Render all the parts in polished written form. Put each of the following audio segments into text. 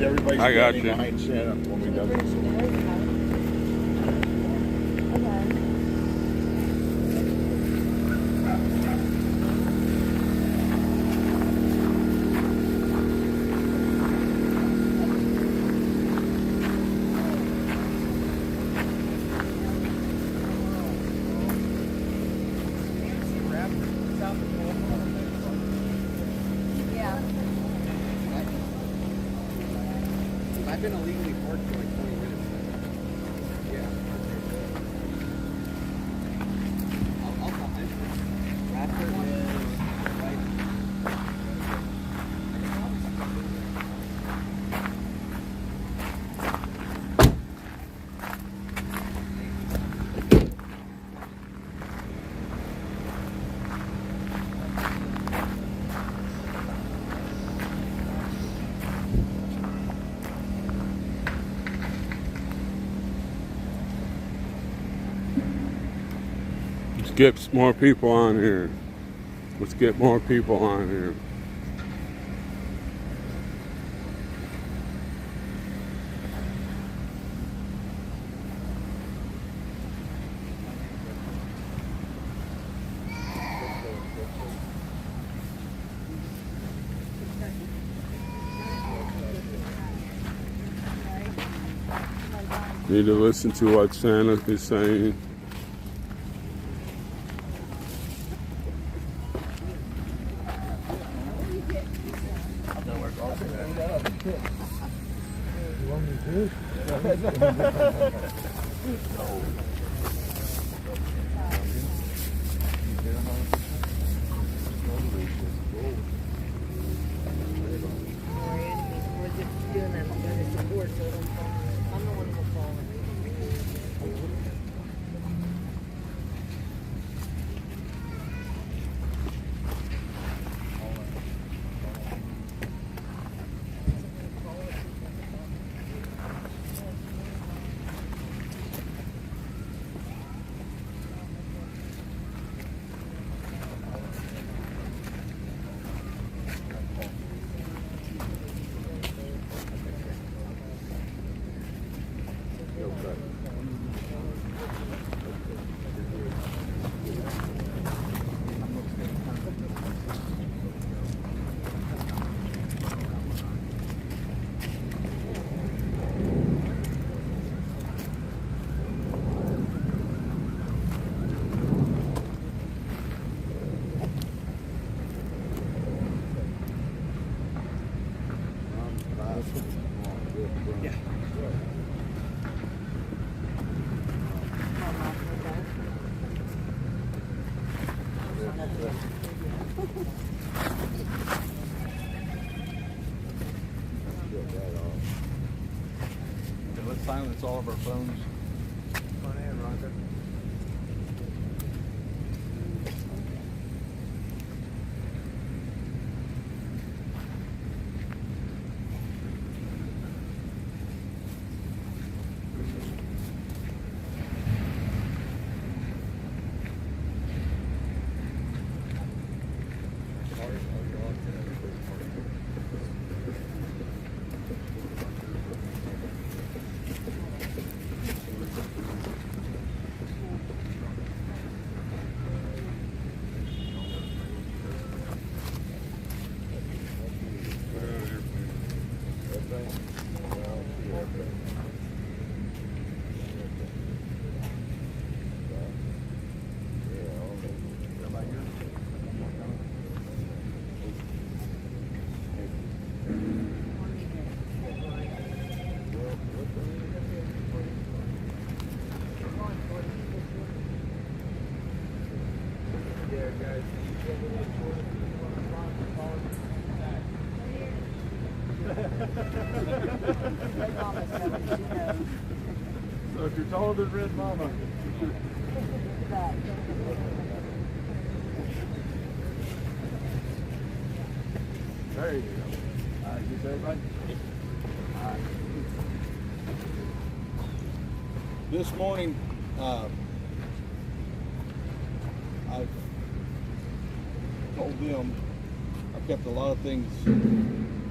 everybody's I got standing you. behind Santa when we done this. I've been illegally parked for like 20 minutes. Yeah. I'll come in. Raptor is right. Let's get more people on here. Let's get more people on here. Need to listen to what Santa is saying. Let's silence all of our phones. Come on in, Roger. So if you're taller than Red Mama, there you go. All right, you say everybody? All right. This morning, I've told them I've kept a lot of things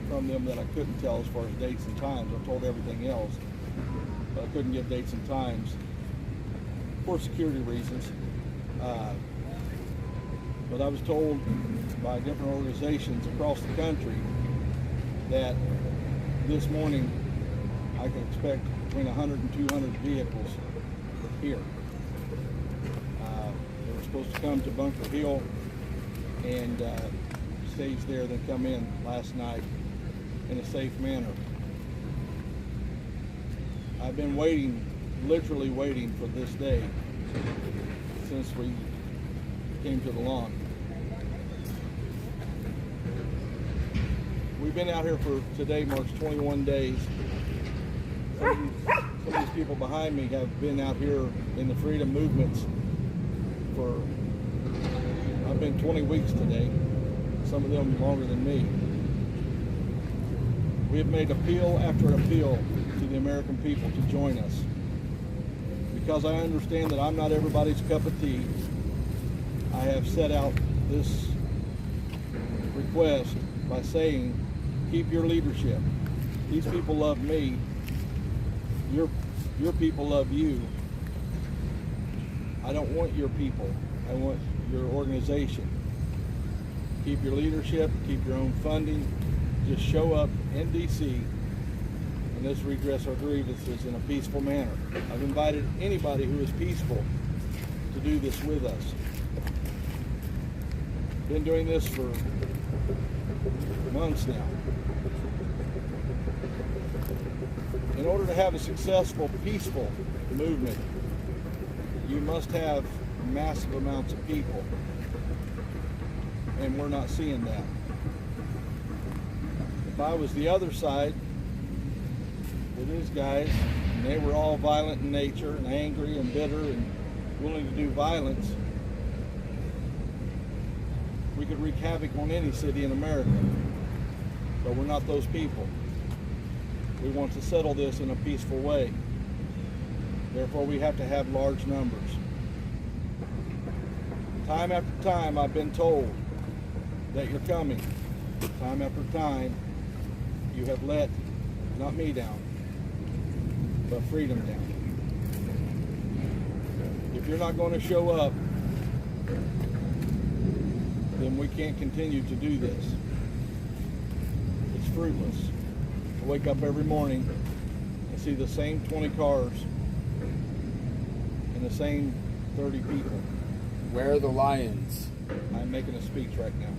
from them that I couldn't tell as far as dates and times. I told everything else, but I couldn't give dates and times for security reasons. But I was told by different organizations across the country that this morning I can expect between 100 and 200 vehicles here. They were supposed to come to Bunker Hill and stage there, then come in last night in a safe manner. I've been waiting, literally waiting for this day since we came to the lawn. We've been out here for today marks 21 days. Some of these people behind me have been out here in the freedom movements for, I've been 20 weeks today, some of them longer than me. We have made appeal after appeal to the American people to join us, because I understand that I'm not everybody's cup of tea. I have set out this request by saying, keep your leadership. These people love me. Your people love you. I don't want your people. I want your organization. Keep your leadership, keep your own funding. Just show up in DC and let's redress our grievances in a peaceful manner. I've invited anybody who is peaceful to do this with us. Been doing this for months now. In order to have a successful, peaceful movement, you must have massive amounts of people, and we're not seeing that. If I was the other side with these guys, and they were all violent in nature and angry and bitter and willing to do violence, we could wreak havoc on any city in America. But we're not those people. We want to settle this in a peaceful way. Therefore, we have to have large numbers. Time after time, I've been told that you're coming. Time after time, you have let, not me down, but freedom down. If you're not going to show up, then we can't continue to do this. It's fruitless. I wake up every morning and see the same 20 cars and the same 30 people. Where are the lions? I'm making a speech right now.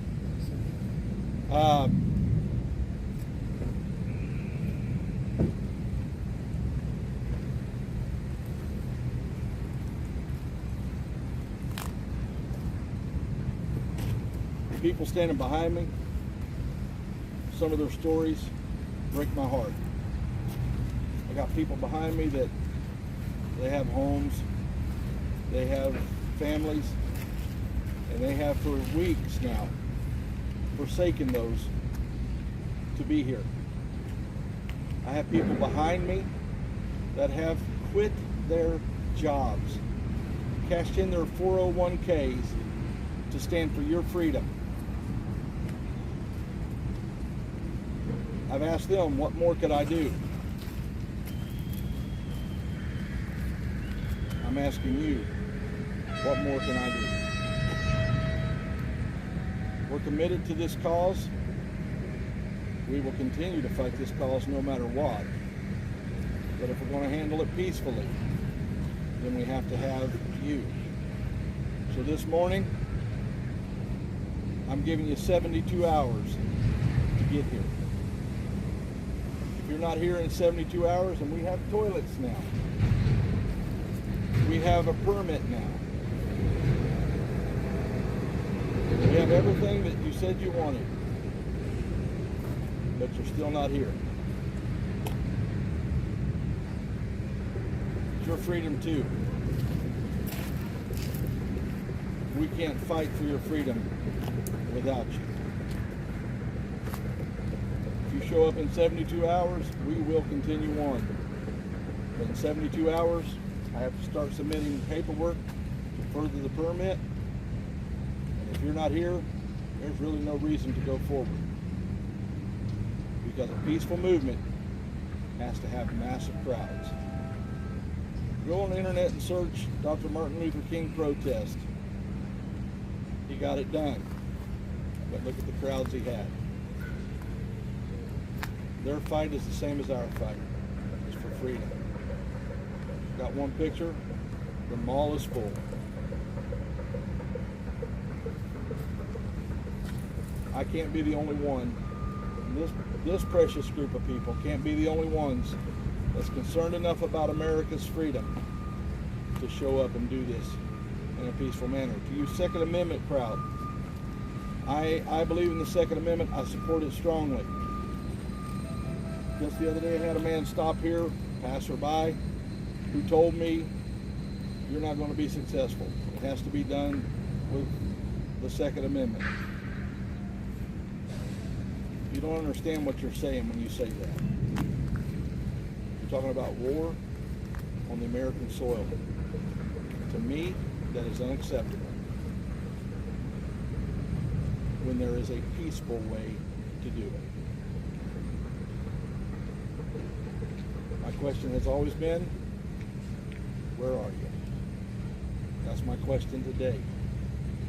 The people standing behind me, some of their stories break my heart. I got people behind me that they have homes, they have families, and they have for weeks now forsaken those to be here. I have people behind me that have quit their jobs, cashed in their 401ks to stand for your freedom. I've asked them, what more could I do? I'm asking you, what more can I do? We're committed to this cause. We will continue to fight this cause no matter what. But if we're going to handle it peacefully, then we have to have you. So this morning, I'm giving you 72 hours to get here. If you're not here in 72 hours, and we have toilets now. We have a permit now. We have everything that you said you wanted, but you're still not here. It's your freedom too. We can't fight for your freedom without you. If you show up in 72 hours, we will continue on. But in 72 hours, I have to start submitting paperwork to further the permit. And if you're not here, there's really no reason to go forward. because a peaceful movement has to have massive crowds. Go on the internet and search Dr. Martin Luther King protest. He got it done. But look at the crowds he had. Their fight is the same as our fight. It's for freedom. Got one picture. The mall is full. I can't be the only one. This precious group of people can't be the only ones that's concerned enough about America's freedom to show up and do this in a peaceful manner. To you Second Amendment crowd, I believe in the Second Amendment. I support it strongly. Just the other day I had a man stop here, passerby, who told me, you're not going to be successful. It has to be done with the Second Amendment. You don't understand what you're saying when you say that. You're talking about war on the American soil. To me, that is unacceptable. When there is a peaceful way to do it. My question has always been, where are you? That's my question today.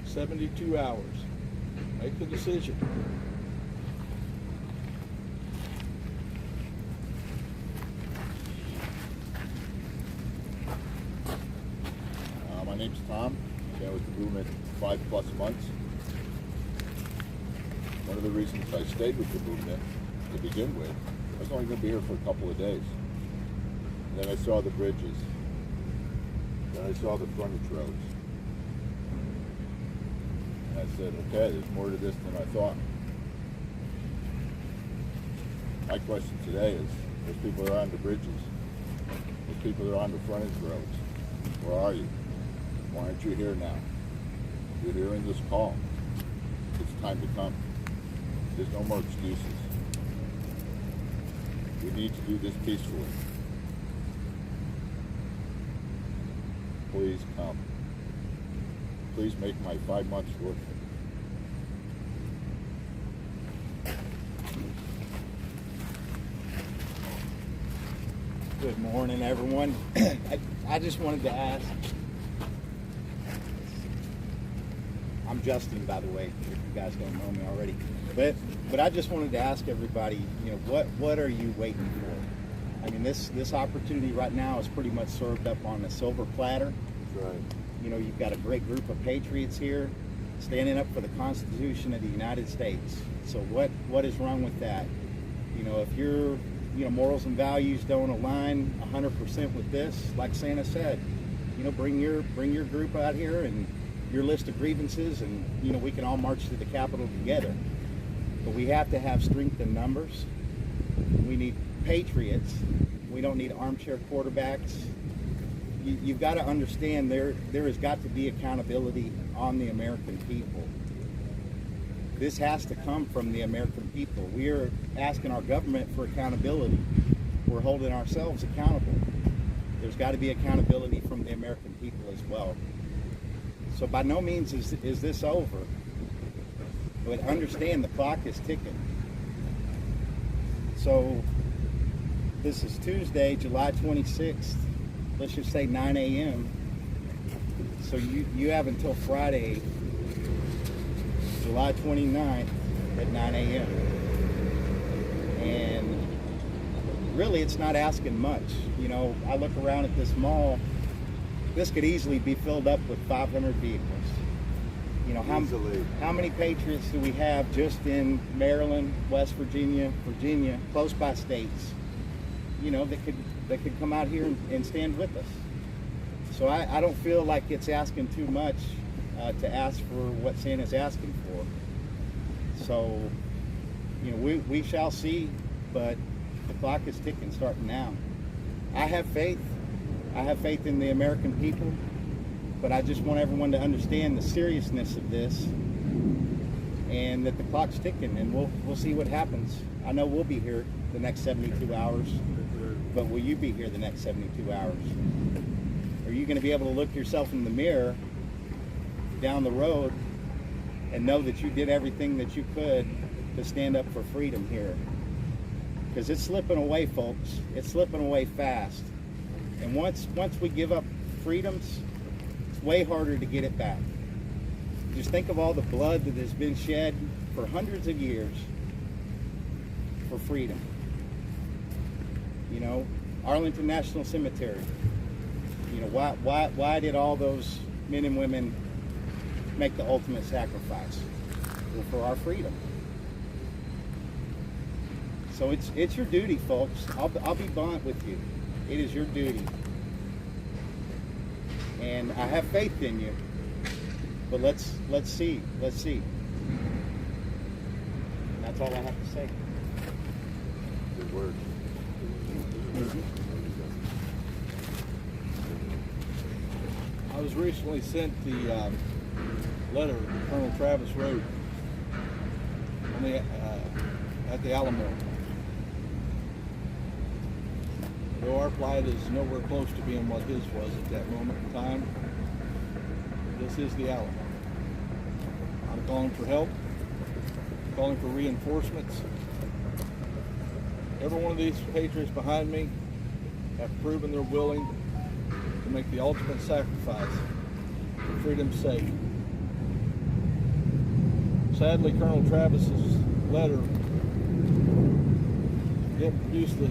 72 hours. Make the decision. My name's Tom. I've been with the movement 5+ months. One of the reasons I stayed with the movement to begin with, I was only going to be here for a couple of days. And then I saw the bridges. Then I saw the frontage roads. And I said, okay, there's more to this than I thought. My question today is, those people that are on the bridges, those people that are on the frontage roads, where are you? Why aren't you here now? You're hearing this call. It's time to come. There's no more excuses. We need to do this peacefully. Please come. Please make my 5 months worth it. Good morning, everyone. I just wanted to ask. I'm Justin, by the way, if you guys don't know me already. But I just wanted to ask everybody, what are you waiting for? I mean, this opportunity right now is pretty much served up on a silver platter. That's right. You've got a great group of patriots here standing up for the Constitution of the United States. So what is wrong with that? If your morals and values don't align 100% with this, like Santa said, bring your group out here and your list of grievances, and we can all march to the Capitol together. But we have to have strength in numbers. We need patriots. We don't need armchair quarterbacks. You've got to understand there has got to be accountability on the American people. This has to come from the American people. We are asking our government for accountability. We're holding ourselves accountable. There's got to be accountability from the American people as well. So by no means is this over. But understand the clock is ticking. So this is Tuesday, July 26th. Let's just say 9 a.m. So you have until Friday, July 29th at 9 a.m. And really it's not asking much. I look around at this mall. This could easily be filled up with 500 vehicles. How many patriots do we have just in Maryland, West Virginia, close by states, that could come out here and stand with us? So I don't feel like it's asking too much to ask for what Santa's asking for. So, we shall see, but the clock is ticking starting now. I have faith. I have faith in the American people, but I just want everyone to understand the seriousness of this and that the clock's ticking, and we'll see what happens. I know we'll be here the next 72 hours, but will you be here the next 72 hours? Are you going to be able to look yourself in the mirror down the road and know that you did everything that you could to stand up for freedom here? because it's slipping away, folks. It's slipping away fast. And once we give up freedoms, it's way harder to get it back. Just think of all the blood that has been shed for hundreds of years for freedom. You know, Arlington National Cemetery. You know, why did all those men and women make the ultimate sacrifice? Well, for our freedom. So it's your duty, folks. I'll be blunt with you. It is your duty. And I have faith in you. But let's see. That's all I have to say. Good word. I was recently sent the letter that Colonel Travis wrote on at the Alamo. Though our plight is nowhere close to being what his was at that moment in time, this is the Alamo. I'm calling for help, calling for reinforcements. Every one of these patriots behind me have proven they're willing to make the ultimate sacrifice for freedom's sake. Sadly, Colonel Travis's letter didn't produce the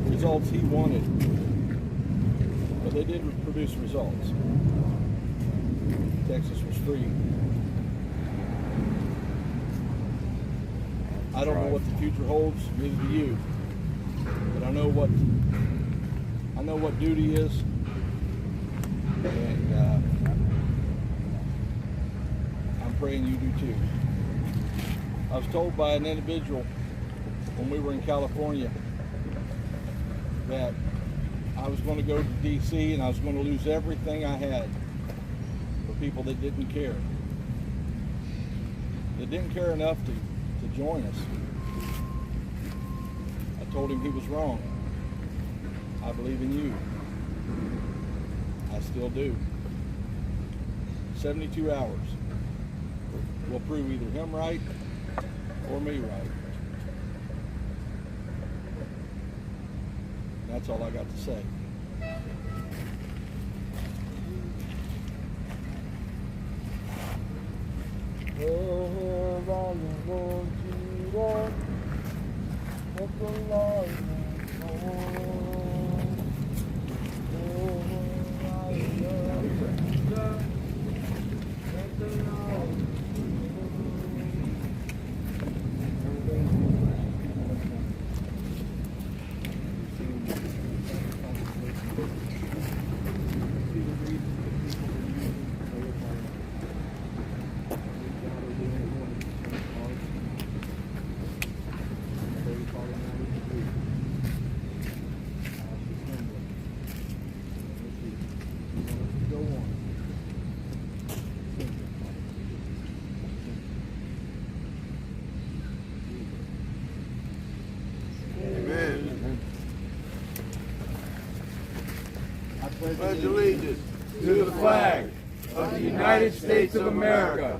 results he wanted, but they did produce results. Texas was free. I don't know what the future holds, neither do you. But I know what duty is, and I'm praying you do too. I was told by an individual when we were in California that I was going to go to D.C. and I was going to lose everything I had for people that didn't care. They didn't care enough to join us. I told him he was wrong. I believe in you. I still do. 72 hours will prove either him right or me right. That's all I got to say. Pledge allegiance to the flag of the United States of America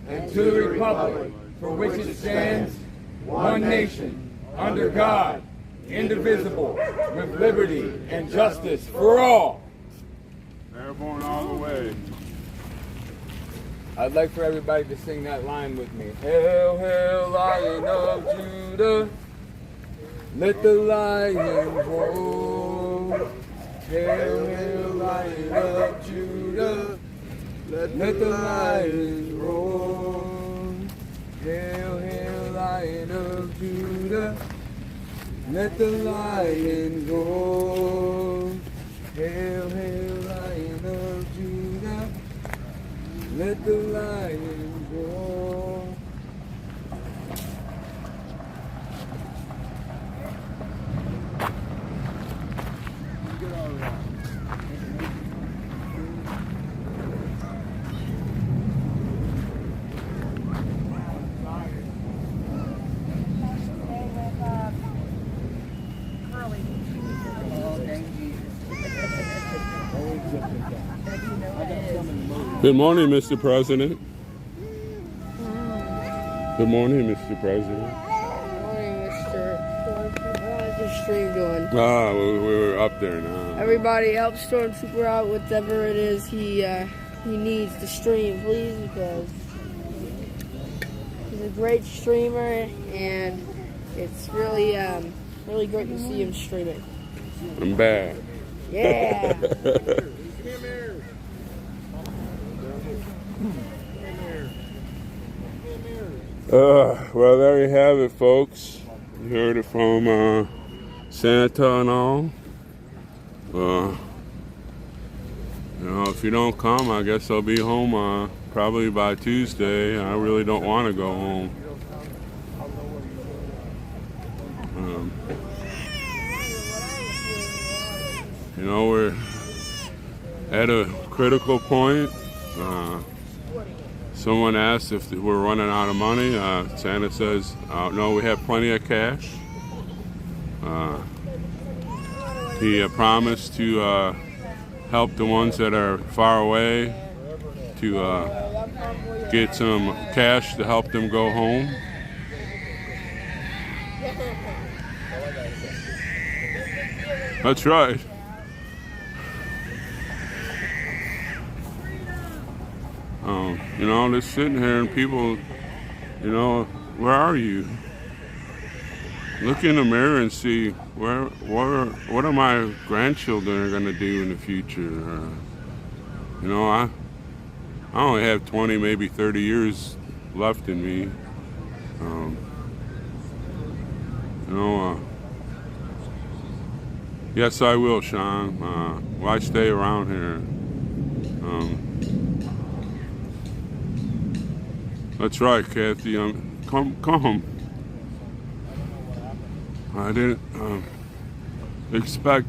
and to the republic for which it stands, one nation, under God, indivisible, with liberty and justice for all. Airborne all the way. I'd like for everybody to sing that line with me. Hail, hail, Lion of Judah, let the lion roar. Hail, hail, Lion of Judah, let the lion roar. Hail, hail, Lion of Judah, let the lion roar. Hail, hail, Lion of Judah, let the lion roar. Good morning, Mr. President. Good morning, Mr. President. stream doing? Ah, we were up there now. Everybody help Stormtrooper out, whatever it is he needs to stream, please, because he's a great streamer, and it's really really great to see him streaming. I'm back. Yeah. Well, there you have it, folks. You heard it from Santa and all. If you don't come, I guess I'll be home probably by Tuesday. I really don't want to go home. We're at a critical point. Someone asked if we're running out of money. Santa says, no, we have plenty of cash. He promised to help the ones that are far away, to get some cash to help them go home. That's right. Just sitting here and people, where are you? Look in the mirror and see what are my grandchildren going to do in the future. I only have 20, maybe 30 years left in me. Yes, I will, Sean. Why stay around here? That's right, Kathy. Come. I didn't expect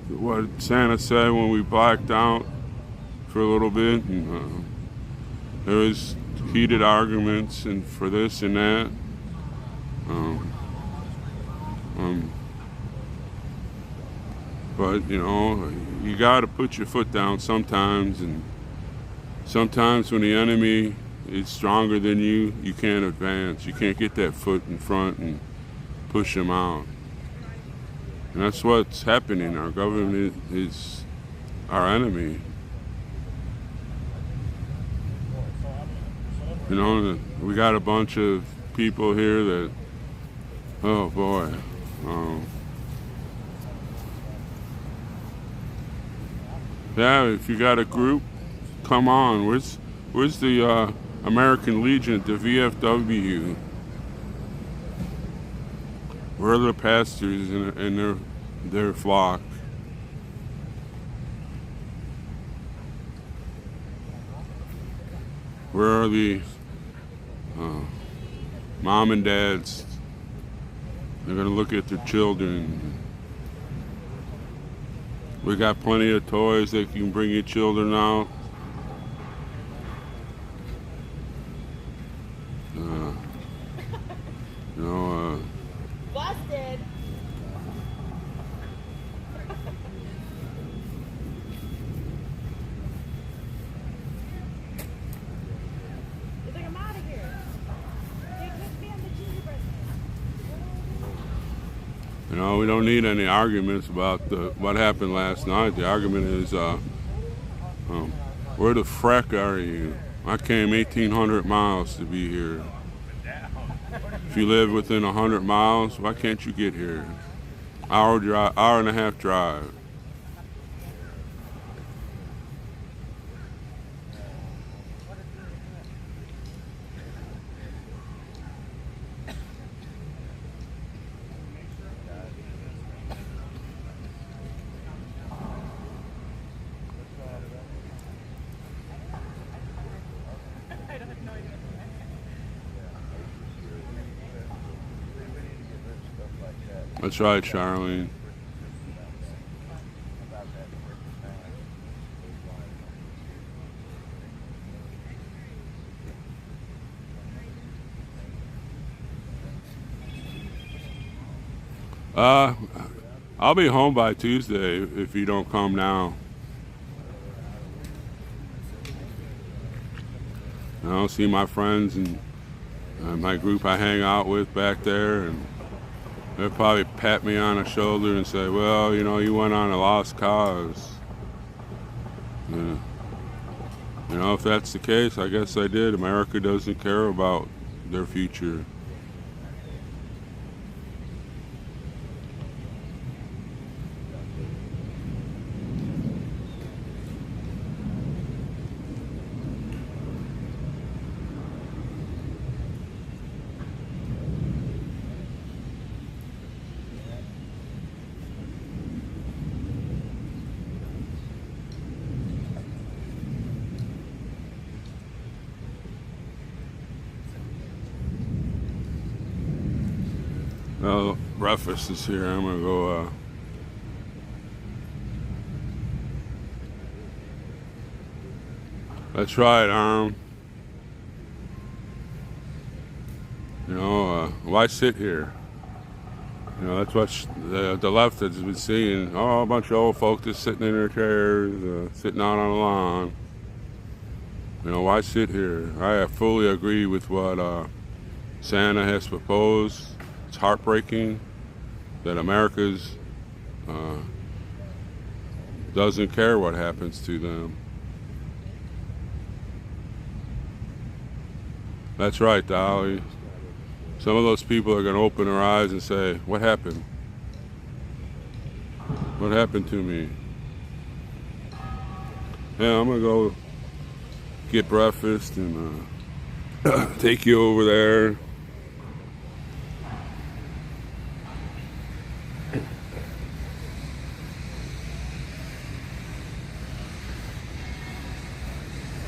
what Santa said when we blacked out for a little bit, and there was heated arguments and for this and that. But you got to put your foot down sometimes, and sometimes when the enemy is stronger than you, you can't advance. You can't get that foot in front and push them out. And that's what's happening. Our government is our enemy. We got a bunch of people here that, oh boy. Yeah, if you got a group, come on. Where's the American Legion, the VFW? Where are the pastors and their flock? Where are the mom and dads? They're going to look at their children. We got plenty of toys that you can bring your children out. Busted. He's like, I'm out of here. They took me on the gingerbread man. We don't need any arguments about what happened last night. The argument is, where the frack are you? I came 1,800 miles to be here. If you live within 100 miles, why can't you get here? Hour and a half drive. That's right, Charlene. I'll be home by Tuesday if you don't come now. I'll see my friends and my group I hang out with back there, and They'll probably pat me on the shoulder and say, well, you know, you went on a lost cause. Yeah. You know, if that's the case, I guess I did. America doesn't care about their future. Well, breakfast is here. I'm gonna go. That's right, Arm. You know, why sit here? You know, that's what the left has been seeing. Oh, a bunch of old folks just sitting in their chairs, sitting out on the lawn. You know, why sit here? I fully agree with what Santa has proposed. It's heartbreaking that America's doesn't care what happens to them. That's right, Dolly. Some of those people are going to open their eyes and say, what happened? What happened to me? Yeah, I'm going to go get breakfast and take you over there.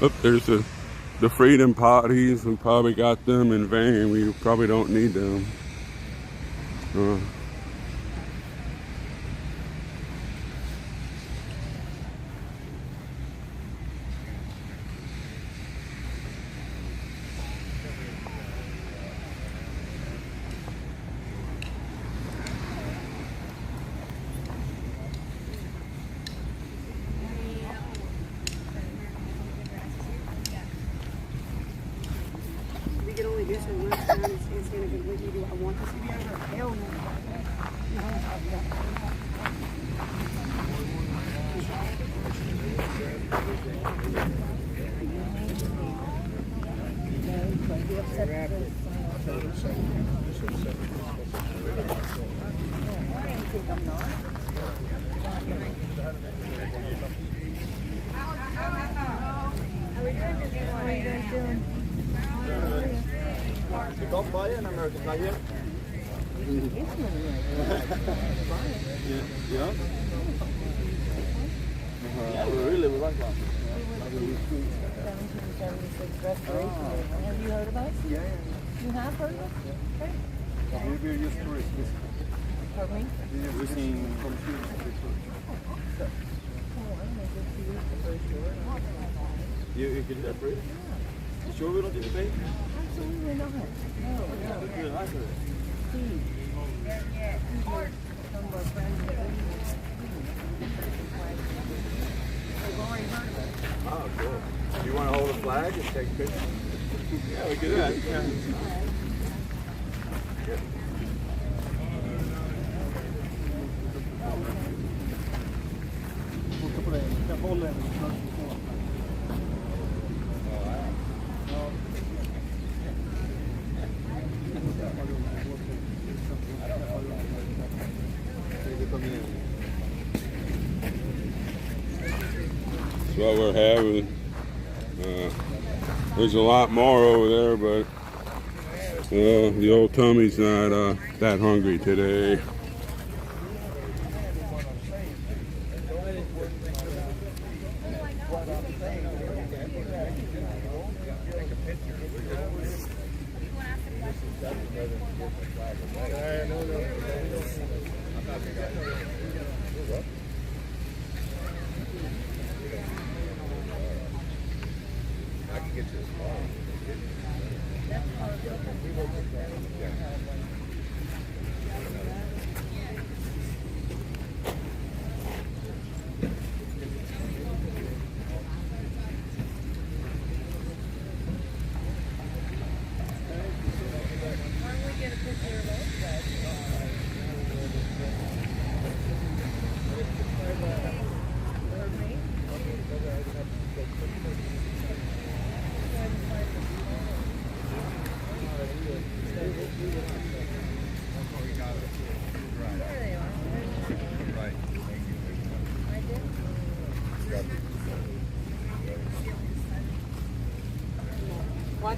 Oh, there's the freedom parties. We probably got them in vain. We probably don't need them. We can only do so much. It's going to completely do. I want this to be over. Hell no. Don't buy an American flag here. Yeah? Yeah, we really would like one. 1776 restoration. Have you heard of us? Yeah. You have heard of us? Okay. We're just tourists. Pardon me? We're visiting from Sweden. You can do that free? You sure we don't need to pay? Absolutely not. No. That's really nice of it. Steve. Some of our friends that they've already heard of it. Oh, cool. Do you want to hold a flag and take a picture? Yeah, we can do that. Yeah. That's what we're having. There's a lot more over there, but the old tummy's not that hungry today.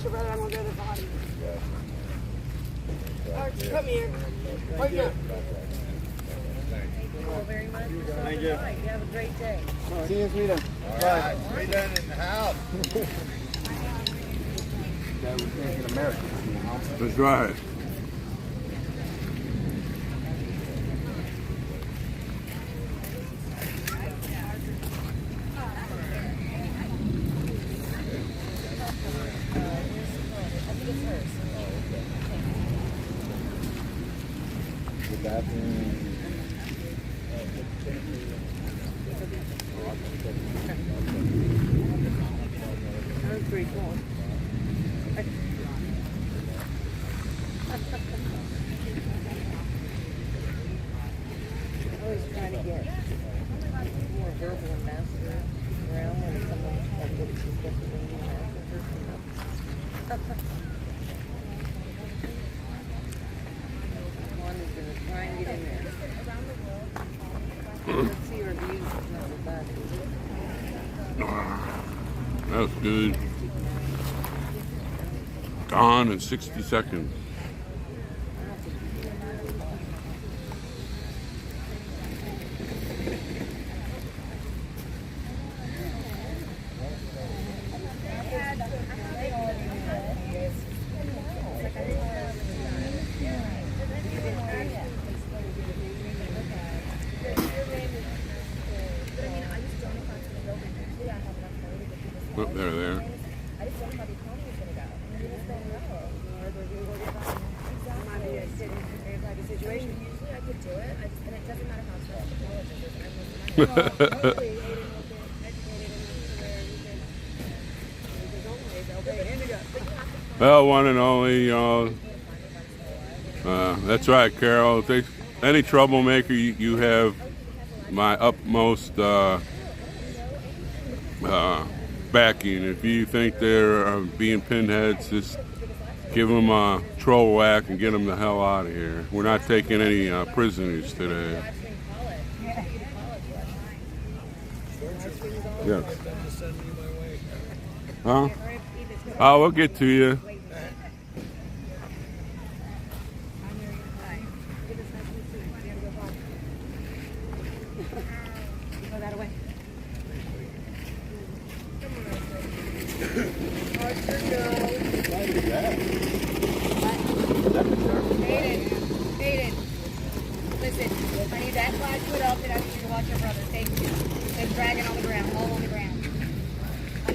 your brother. I'm gonna go to the body. Arch, come here. Right now. Thank you all very much. Thank you. You have a great day. See you, Rita. Bye. We done in the house. That was thinking America. That's right. The bathroom. That was pretty cool. I always try to get more verbal ambassadors around when someone is supposed to be an ambassador. One is going to try and get in there. Let's see her views. It's not so bad. That was good. Gone in 60 seconds. Oh, they're there. Well, one and only, that's right, Carol. If there's any troublemaker, you have my utmost backing. If you think they're being pinheads, just give them a troll whack and get them the hell out of here. We're not taking any prisoners today. Yes. Huh? Oh, we'll get to you. Hayden, listen, I need that flag put up and I need you to watch your brother. Thank you. They're dragging on the ground, all on the ground.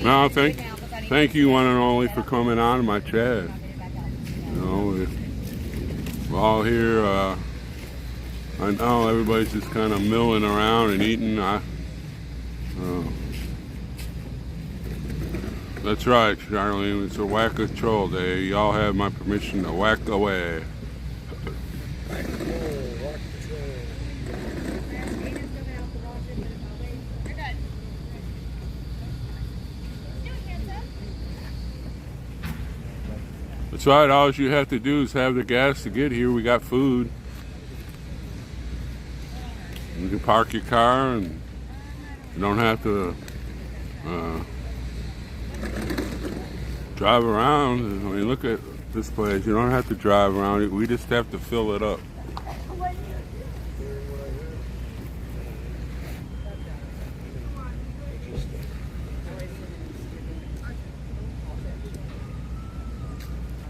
No, thank you one and only for coming on my chat. You know, we're all here. I know everybody's just kind of milling around and eating. That's right, Charlene. It's a whack a troll day. Y'all have my permission to whack away. That's right, all you have to do is have the gas to get here. We got food. You can park your car and you don't have to drive around. I mean, look at this place. You don't have to drive around. We just have to fill it up.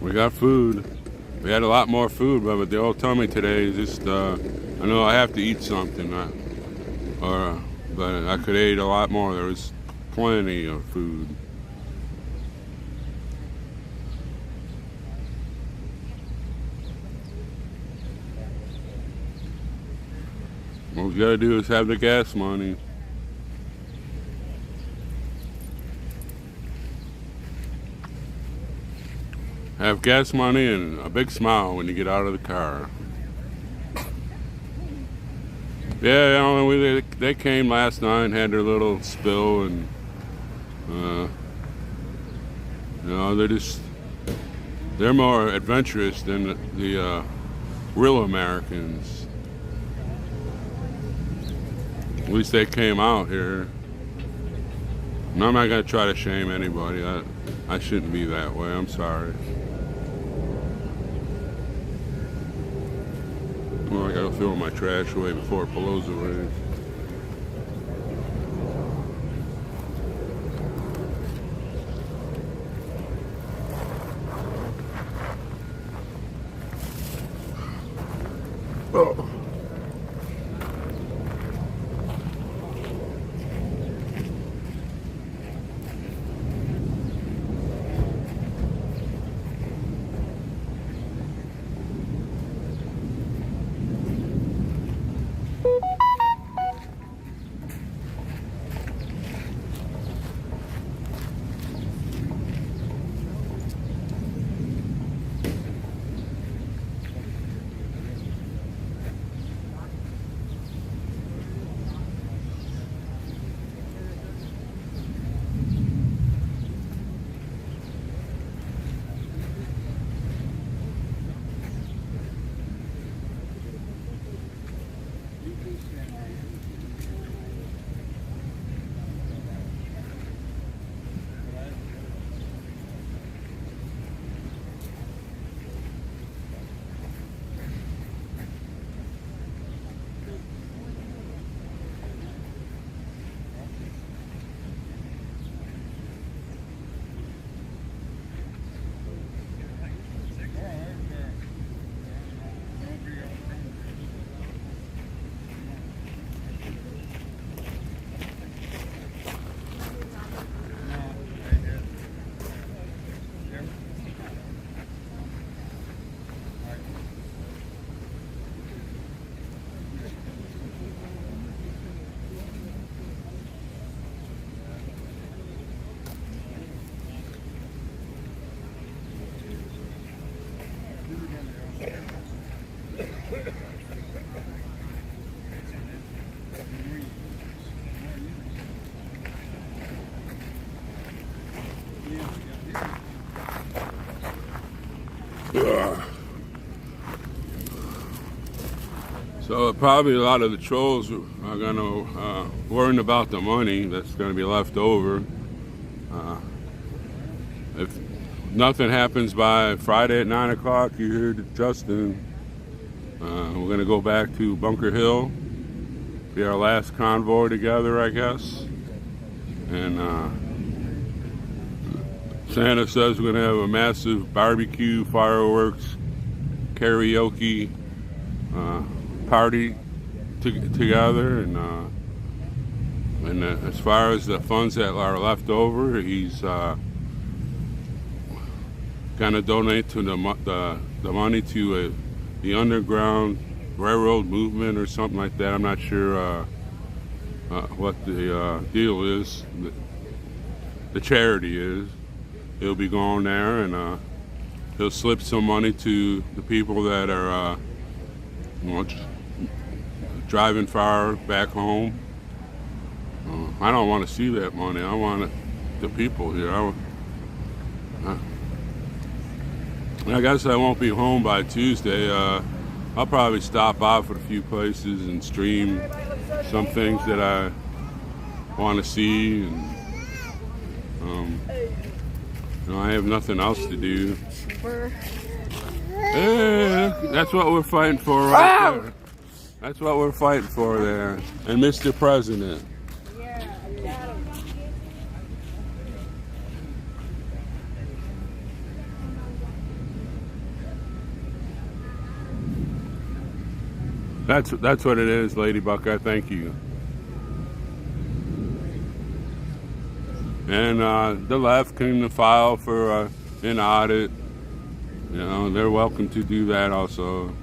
We got food. We had a lot more food, but they all tell me today is just, I know I have to eat something, but I could eat a lot more. There was plenty of food. What we gotta do is have the gas money. Have gas money and a big smile when you get out of the car. Yeah, you know, they came last night and had their little spill, and you know, they're more adventurous than the real Americans. At least they came out here. And I'm not gonna try to shame anybody. I shouldn't be that way. I'm sorry. Well, I gotta throw my trash away before it blows away. Oh. So probably a lot of the trolls are going to worry about the money that's going to be left over. If nothing happens by Friday at 9 o'clock, you hear Justin. We're going to go back to Bunker Hill, be our last convoy together, I guess. And Santa says we're going to have a massive barbecue, fireworks, karaoke party together. And as far as the funds that are left over, he's going to donate to the money to the underground railroad movement or something like that. I'm not sure what the deal is, the charity is. He'll be going there, and he'll slip some money to the people that are driving far back home. I don't want to see that money. I want the people here. I guess I won't be home by Tuesday. I'll probably stop off at a few places and stream some things that I want to see. And I have nothing else to do. Hey, that's what we're fighting for right there. That's what we're fighting for there. And Mr. President. That's what it is, Lady Buckeye. Thank you. And the left can file for an audit. You know, they're welcome to do that also.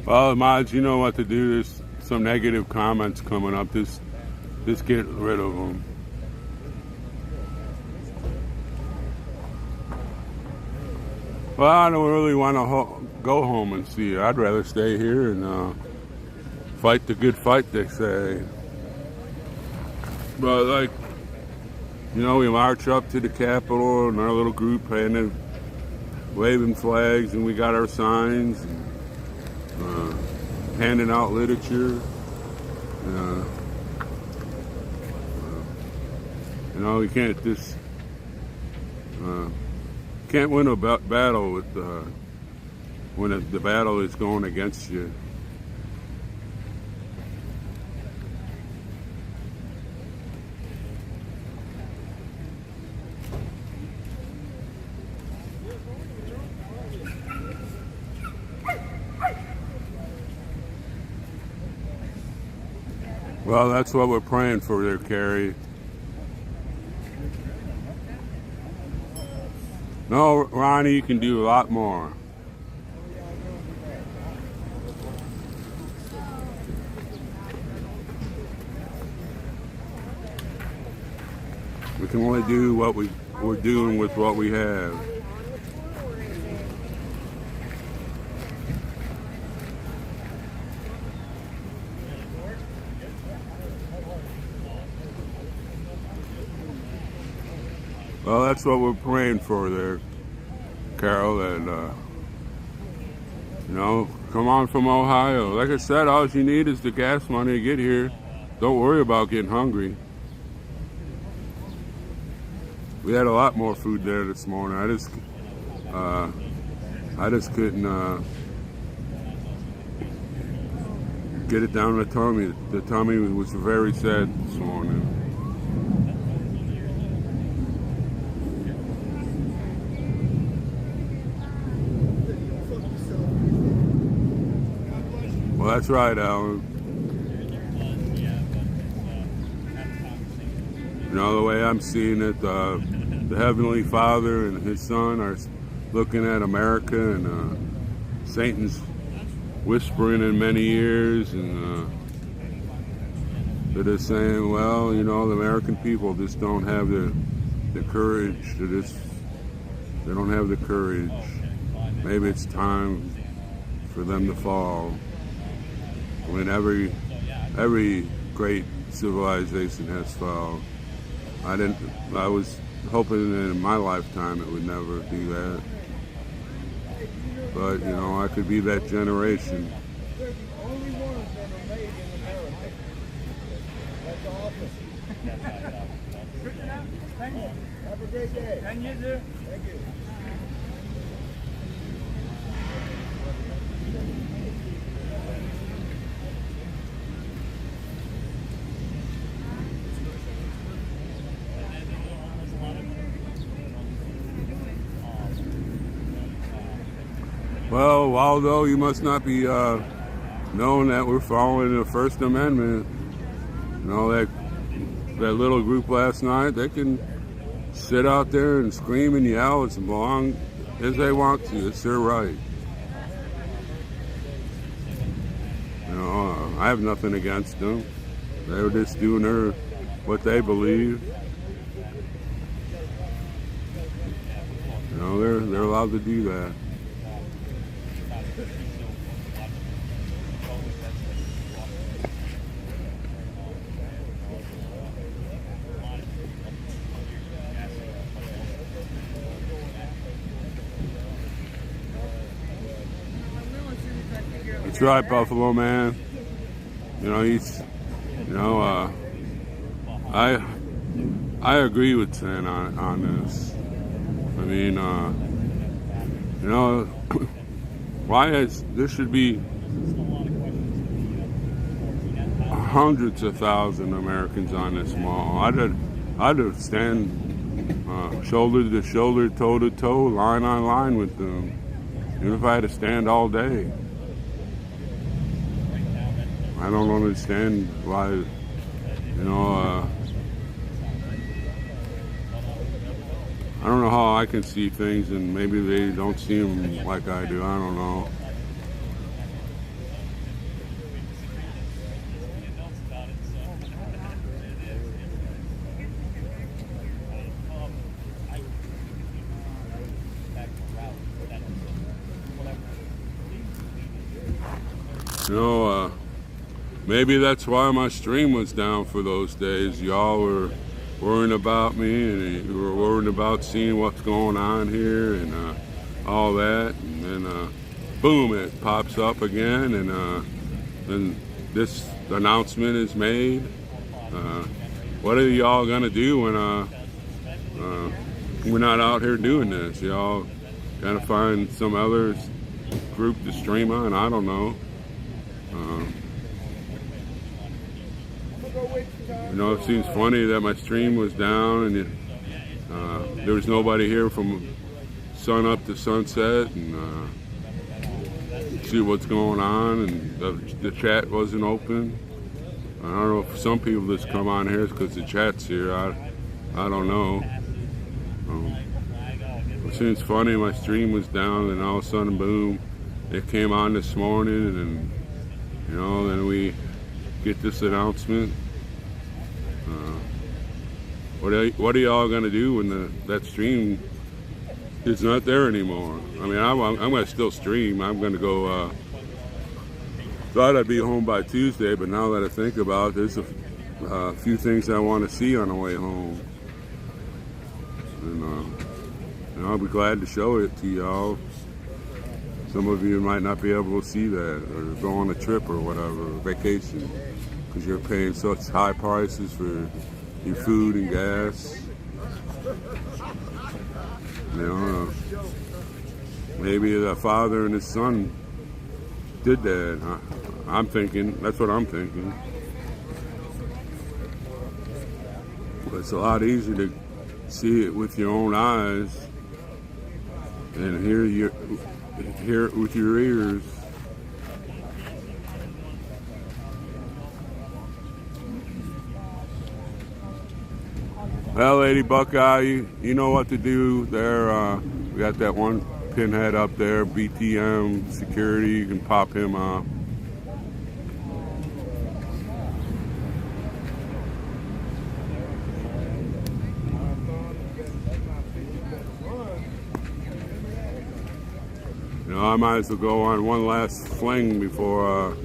Well, mods, you know what to do. There's some negative comments coming up. Just get rid of them. Well, I don't really want to go home and see her. I'd rather stay here and fight the good fight, they say. But like, you know, we march up to the Capitol in our little group, waving flags, and we got our signs, and, handing out literature. You know, you can't just can't win a battle with when the battle is going against you. Well, that's what we're praying for there, Carrie. No, Ronnie, you can do a lot more. We can only do what we're doing with what we have. Well, that's what we're praying for there, Carol, and you know, come on from Ohio. Like I said, all you need is the gas money to get here. Don't worry about getting hungry. We had a lot more food there this morning. I just couldn't get it down the tummy. The tummy was very sad this morning. Well, that's right, Alan. You know, the way I'm seeing it, the Heavenly Father and His Son are looking at America, and Satan's whispering in many ears, and they're just saying, well, you know, the American people just don't have the courage to just, they don't have the courage. Maybe it's time for them to fall. When every great civilization has fallen. I was hoping that in my lifetime it would never do that. But, you know, I could be that generation. They're the only ones that are made in America. That's awesome. Thank you. Have a great day. Thank you, sir. Thank you. Well, Waldo, you must not be knowing that we're following the First Amendment. You know, that little group last night, they can sit out there and scream and yell as long as they want to. It's their right. You know, I have nothing against them. They were just doing what they believe. You know, they're allowed to do that. That's right, Buffalo Man. You know, I agree with Sam on this. I mean, you know, there should be hundreds of thousands of Americans on this mall. I'd stand shoulder to shoulder, toe to toe, line on line with them, even if I had to stand all day. I don't understand why, you know, I don't know how I can see things and maybe they don't see them like I do. I don't know. maybe that's why my stream was down for those days. Y'all were worrying about me, and you were worrying about seeing what's going on here and all that. And then, boom, it pops up again, and this announcement is made. What are y'all gonna do when we're not out here doing this? Y'all gotta find some other group to stream on. I don't know. You know, it seems funny that my stream was down and there was nobody here from sun up to sunset, and see what's going on, and the chat wasn't open. I don't know if some people just come on here because the chat's here. I don't know. It seems funny, my stream was down, and all of a sudden, boom, it came on this morning, and you know, then we get this announcement. What are y'all gonna do when that stream is not there anymore? I mean, I'm gonna still stream. I'm gonna go. Thought I'd be home by Tuesday, but now that I think about it, there's a few things I want to see on the way home, and I'll be glad to show it to y'all. Some of you might not be able to see that, or go on a trip or whatever, vacation, because you're paying such high prices for your food and gas. You know, maybe the father and his son did that. I'm thinking, that's what I'm thinking. But it's a lot easier to see it with your own eyes and hear it with your ears. Well, Lady Buckeye, you know what to do there. We got that one pinhead up there, BTM security. You can pop him off. You know, I might as well go on one last fling before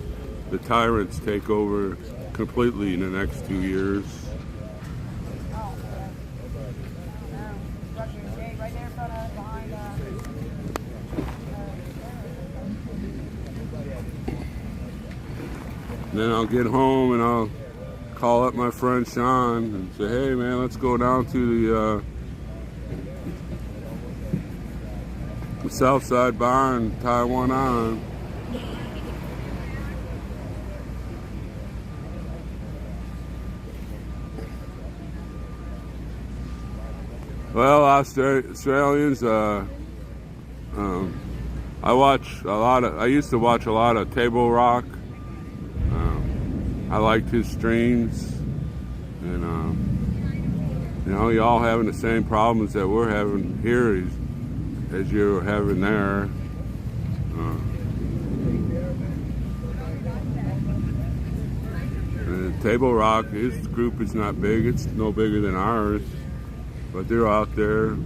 the tyrants take over completely in the next 2 years. Then I'll get home and I'll call up my friend Sean and say, hey man, let's go down to the Southside Bar and tie one on. Well, Australians, I used to watch a lot of Table Rock. I liked his streams, and you know, y'all having the same problems that we're having here as you're having there. And Table Rock, his group is not big; it's no bigger than ours, but they're out there.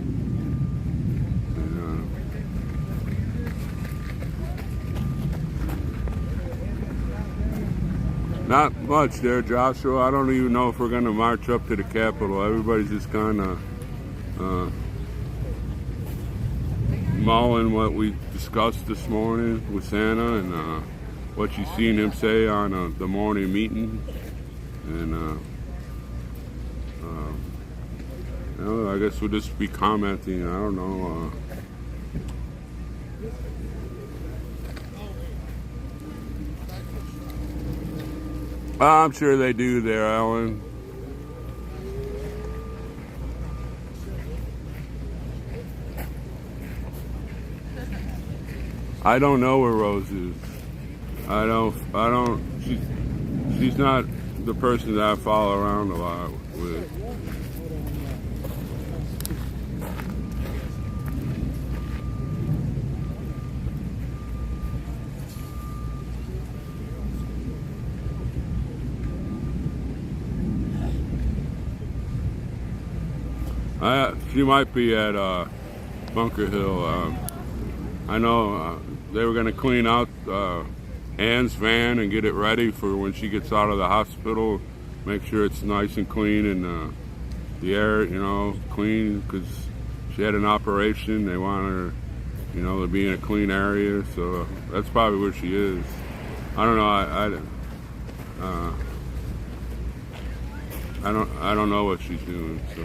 Not much there, Joshua. I don't even know if we're going to march up to the Capitol. Everybody's just kind of mulling what we discussed this morning with Santa and what you seen him say on the morning meeting. And you know, I guess we'll just be commenting. I don't know. I'm sure they do there, Ellen. I don't know where Rose is. I don't, she's not the person that I follow around a lot with. She might be at Bunker Hill. I know they were going to clean out Ann's van and get it ready for when she gets out of the hospital. Make sure it's nice and clean and the air, you know, clean, because she had an operation. They want her, you know, to be in a clean area. So that's probably where she is. I don't know. I don't know what she's doing. So.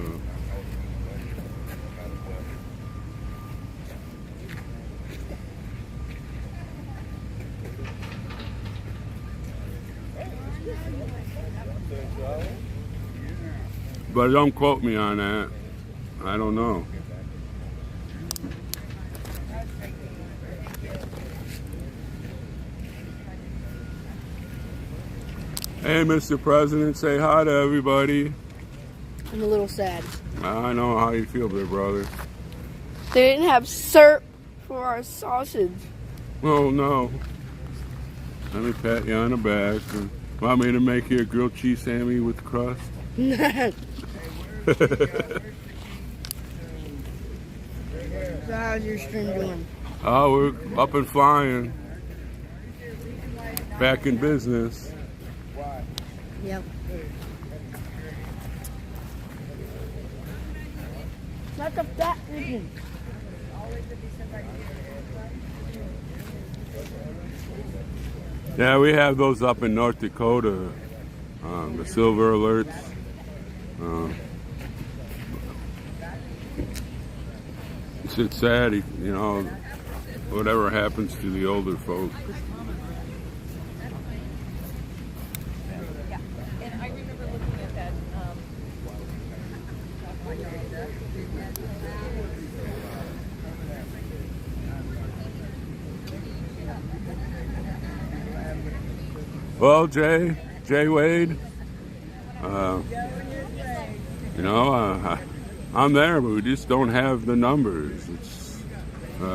But don't quote me on that. I don't know. Hey, Mr. President, say hi to everybody. I'm a little sad. I know how you feel, big brother. They didn't have syrup for our sausage. Oh, no. Let me pat you on the back. Want me to make you a grilled cheese Sammy with crust? So how's your stream doing? Oh, we're up and flying. Back in business. Yep. Not the fat region. Yeah, we have those up in North Dakota, the silver alerts. It's sad, you know, whatever happens to the older folks. And I remember looking at that. Well, Jay Wade, you know, I'm there, but we just don't have the numbers. It's, you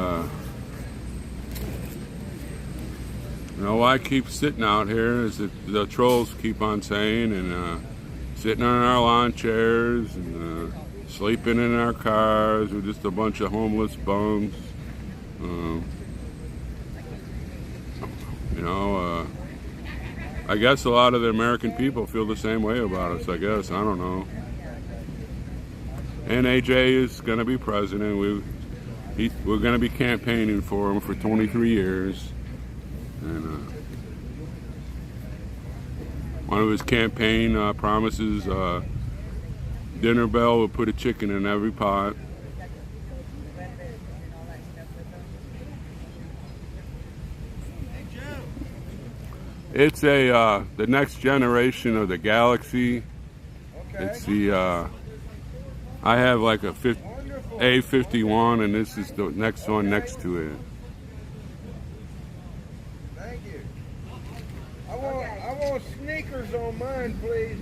know, why I keep sitting out here is that the trolls keep on saying, and sitting on our lawn chairs and sleeping in our cars. We're just a bunch of homeless bums. You know, I guess a lot of the American people feel the same way about us, I guess. I don't know. And AJ is going to be president. We're going to be campaigning for him for 23 years. And one of his campaign promises, dinner bell will put a chicken in every pot. It's the next generation of the galaxy. It's the I have like a A51, and this is the next one next to it. Thank you. I want sneakers on mine, please.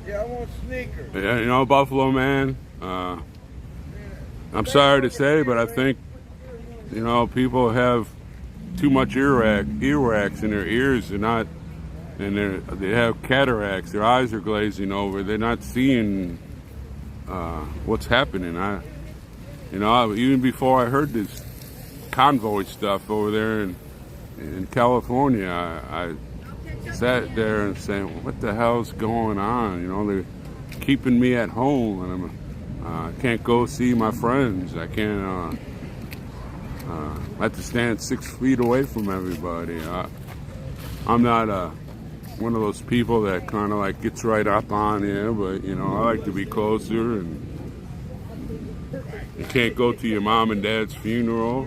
Yeah, I want sneakers. Yeah, you know, Buffalo Man. I'm sorry to say, but I think, you know, people have too much earwax in their ears. They're not, and they have cataracts. Their eyes are glazing over. They're not seeing what's happening. You know, even before I heard this convoy stuff over there in California, I sat there and saying, "What the hell's going on?" You know, they're keeping me at home, and I can't go see my friends. I can't. I have to stand 6 feet away from everybody. I'm not one of those people that kind of like gets right up on you, but you know, I like to be closer. And you can't go to your mom and dad's funeral.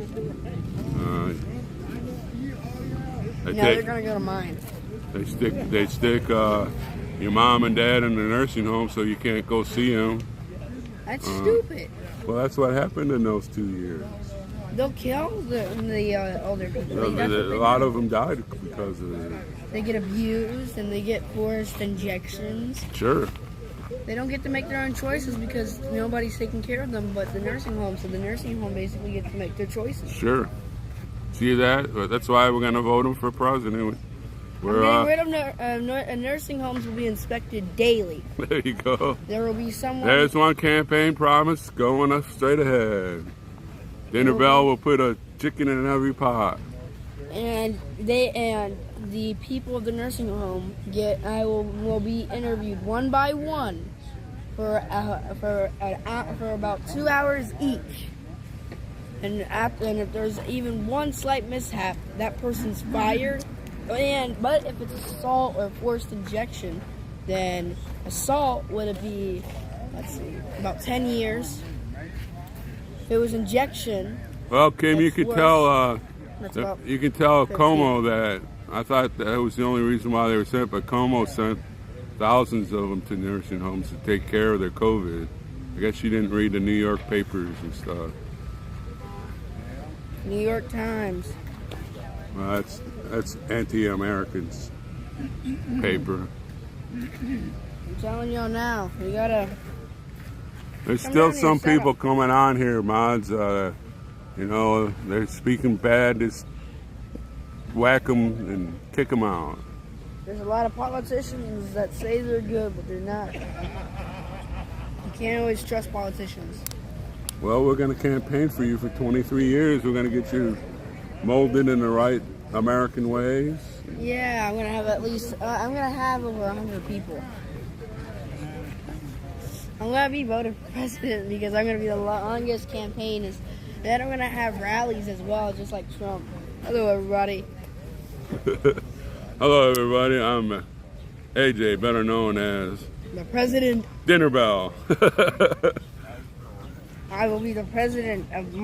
They're gonna go to mine. They stick your mom and dad in the nursing home, so you can't go see them. That's stupid. Well, that's what happened in those 2 years. They'll kill the older people. A lot of them died because of it. They get abused and they get forced injections. Sure. They don't get to make their own choices because nobody's taking care of them but the nursing home. So the nursing home basically gets to make their choices. Sure. See that? But that's why we're going to vote him for president. Nursing homes will be inspected daily. There you go. There will be someone. There's one campaign promise going up straight ahead. Dinner bell will put a chicken in every pot. and the people of the nursing home will be interviewed one by one for about 2 hours each. And if there's even one slight mishap, that person's fired. But if it's assault or forced injection, then assault would be, about 10 years. If it was injection. Well, Kim, you can tell $15. Como that. I thought that was the only reason why they were sent, but Como sent thousands of them to nursing homes to take care of their COVID. I guess you didn't read the New York papers and stuff. New York Times. Well, that's anti-Americans paper. I'm telling y'all now, we gotta. There's Come still down here, some shut up. people coming on here, mods. They're speaking bad. Just whack them and kick them out. There's a lot of politicians that say they're good, but they're not. You can't always trust politicians. Well, we're going to campaign for you for 23 years. We're going to get you molded in the right American ways. Yeah, I'm gonna have at least. I'm gonna have over 100 people. I'm gonna be voted for president because I'm gonna be the longest campaign. Then I'm gonna have rallies as well, just like Trump. Hello, everybody. Hello, everybody. I'm AJ, better known as The president. Dinner Bell. I will be the president of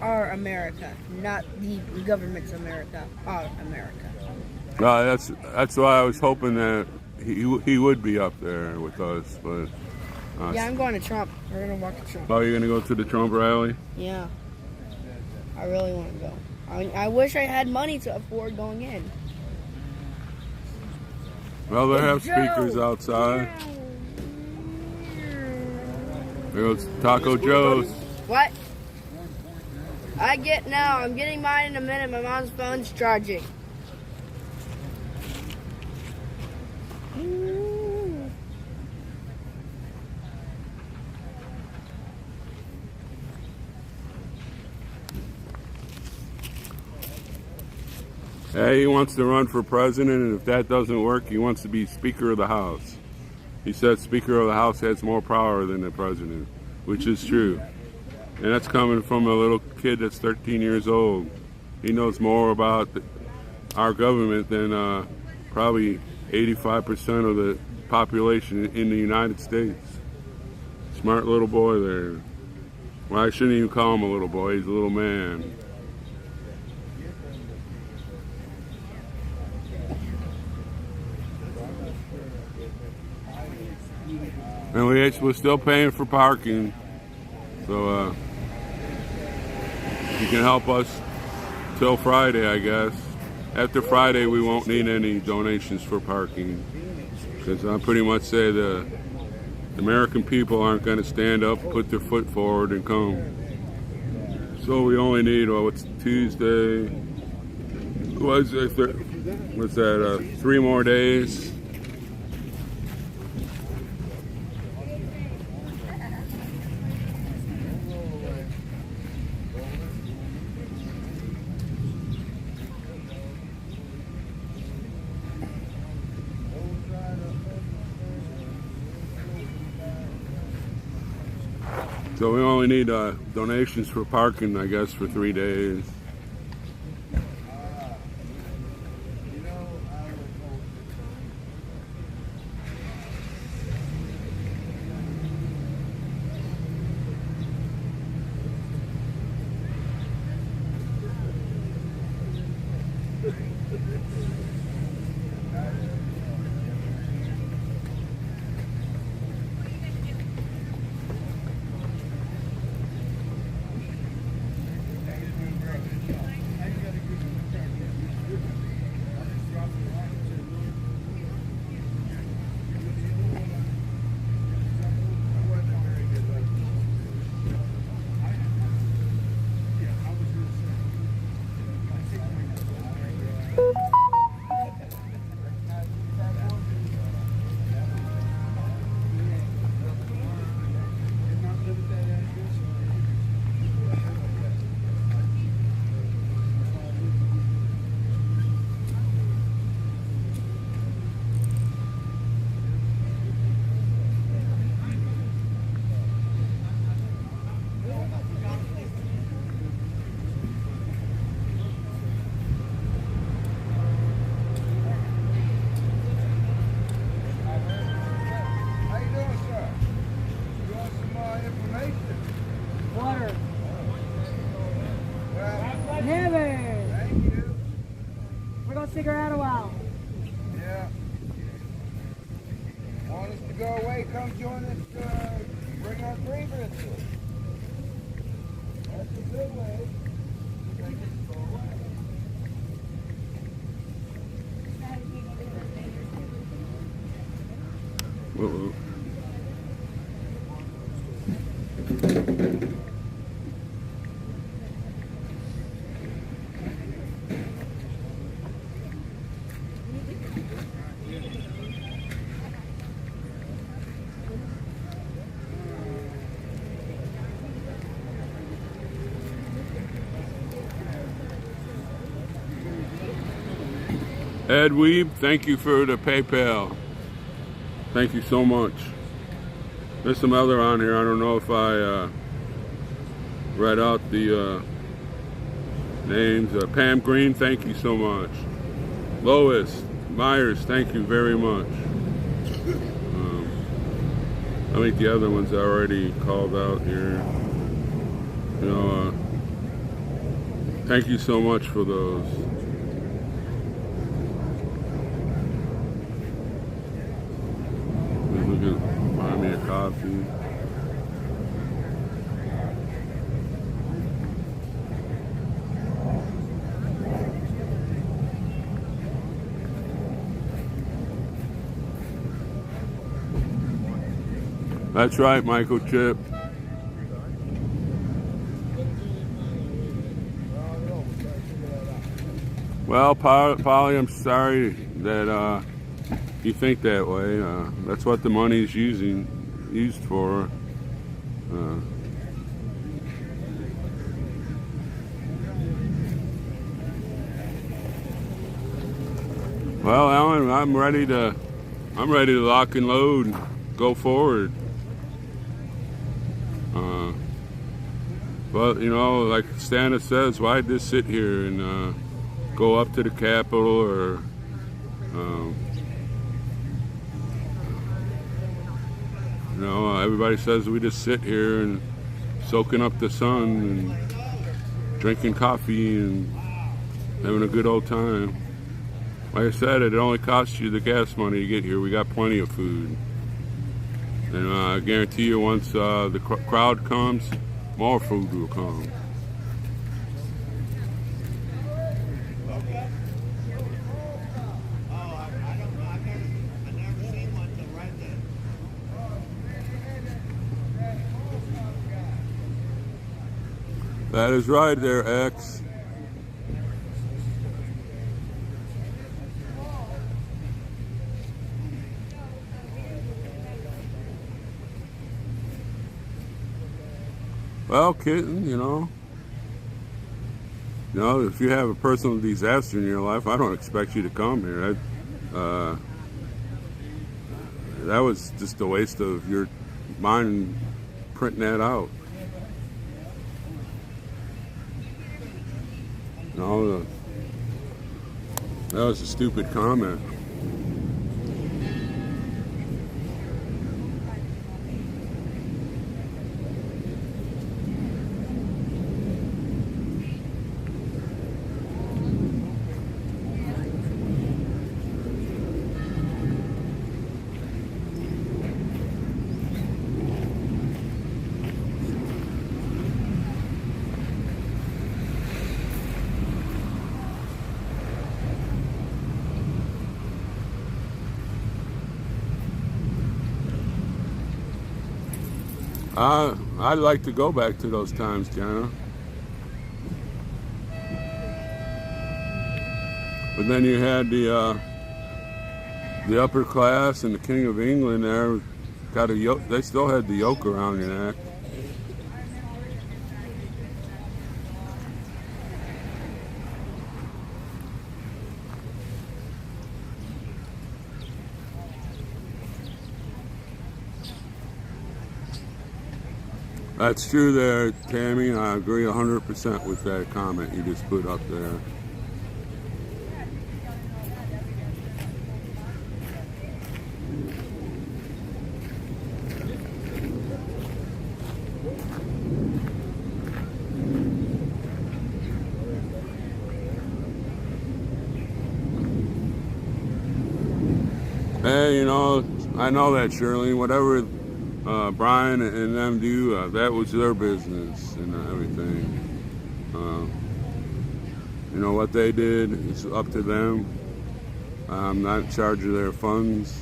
our America, not the government's America. Our America. That's why I was hoping that he would be up there with us, but. Yeah, I'm going to Trump. We're gonna walk to Trump. Oh, you're gonna go to the Trump rally? Yeah, I really want to go. I wish I had money to afford going in. Well, they have speakers outside. There goes Taco Joe's. What? I'm getting mine in a minute. My mom's phone's charging. Hey, he wants to run for president, and if that doesn't work, he wants to be Speaker of the House. He said Speaker of the House has more power than the president, which is true. And that's coming from a little kid that's 13 years old. He knows more about our government than probably 85% of the population in the United States. Smart little boy there. Well, I shouldn't even call him a little boy. He's a little man. And we're still paying for parking, so you can help us till Friday, I guess. After Friday, we won't need any donations for parking, because I pretty much say the American people aren't going to stand up, put their foot forward, and come. So we only need, what's Tuesday? What's that? 3 more days. So we only need donations for parking, I guess, for 3 days. Hey, come join us. Bring our grievances. That's a good way. Uh-oh. Ed Weeb, thank you for the PayPal. Thank you so much. There's some other on here. I don't know if I read out the names. Pam Green, thank you so much. Lois Myers, thank you very much. I think the other ones I already called out here. You know, thank you so much for those. Buy me a coffee. That's right, Michael Chip. Well, Polly, I'm sorry that you think that way. That's what the money's used for. Well, Alan, I'm ready to lock and load and go forward. But you know, like Stana says, why just sit here and go up to the Capitol or you know, everybody says we just sit here and soaking up the sun and drinking coffee and having a good old time. Like I said, it only costs you the gas money to get here. We got plenty of food. And I guarantee you once the crowd comes, more food will come. That is right there, X. Well, kitten, you know, if you have a personal disaster in your life, I don't expect you to come here. That was just a waste of your mind printing that out. No, that was a stupid comment. I'd like to go back to those times, Jana. But then you had the upper class and the King of England there. They still had the yoke around your neck. That's true there, Tammy. I agree 100% with that comment you just put up there. Hey, you know, I know that, Shirley. Whatever Brian and them do, that was their business and everything. You know, what they did is up to them. I'm not in charge of their funds.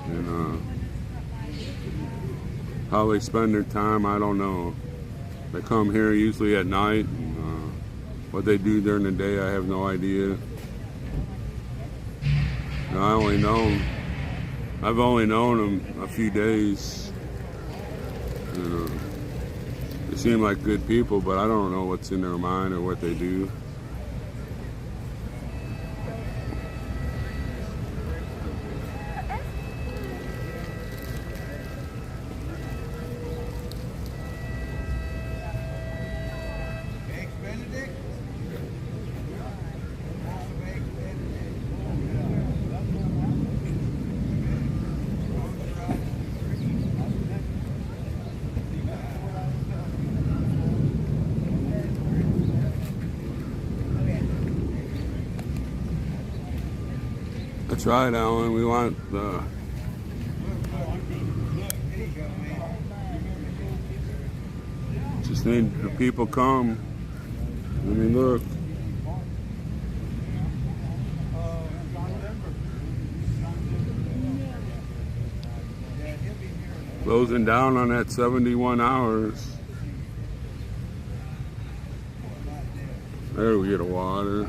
And how they spend their time, I don't know. They come here usually at night. And, what they do during the day, I have no idea. You know, I've only known them a few days. They seem like good people, but I don't know what's in their mind or what they do. That's right, Alan. We want the just need the people come. I mean, look. Closing down on that 71 hours. There we get a water.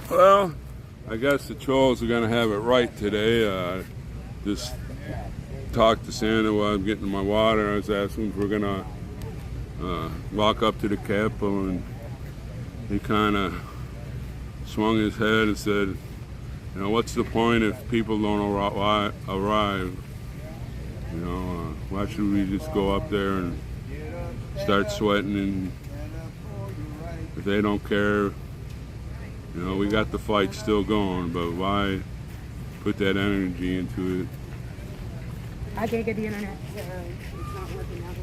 Well, I guess the trolls are going to have it right today. Just talked to Santa while I'm getting my water. I was asking if we're going to walk up to the Capitol, and he kind of swung his head and said, you know, what's the point if people don't arrive? You know, why should we just go up there and start sweating, and if they don't care, you know, we got the fight still going, but why put that energy into it? I can't get the internet. It's not working out.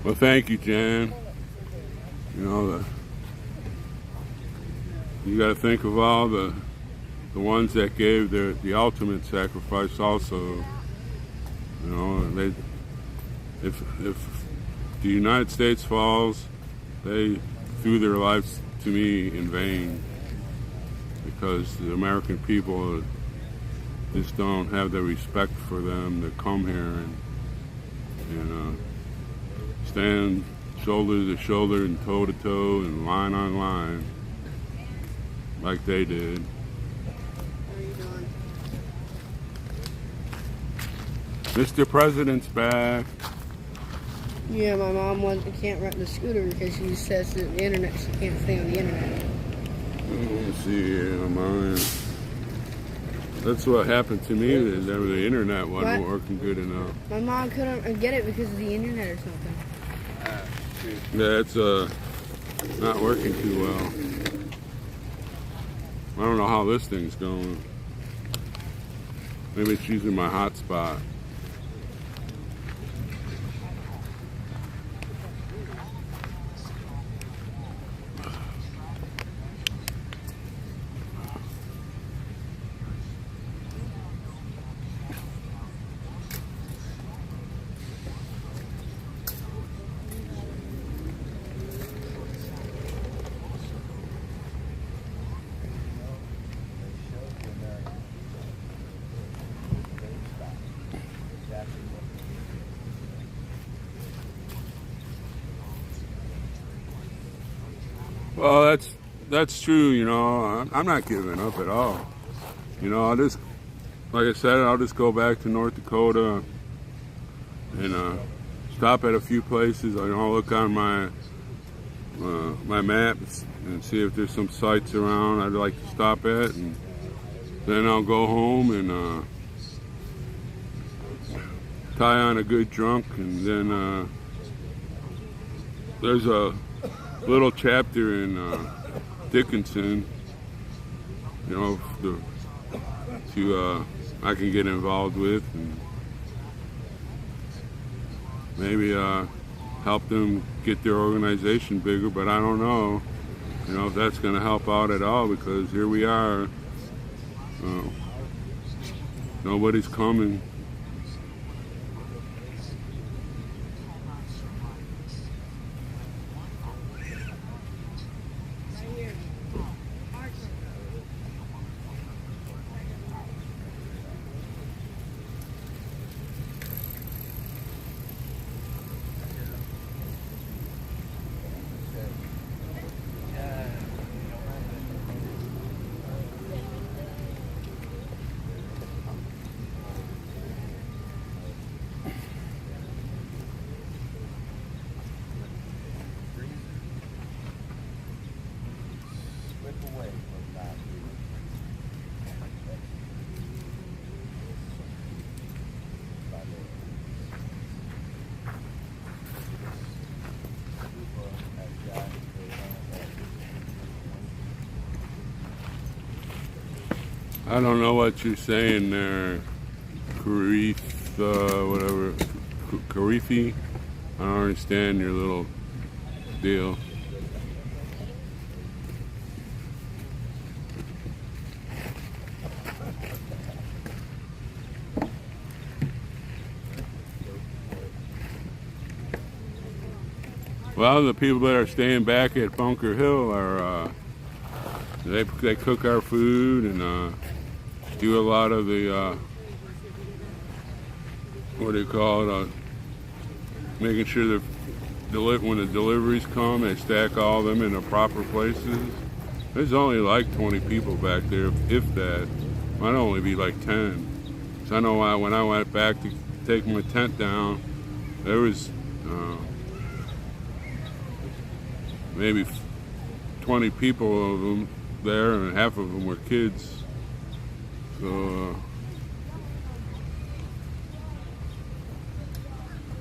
Well, thank you, Jan. You know, you got to think of all the ones that gave the ultimate sacrifice also. You know, if the United States falls, they threw their lives to me in vain, because the American people just don't have the respect for them to come here and stand shoulder to shoulder and toe to toe and line on line like they did. How are you doing? Mr. President's back. Yeah, my mom can't rent the scooter because she says that the internet, she can't stay on the internet. Let's see here, mine. That's what happened to me. The internet wasn't working good enough. My mom couldn't get it because of the internet or something. Yeah, it's not working too well. I don't know how this thing's going. Maybe it's using my hotspot. Well, that's true. You know, I'm not giving up at all. You know, like I said, I'll just go back to North Dakota and stop at a few places. I'll look on my maps and see if there's some sites around I'd like to stop at, and then I'll go home and tie on a good drunk, and then there's a little chapter in Dickinson, you know, I can get involved with, and maybe help them get their organization bigger. But I don't know, you know, if that's going to help out at all, because here we are, nobody's coming. I don't know what you're saying there, Karif, whatever, Karifi. I don't understand your little deal. Well, the people that are staying back at Bunker Hill are, they cook our food and do a lot of the, what do you call it, making sure that when the deliveries come, they stack all of them in the proper places. There's only like 20 people back there, if that. Might only be like 10. So I know when I went back to take my tent down, there was maybe 20 people of them there, and half of them were kids. So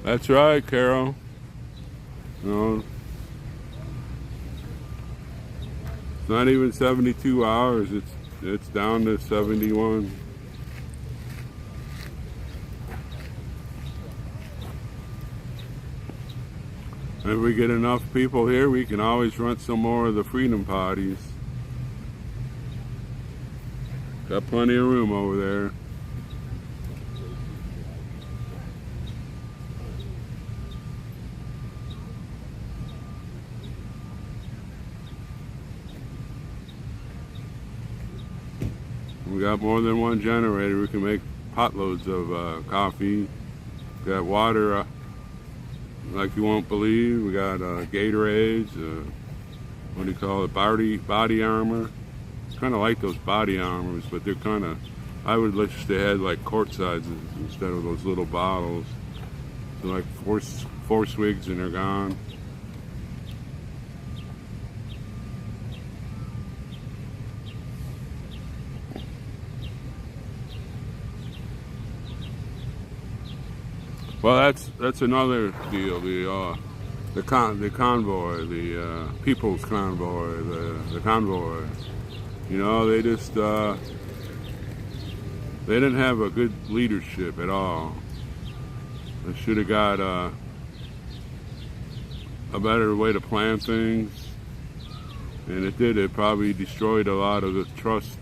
that's right, Carol. You know, it's not even 72 hours. It's down to 71. If we get enough people here, we can always rent some more of the freedom parties. Got plenty of room over there. We got more than one generator. We can make potloads of coffee. Got water like you won't believe. We got Gatorades, what do you call it, body armor. It's kind of like those body armors, but they're kind of, I would wish they had like quart sizes instead of those little bottles. They're like four swigs and they're gone. Well, that's another deal. The convoy, the people's convoy, the convoy. You know, they just they didn't have a good leadership at all. They should have got a better way to plan things, and it did. It probably destroyed a lot of the trust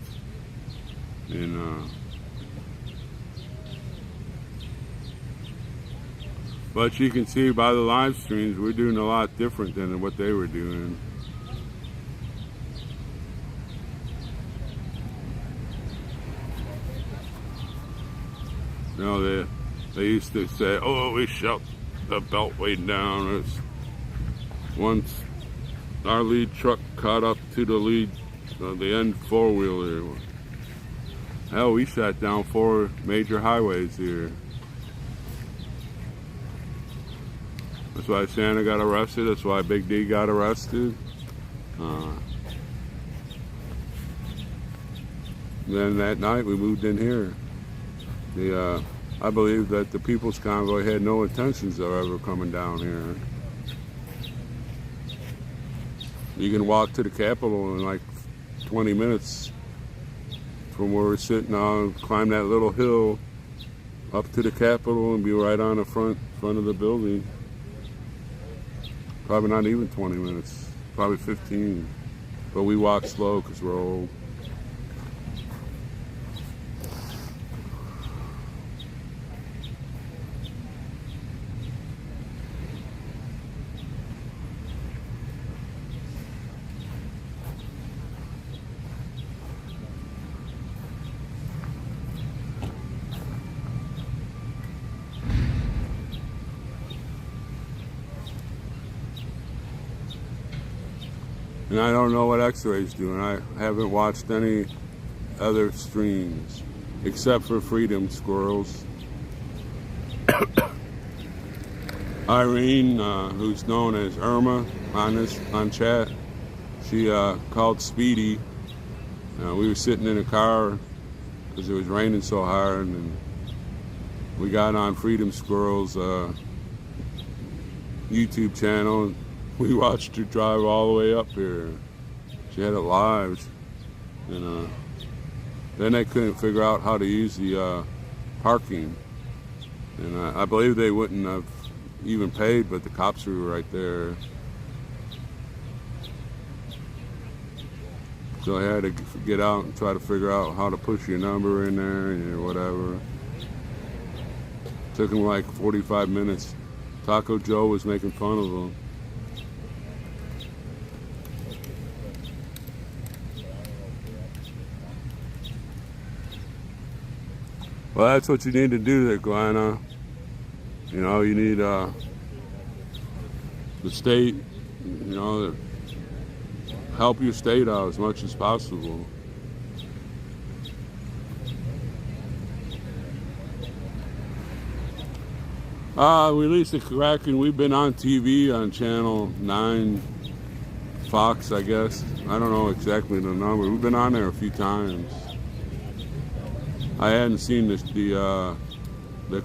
in. But you can see by the live streams, we're doing a lot different than what they were doing. You know, they used to say, "Oh, we shut the beltway down." It's once our lead truck caught up to the end four-wheeler. Hell, we shut down 4 major highways here. That's why Santa got arrested. That's why Big D got arrested. Then that night we moved in here. I believe that the People's Convoy had no intentions of ever coming down here. You can walk to the Capitol in like 20 minutes from where we're sitting on, climb that little hill up to the Capitol and be right on the front of the building. Probably not even 20 minutes, probably 15. But we walk slow because we're old. And I don't know what X-Ray's doing. I haven't watched any other streams except for Freedom Squirrels. Irene, who's known as Irma on chat, she called Speedy. We were sitting in a car because it was raining so hard, and we got on Freedom Squirrels' YouTube channel. We watched her drive all the way up here. She had it live. And then they couldn't figure out how to use the parking. And I believe they wouldn't have even paid, but the cops were right there. So I had to get out and try to figure out how to push your number in there or whatever. Took them like 45 minutes. Taco Joe was making fun of them. Well, that's what you need to do there, Glenna. You know, you need the state, you know, help your state out as much as possible. Release the Kraken. We've been on TV on Channel 9, Fox, I guess. I don't know exactly the number. We've been on there a few times. I hadn't seen the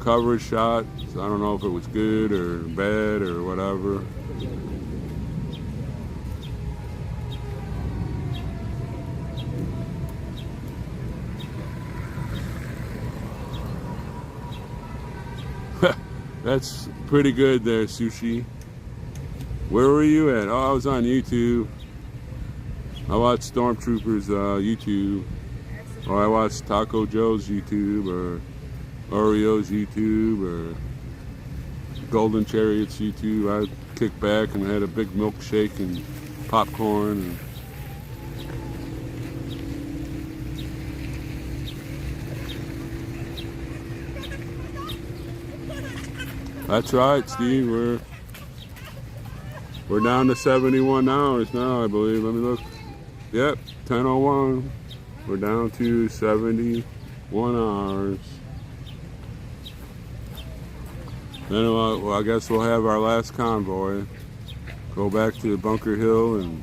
coverage shot, so I don't know if it was good or bad or whatever. That's pretty good there, Sushi. Where were you at? Oh, I was on YouTube. I watched Stormtroopers YouTube. Or I watched Taco Joe's YouTube, or Oreo's YouTube, or Golden Chariot's YouTube. I kicked back and had a big milkshake and popcorn. That's right, Steve. We're down to 71 hours now, I believe. Let me look. Yep, 10:01. We're down to 71 hours. Then I guess we'll have our last convoy. Go back to Bunker Hill, and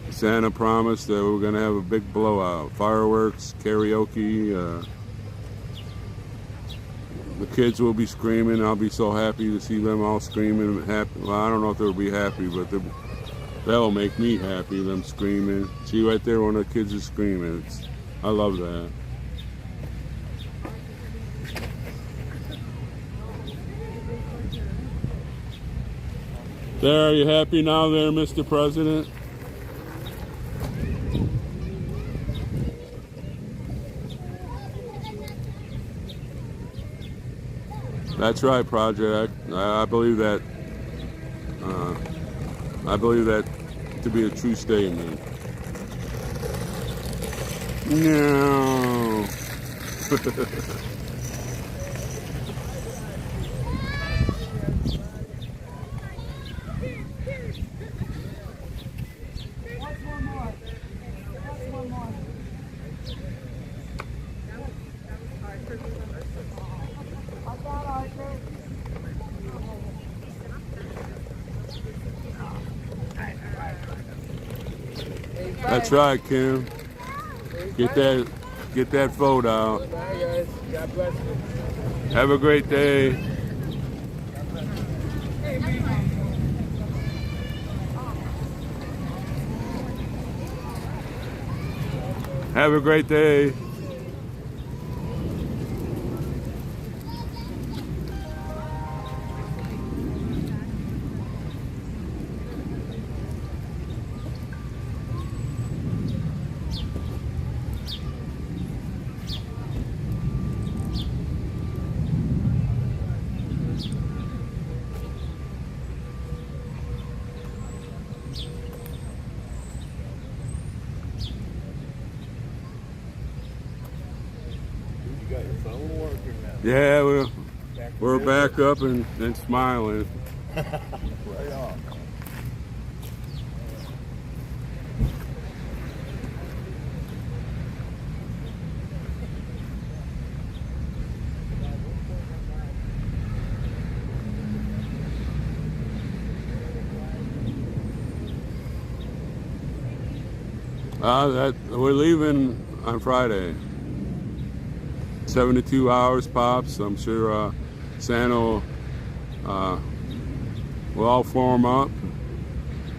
Santa promised that we're going to have a big blowout. Fireworks, karaoke. The kids will be screaming. I'll be so happy to see them all screaming. Happy. Well, I don't know if they'll be happy, but that'll make me happy, them screaming. See right there, one of the kids is screaming. I love that. There, are you happy now there, Mr. President? That's right, Project. I believe that. I believe that to be a true statement. No. That's right, Kim. Get that vote out. Bye, guys. God bless you. Have a great day. Have a great day. Yeah, we're back up and smiling. Right on. We're leaving on Friday. 72 hours, Pops. I'm sure Santa will all form up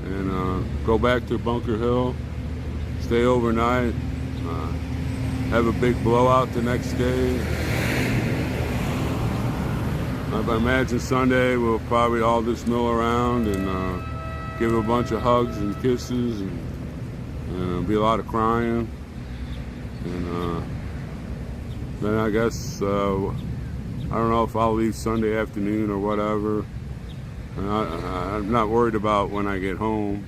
and go back to Bunker Hill, stay overnight, have a big blowout the next day. I imagine Sunday we'll probably all just mill around and give a bunch of hugs and kisses, and there'll be a lot of crying. And then I guess, I don't know if I'll leave Sunday afternoon or whatever. And I'm not worried about when I get home.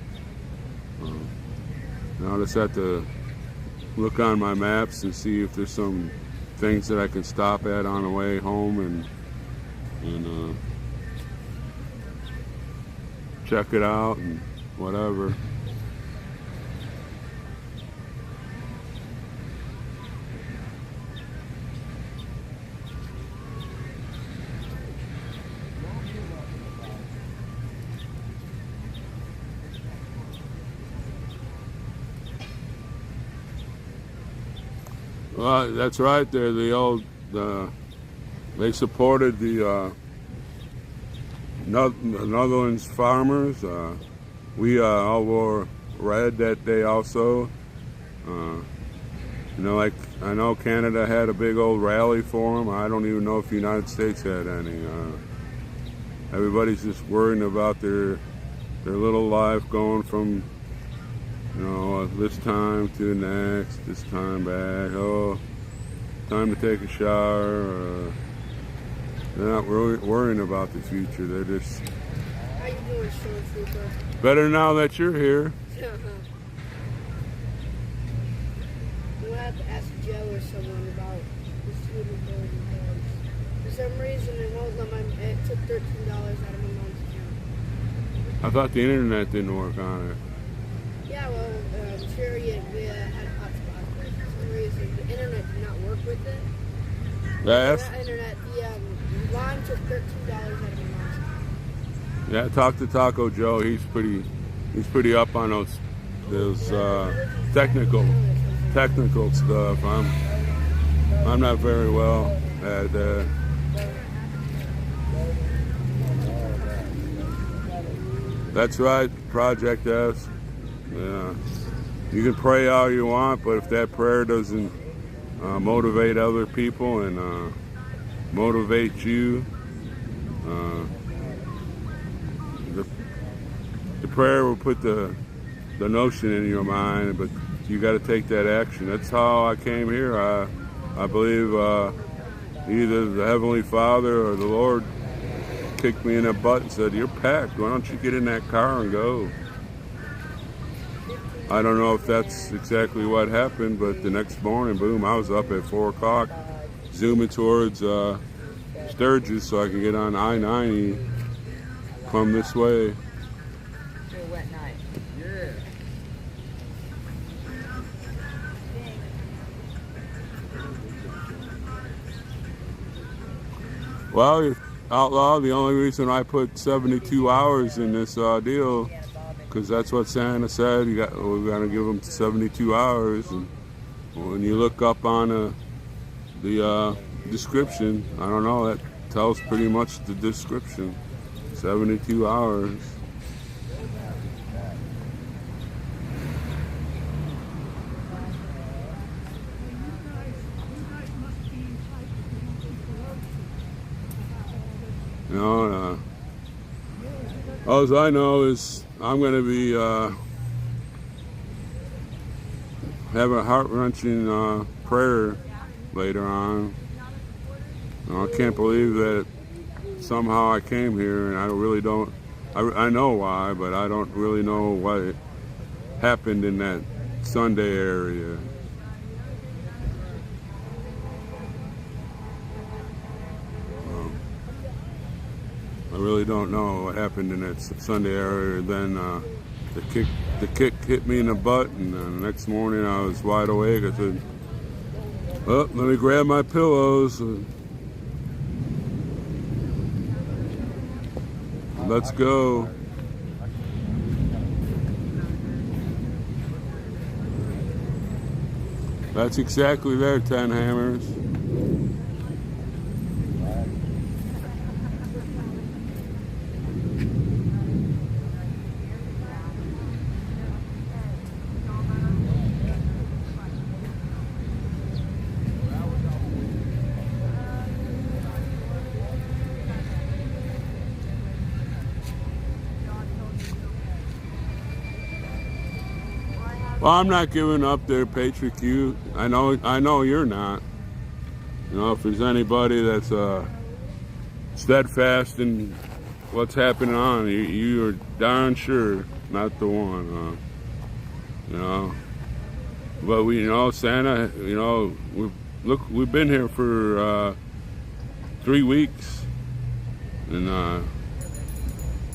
I'll just have to look on my maps and see if there's some things that I can stop at on the way home and check it out and whatever. Well, that's right. They're the old. They supported the Netherlands farmers. We all wore red that day also. You know, like I know Canada had a big old rally for them. I don't even know if the United States had any. Everybody's just worrying about their little life going from, you know, this time to the next, this time back. Oh, time to take a shower. They're not really worrying about the future. They're just. How you doing, Stormtrooper? Better now that you're here. We'll have to ask Joe or someone about the student building cards. For some reason, it won't let it took $13 out of my mom's account. I thought the internet didn't work on it. Yeah, well, sure, we had hotspot, but for some reason, the internet did not work with it. Yes. The internet, the line took $13 out of my mom's account. Yeah, talk to Taco Joe. He's pretty up on those technical stuff. I'm not very well at that. That's right, Project S. Yeah. You can pray all you want, but if that prayer doesn't motivate other people and motivate you, the prayer will put the notion in your mind, but you got to take that action. That's how I came here. I believe either the Heavenly Father or the Lord kicked me in the butt and said, "You're packed. Why don't you get in that car and go?" I don't know if that's exactly what happened, but the next morning, boom, I was up at 4 o'clock, zooming towards Sturgis so I can get on I-90, come this way. Well, Outlaw, the only reason I put 72 hours in this deal because that's what Santa said. We're gonna give them 72 hours, and when you look up on the description, I don't know, that tells pretty much the description. 72 hours. You know, all I know is I'm going to be having a heart-wrenching prayer later on. You know, I can't believe that somehow I came here, and I really don't. I know why, but I don't really know what happened in that Sunday area. I really don't know what happened in that Sunday area. Then the kick hit me in the butt, and the next morning I was wide awake. I said, "Well, let me grab my pillows. Let's go." That's exactly there, 10 hammers. Well, I'm not giving up there, Patriot Q. I know you're not. You know, if there's anybody that's steadfast in what's happening on, you are darn sure not the one. You know, but we, you know, Santa. You know, we've been here for 3 weeks, and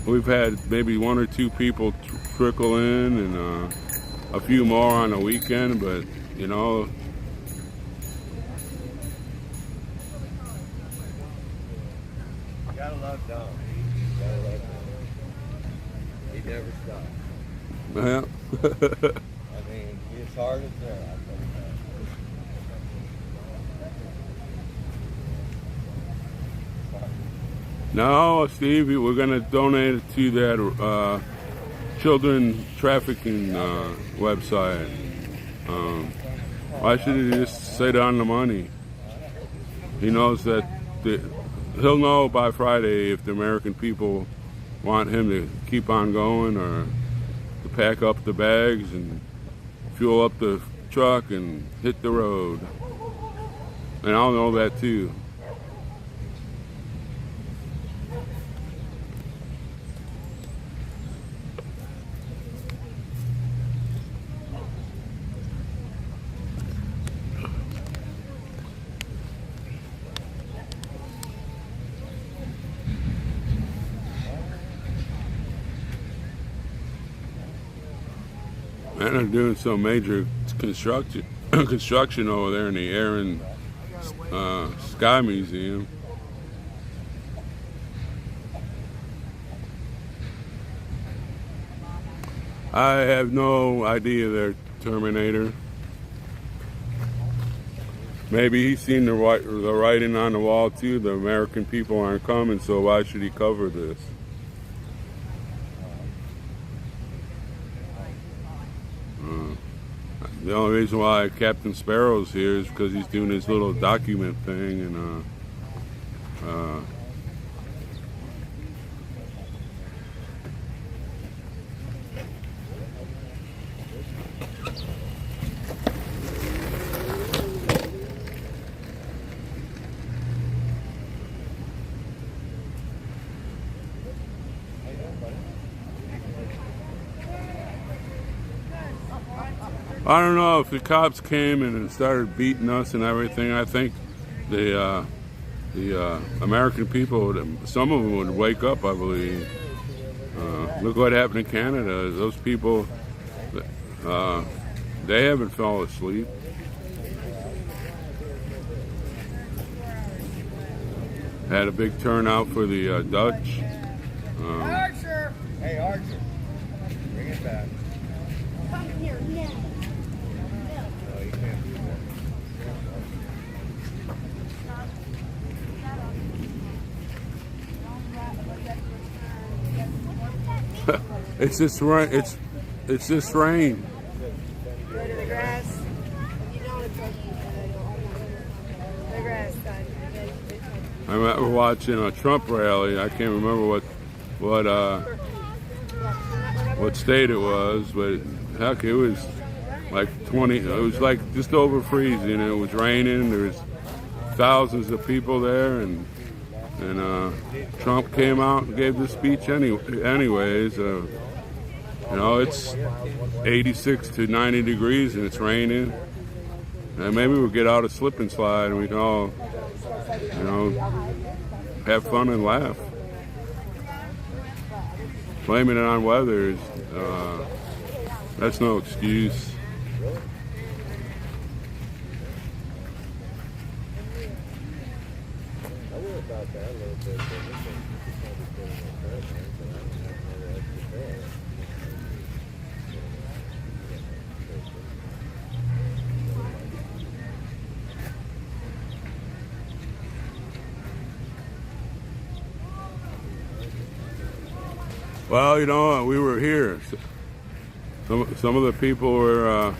we've had maybe 1 or 2 people trickle in, and a few more on the weekend, but you know, You gotta love Dom. You gotta love Dom. He never stops. yeah. I mean, he's hard as there. I'll tell you that. No, Steve, we're gonna donate it to that children trafficking website. Why should he just sit on the money? He knows that he'll know by Friday if the American people want him to keep on going or to pack up the bags and fuel up the truck and hit the road. And I'll know that too. And they're doing some major construction over there in the Air and Sky Museum. I have no idea there, Terminator. Maybe he's seen the writing on the wall too. The American people aren't coming, so why should he cover this? The only reason why Captain Sparrow's here is because he's doing his little document thing, and I don't know if the cops came and started beating us and everything. I think the American people, some of them would wake up, I believe. Look what happened in Canada. Those people, they haven't fallen asleep. Had a big turnout for the Dutch. Archer! Hey, Archer. Bring It's just rain. It's just rain. Go to the grass. The grass side. I remember watching a Trump rally. I can't remember what state it was, but heck, it was like 20. It was like just over freezing. It was raining. There was thousands of people there, and Trump came out and gave the speech anyways. You know, it's 86 to 90 degrees and it's raining. And maybe we'll get out a slip and slide and we can all, you know, have fun and laugh. Blaming it on weather is, that's no excuse. Well, you know, we were here. Some of the people were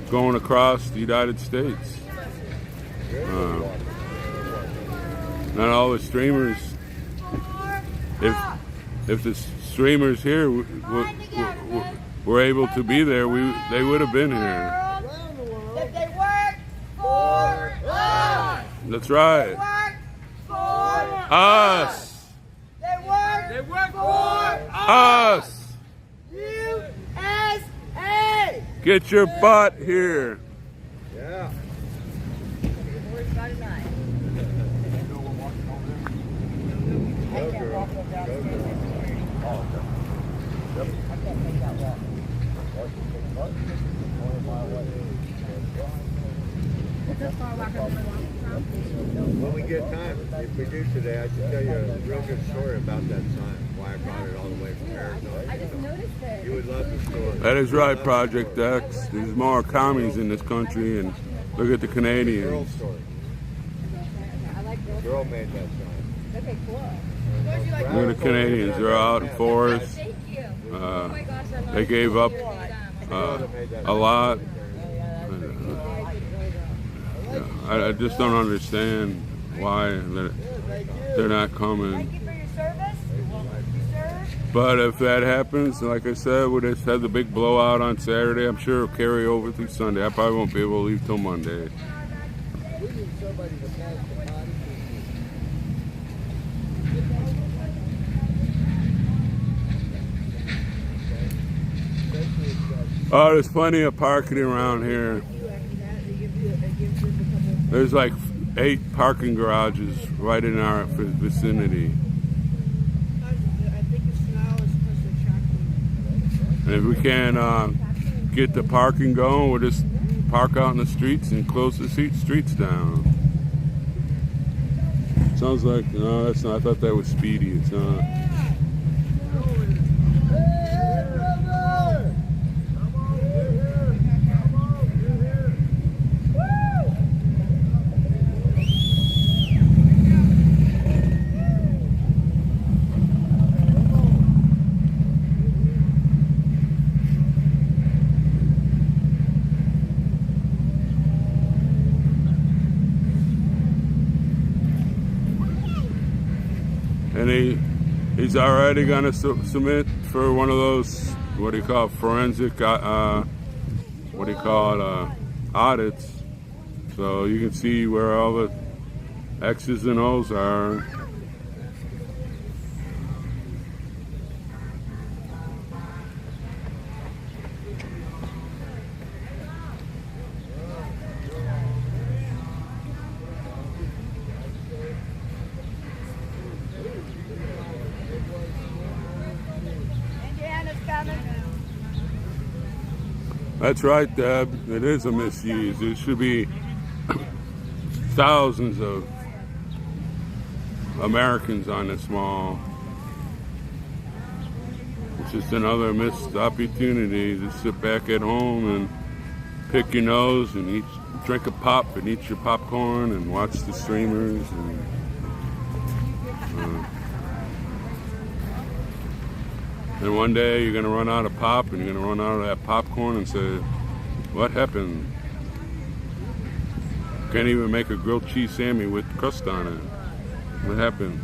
going across the United States. Not all the streamers. If the streamers here were able to be there, they would have been here. If they work for us. That's right. They work for Us. They work for Us. USA. Get your butt here. Yeah. When we get time, if we do today, I should tell you a real good story about that sign, why I brought it all the way from Arizona. I just noticed it. You would love the story. That is right, Project X. There's more commies in this country, and look at the Girl Canadians. story. Girl made that sign. Okay, cool. Look at the Canadians. They're out in forest. They gave up a lot. I just don't understand why they're not coming. Thank you for your service. But if that happens, like I said, we just had the big blowout on Saturday. I'm sure it'll carry over through Sunday. I probably won't be able to leave till Monday. Oh, there's plenty of parking around here. There's like 8 parking garages right in our vicinity. And if we can't get the parking going, we'll just park out in the streets and close the streets down. Sounds like, no, that's not. I thought that was Speedy. It's not. And he's already going to submit for one of those, what do you call it, forensic, audits. So you can see where all the X's and O's are. That's right, Deb. It is a misuse. It should be thousands of Americans on this mall. It's just another missed opportunity to sit back at home and pick your nose and drink a pop and eat your popcorn and watch the streamers. And, And one day you're going to run out of pop, and you're going to run out of that popcorn and say, what happened? Can't even make a grilled cheese Sammy with crust on it. What happened?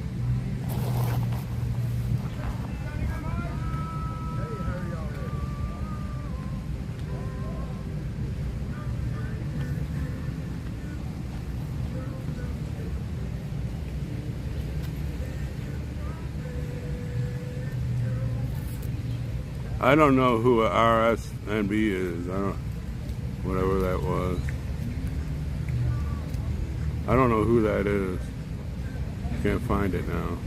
I don't know who a RSNB is. I don't, whatever that was. I don't know who that is. Can't find it now.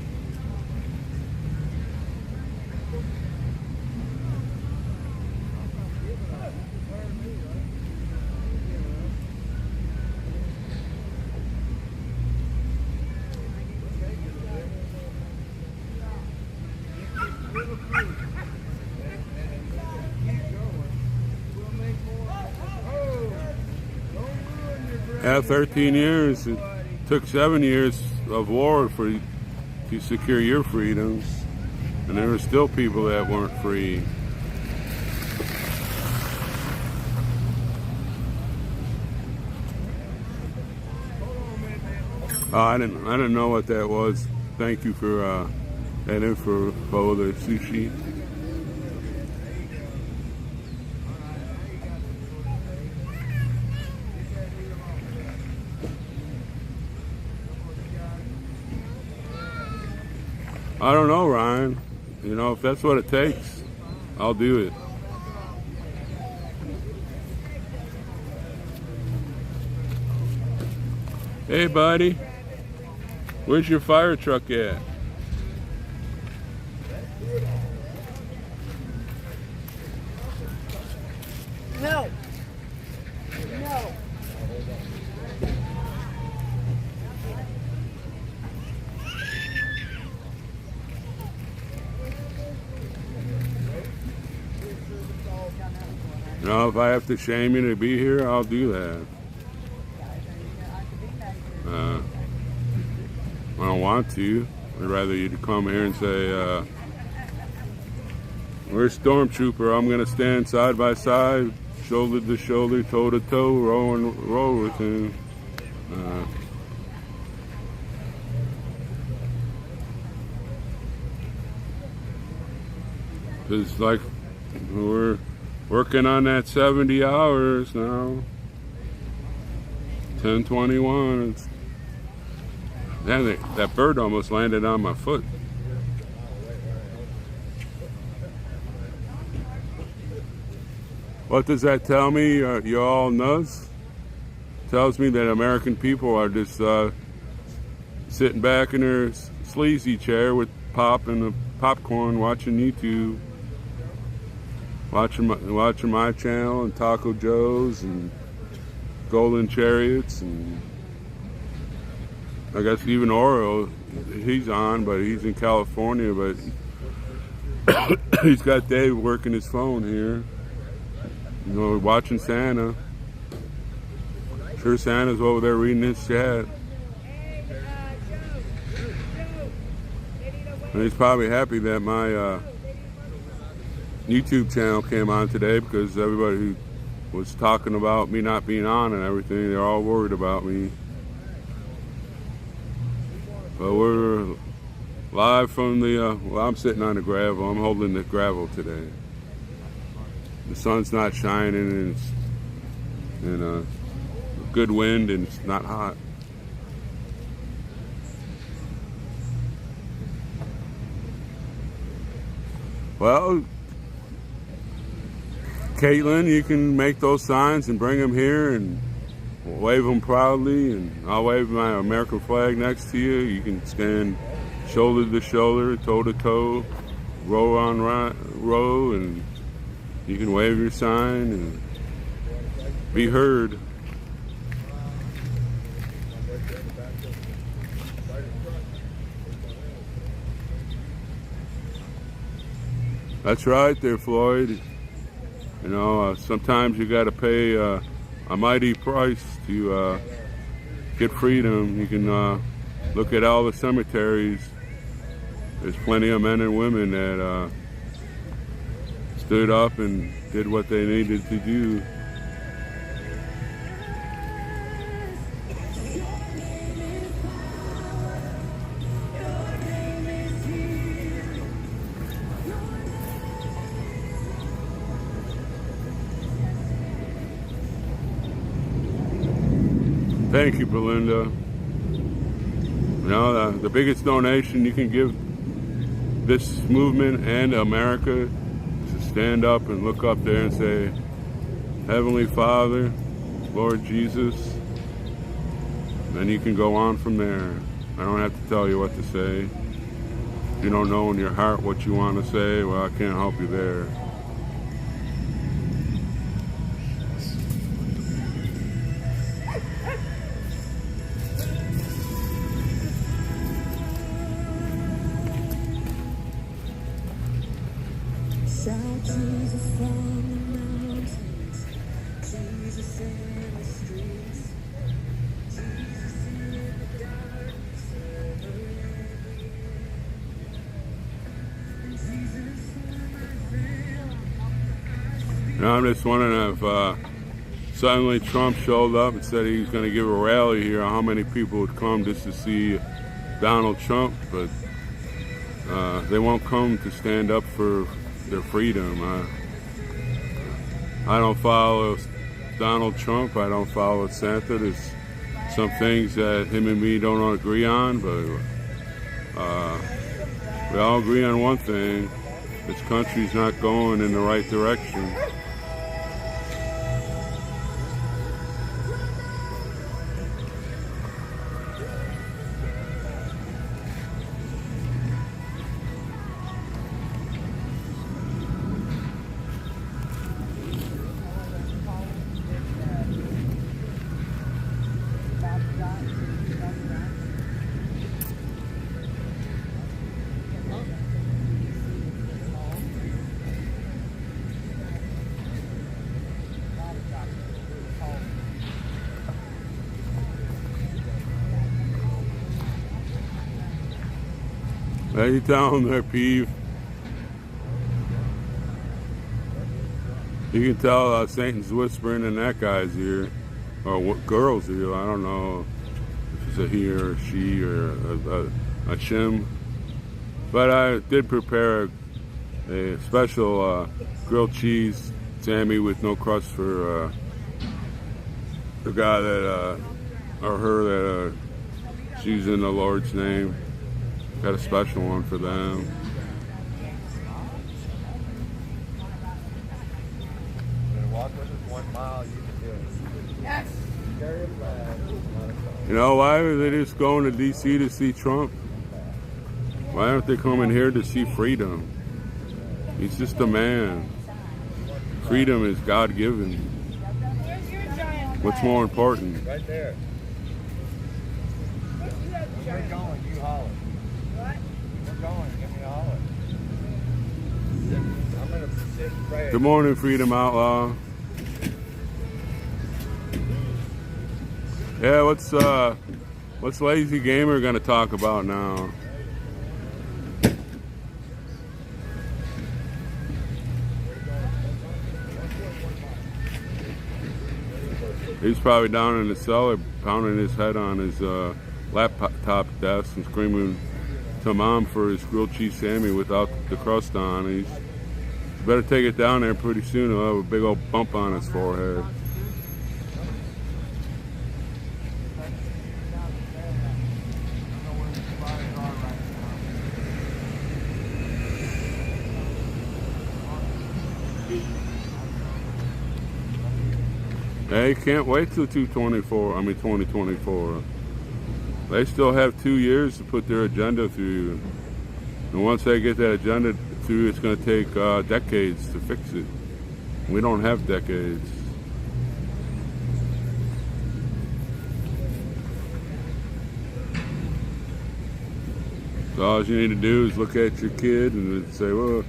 Yeah, 13 years. It took 7 years of war to secure your freedoms, and there were still people that weren't free. Oh, I didn't know what that was. Thank you for that info, the sushi. I don't know, Ryan. You know, if that's what it takes, I'll do it. Hey, buddy. Where's your fire truck at? No. No. You know, if I have to shame you to be here, I'll do that. I don't want to. I'd rather you to come here and say, "Where's Stormtrooper? I'm going to stand side by side, shoulder to shoulder, toe to toe, row with him." It's like we're working on that 70 hours now. 10:21. That bird almost landed on my foot. What does that tell me? You all nuts? Tells me that American people are just sitting back in their sleazy chair with pop and the popcorn, watching YouTube, watching my channel and Taco Joe's and Golden Chariots, and I guess even Oro, he's on, but he's in California, but he's got Dave working his phone here. You know, watching Santa. Sure, Santa's over there reading his chat. And he's probably happy that my YouTube channel came on today, because everybody who was talking about me not being on and everything, they're all worried about me. But we're live from the, well, I'm sitting on the gravel. I'm holding the gravel today. The sun's not shining, and it's good wind, and it's not hot. Well, Caitlin, you can make those signs and bring them here and wave them proudly, and I'll wave my American flag next to you. You can stand shoulder to shoulder, toe to toe, row on row, and you can wave your sign and be heard. That's right there, Floyd. You know, sometimes you got to pay a mighty price to get freedom. You can look at all the cemeteries. There's plenty of men and women that stood up and did what they needed to do. Thank you, Belinda. You know, the biggest donation you can give this movement and America is to stand up and look up there and say, Heavenly Father, Lord Jesus. Then you can go on from there. I don't have to tell you what to say. If you don't know in your heart what you want to say, well, I can't help you there. Shout Jesus from the mountains, Jesus in the streets, Jesus in the darkness over every end, and Jesus for my family. Now I'm just wondering if suddenly Trump showed up and said he was going to give a rally here, how many people would come just to see Donald Trump, but they won't come to stand up for their freedom. I don't follow Donald Trump. I don't follow Santa. There's some things that him and me don't agree on, but we all agree on one thing. This country's not going in the right direction. How you telling there, Peeve? You can tell Satan's whispering in that guy's ear, or what girl's ear. I don't know if it's a he or a she or a shim. But I did prepare a special grilled cheese Sammy with no crust for the guy that or her that she's in the Lord's name. Got a special one for them. Walk with us 1 mile, you can do it. Yes. Carry a flag. You know, why are they just going to D.C. to see Trump? Why aren't they coming here to see freedom? He's just a man. Freedom is God-given. What's more important? Right there. We're going, you holler. What? We're going, give me a holler. I'm going to sit and pray. Good morning, Freedom Outlaw. Yeah, what's Lazy Gamer gonna talk about now? He's probably down in the cellar pounding his head on his laptop desk and screaming to Mom for his grilled cheese Sammy without the crust on. He's better take it down there pretty soon. He'll have a big old bump on his forehead. They can't wait till 2024. They still have 2 years to put their agenda through. And once they get that agenda through, it's going to take decades to fix it. We don't have decades. So all you need to do is look at your kid and say, well,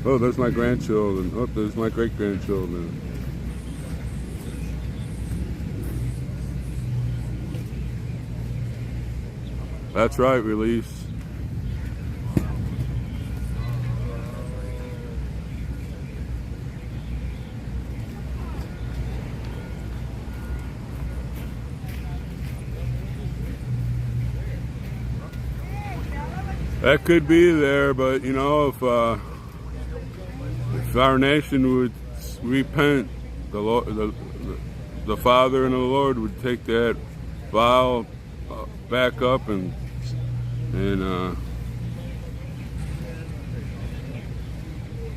oh, there's my grandchildren. Oh, there's my great-grandchildren. That's right, Release. That could be there, but you know, if our nation would repent, the Father and the Lord would take that vow back up, and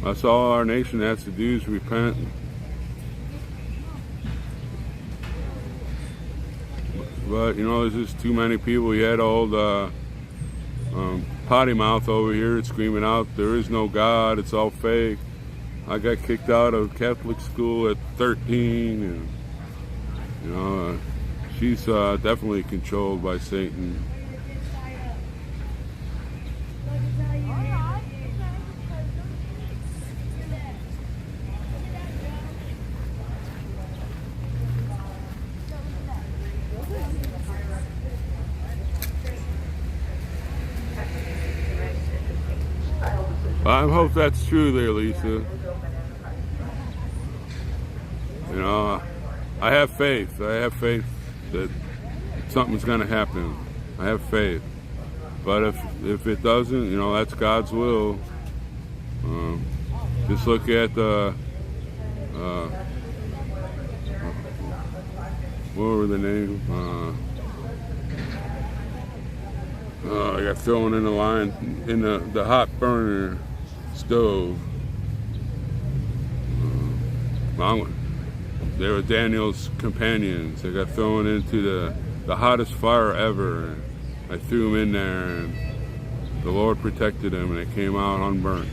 that's all our nation has to do is repent. But you know, there's just too many people. You had old potty mouth over here screaming out, "There is no God. It's all fake." I got kicked out of Catholic school at 13, and you know, she's definitely controlled by Satan. I hope that's true there, Lisa. You know, I have faith. I have faith that something's going to happen. I have faith. But if it doesn't, you know, that's God's will. Just look at the, what were the name? I got thrown in the line in the hot burner stove. They were Daniel's companions. They got thrown into the hottest fire ever. And I threw them in there, and the Lord protected them, and they came out unburnt.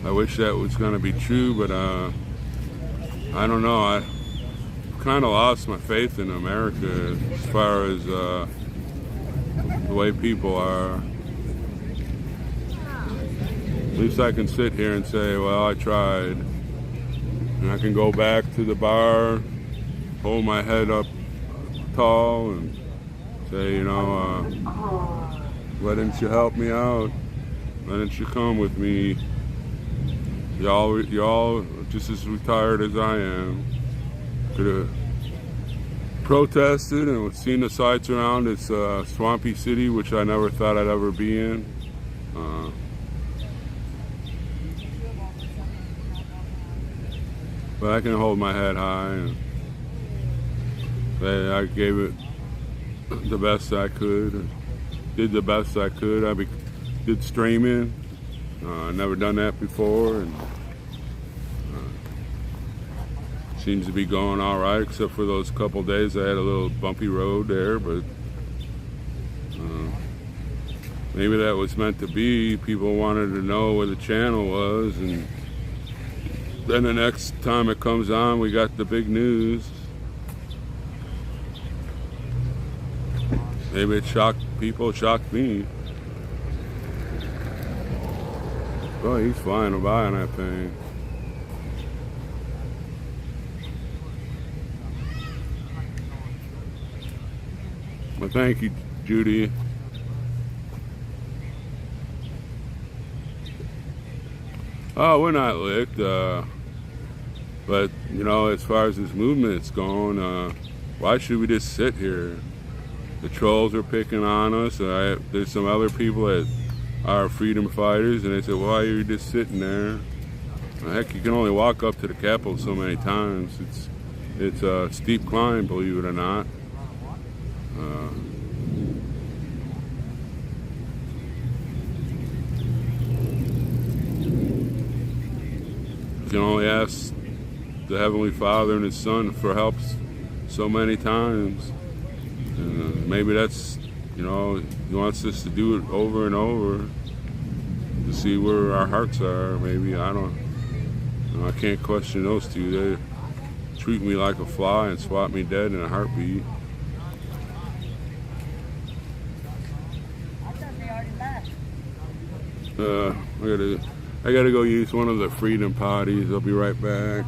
I wish that was going to be true, but I don't know. I kind of lost my faith in America as far as the way people are. At least I can sit here and say, well, I tried. And I can go back to the bar, hold my head up tall, and say, you know, why didn't you help me out? Why didn't you come with me? Y'all just as retired as I am. Could have protested and seen the sights around this swampy city, which I never thought I'd ever be in. But I can hold my head high and say I gave it the best I could, did the best I could. I did streaming. Never done that before, and seems to be going all right, except for those couple days I had a little bumpy road there, but maybe that was meant to be. People wanted to know where the channel was, and then the next time it comes on, we got the big news. Maybe it shocked people, shocked me. Oh, he's flying by on that thing. Well, thank you, Judy. Oh, we're not licked. But, you know, as far as this movement's going, why should we just sit here? The trolls are picking on us. There's some other people that are freedom fighters, and they say, why are you just sitting there? Heck, you can only walk up to the Capitol so many times. It's a steep climb, believe it or not. You can only ask the Heavenly Father and His Son for help so many times. And maybe that's, you know, He wants us to do it over and over to see where our hearts are. Maybe, I can't question those two. They treat me like a fly and swat me dead in a heartbeat. I gotta go use one of the freedom potties. I'll be right back.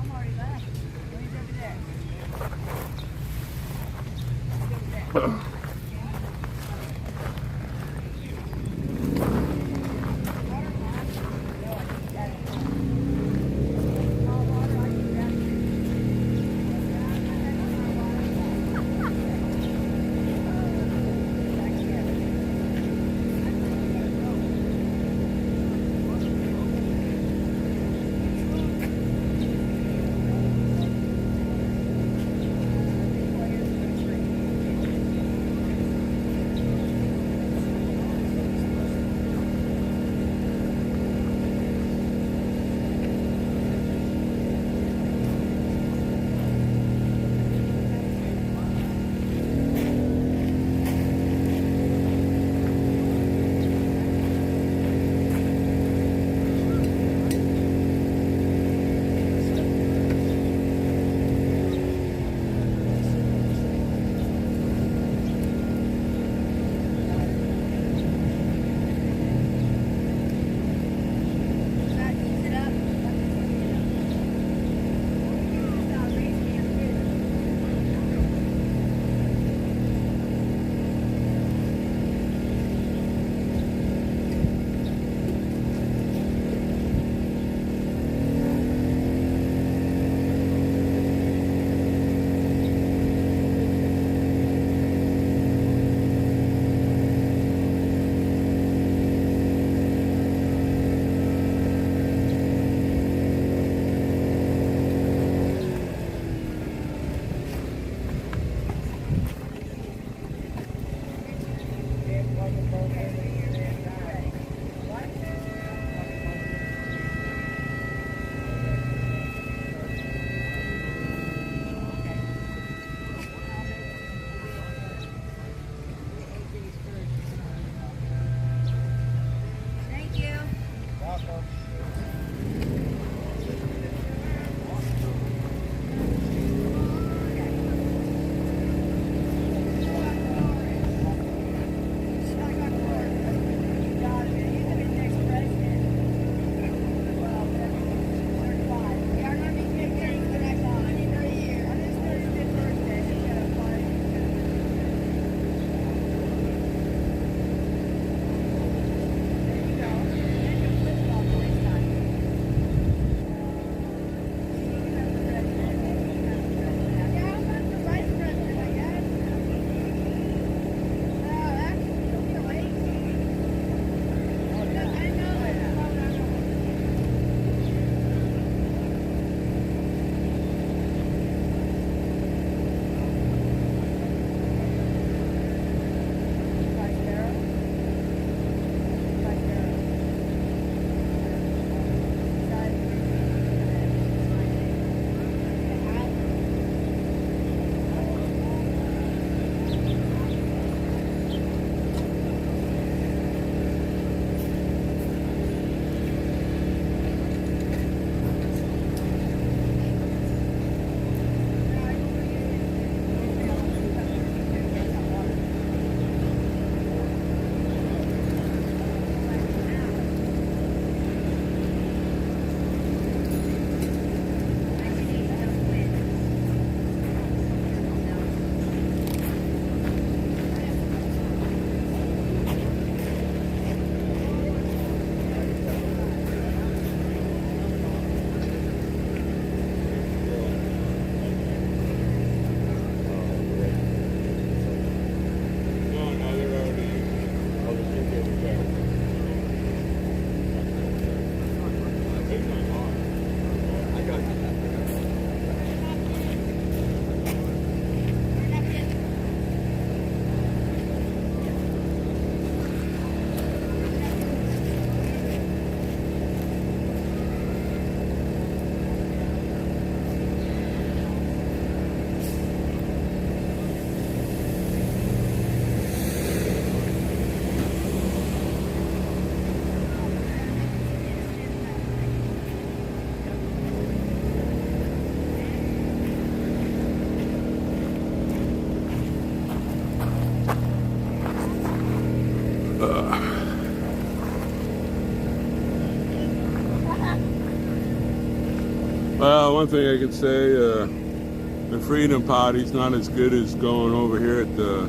Well, one thing I could say, the Freedom Potty's not as good as going over here at the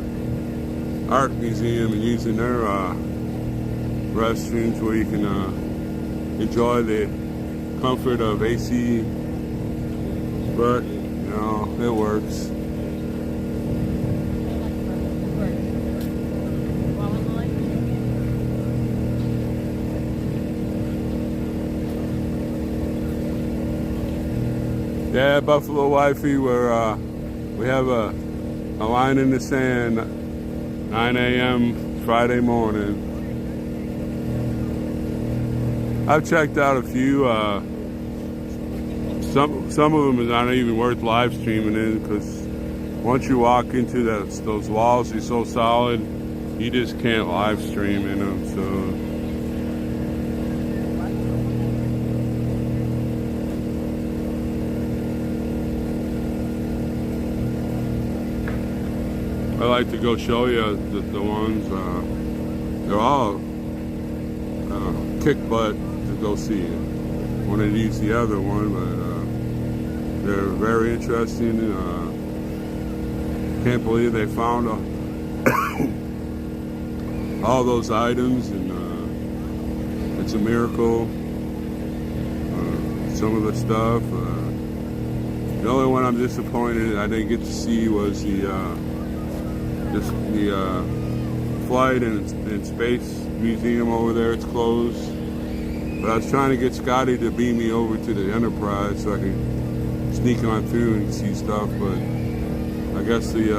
Art Museum and using their restrooms where you can enjoy the comfort of AC. But, you know, it works. Yeah, Buffalo Wifey, where we have a line in the sand, 9 a.m. Friday morning. I've checked out a few. Some of them is not even worth live streaming in, because once you walk into those walls, they're so solid, you just can't live stream in them. So. I like to go show you the ones. They're all kick butt to go see it. Wanted to use the other one, but they're very interesting. Can't believe they found all those items, and it's a miracle. Some of the stuff. The only one I'm disappointed I didn't get to see was the Flight and Space Museum over there. It's closed. But I was trying to get Scotty to beam me over to the Enterprise so I could sneak on through and see stuff, but I guess the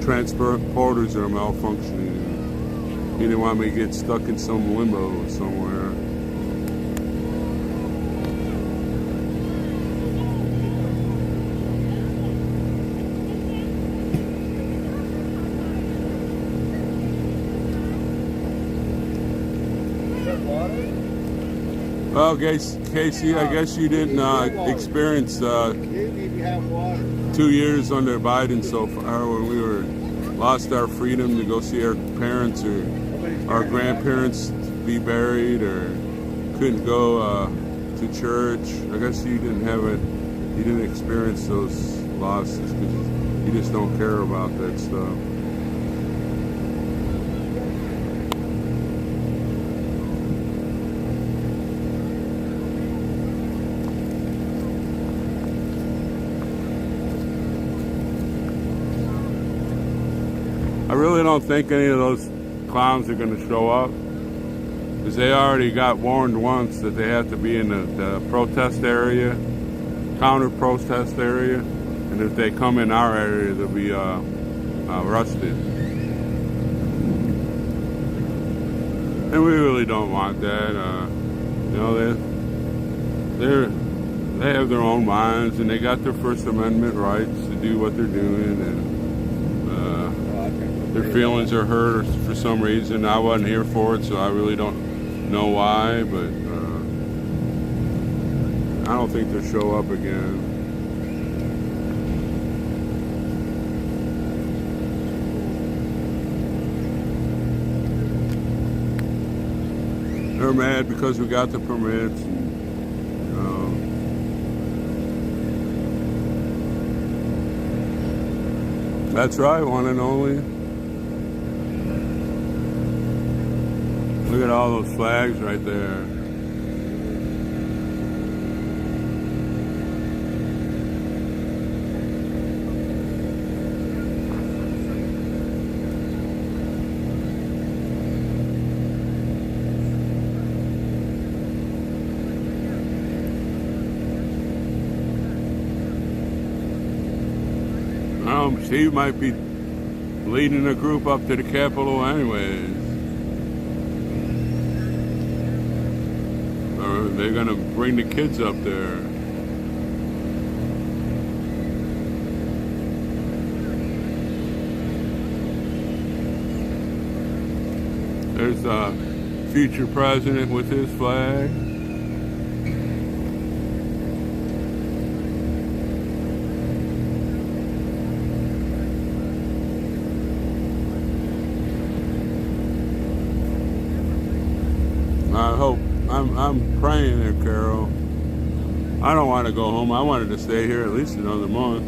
transporters are malfunctioning. He didn't want me to get stuck in some limbo somewhere. Well, Casey, I guess you didn't experience 2 years under Biden so far, when we lost our freedom to go see our parents or our grandparents be buried, or couldn't go to church. I guess you didn't have it. You didn't experience those losses because you just don't care about that stuff. I really don't think any of those clowns are going to show up, because they already got warned once that they have to be in the protest area, counter-protest area, and if they come in our area, they'll be arrested. And we really don't want that. You know, they have their own minds, and they got their First Amendment rights to do what they're doing, and their feelings are hurt for some reason. I wasn't here for it, so I really don't know why, but I don't think they'll show up again. They're mad because we got the permits. That's right, one and only. Look at all those flags right there. Steve might be leading a group up to the Capitol anyways. Or they're gonna bring the kids up there. There's a future president with his flag. I hope, I'm praying there, Carol. I don't want to go home. I wanted to stay here at least another month.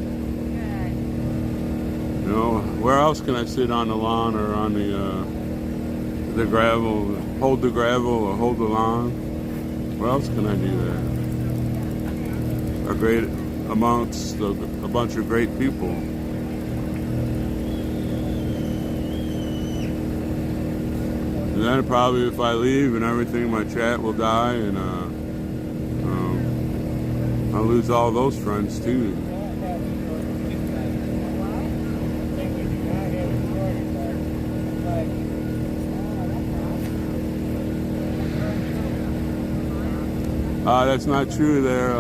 You know, where else can I sit on the lawn or on the gravel, hold the gravel or hold the lawn? Where else can I do that? A great amongst a bunch of great people. And then probably if I leave and everything, my chat will die, and I'll lose all those friends too. That's not true there.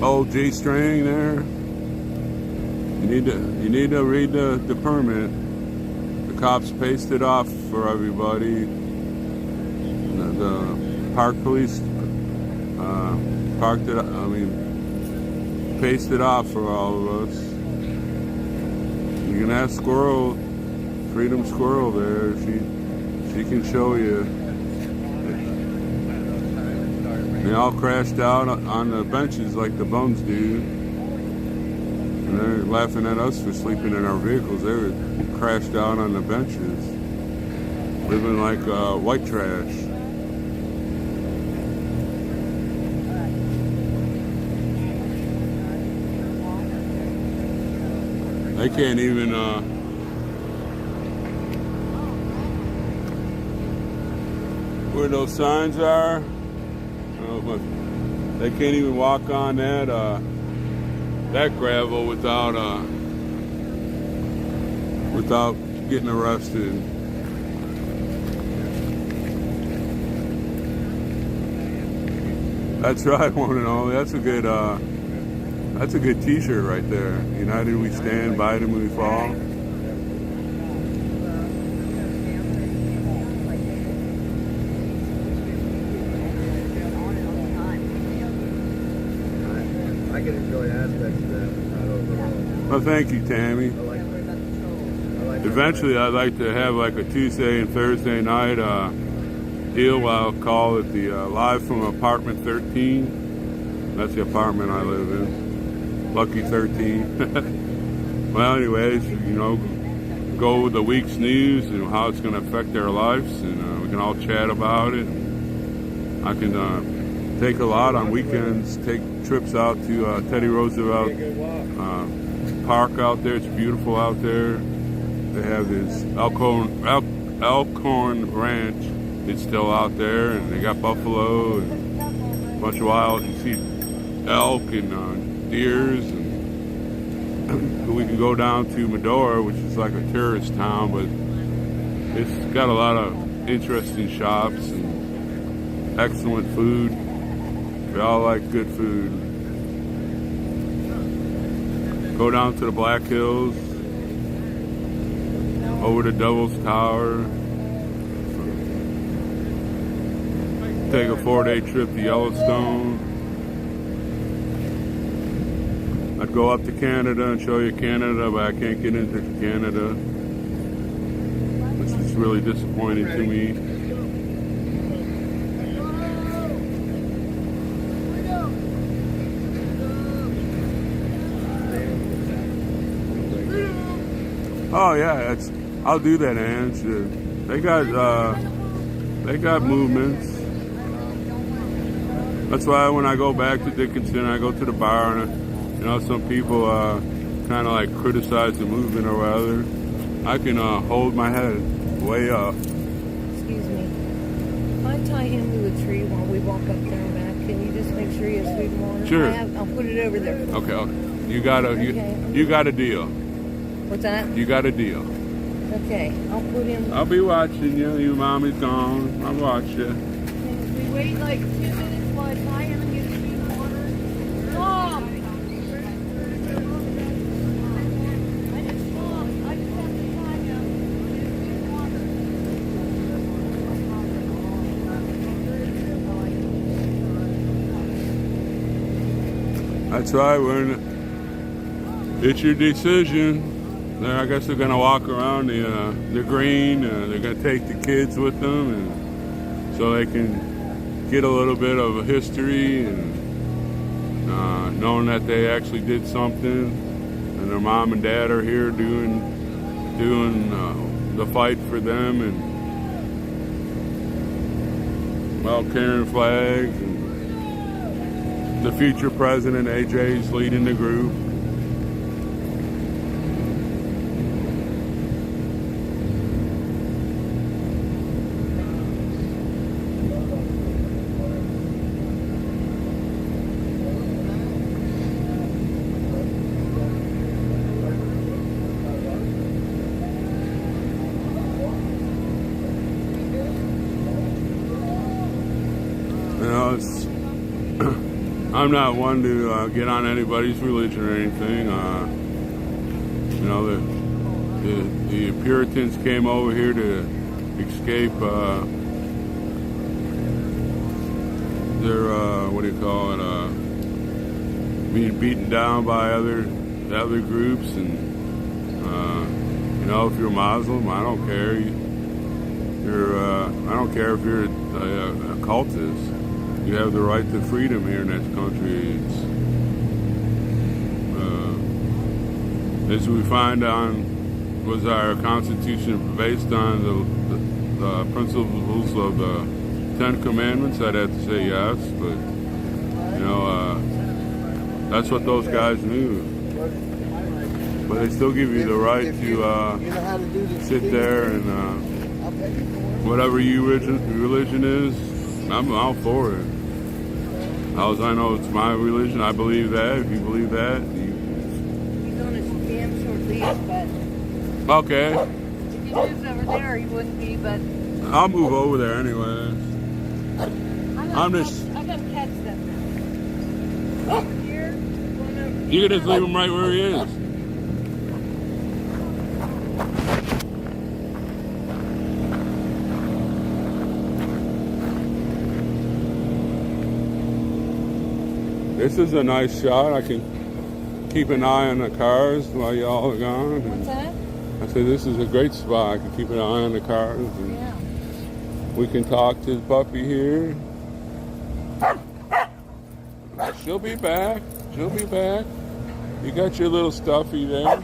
Old G string there. You need to read the permit. The cops pasted off for everybody. The park police pasted off for all of us. You can ask Squirrel, Freedom Squirrel there. She can show you. They all crashed out on the benches like the bums do. And they're laughing at us for sleeping in our vehicles. They were crashed out on the benches, living like white trash. They can't even where those signs are. They can't even walk on that gravel without getting arrested. That's right, one and only. That's a good T-shirt right there. United we stand, Biden we fall. I can enjoy aspects of that, but not overall. Well, thank you, Tammy. Eventually, I'd like to have like a Tuesday and Thursday night deal. I'll call it the Live from Apartment 13. That's the apartment I live in. Lucky 13. Well, anyways, you know, go with the week's news and how it's going to affect their lives, and we can all chat about it. I can take a lot on weekends, take trips out to Teddy Roosevelt Park out there. It's beautiful out there. They have this Elkhorn Ranch. It's still out there, and they got buffalo and a bunch of wild. You see elk and deers, and we can go down to Medora, which is like a tourist town, but it's got a lot of interesting shops and excellent food. We all like good food. Go down to the Black Hills, over to Devil's Tower, take a 4-day trip to Yellowstone. I'd go up to Canada and show you Canada, but I can't get into Canada, which is really disappointing to me. Oh yeah, I'll do that, Ange. They got movements. That's why when I go back to Dickinson, I go to the bar, and you know, some people kind of like criticize the movement or whatever. I can hold my head way up. Excuse me. If I tie him to a tree while we walk up there and back, can you just make sure he has food and water? Sure. I'll put it over there. Okay. You got a deal. What's that? You got a deal. Okay, I'll put him. I'll be watching you. Your mommy's gone. I'll watch you. We wait like 2 minutes while I tie him and get food and water. Mom! I just have to tie him. That's right. It's your decision. I guess they're gonna walk around the green. They're gonna take the kids with them, and so they can get a little bit of a history and knowing that they actually did something, and their mom and dad are here doing the fight for them, and well, carrying flags, and the future president AJ's leading the group. I'm not one to get on anybody's religion or anything. The Puritans came over here to escape their being beaten down by other groups, and if you're Muslim, I don't care. I don't care if you're a cultist. You have the right to freedom here in this country. As we find was our Constitution based on the principles of the Ten Commandments? I'd have to say yes, but that's what those guys knew. But they still give you the right to sit there and whatever your religion is, I'm all for it. As I know, it's my religion. I believe that. If you believe that, He's on a damn short leash, but okay. if you moved over there, he wouldn't be. But I'll move over there anyway. I gotta catch them. Over here, going over. You can just leave him right where he is. This is a nice shot. I can keep an eye on the cars while y'all are gone. What's that? I said this is a great spot. I can keep an eye on the cars. And Yeah. we can talk to the puppy here. She'll be back. She'll be back. You got your little stuffy there.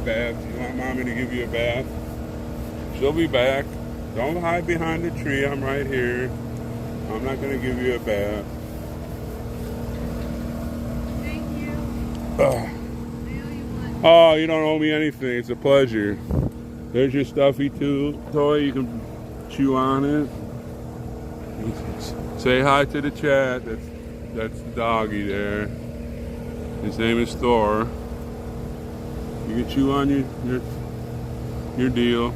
Bath. You want mommy to give you a bath? She'll be back. Don't hide behind the tree. I'm right here. I'm not going to give you a bath. Thank you. Oh, you don't owe me anything. It's a pleasure. There's your stuffy toy. You can chew on it. Say hi to the chat. That's the doggy there. His name is Thor. You can chew on your deal.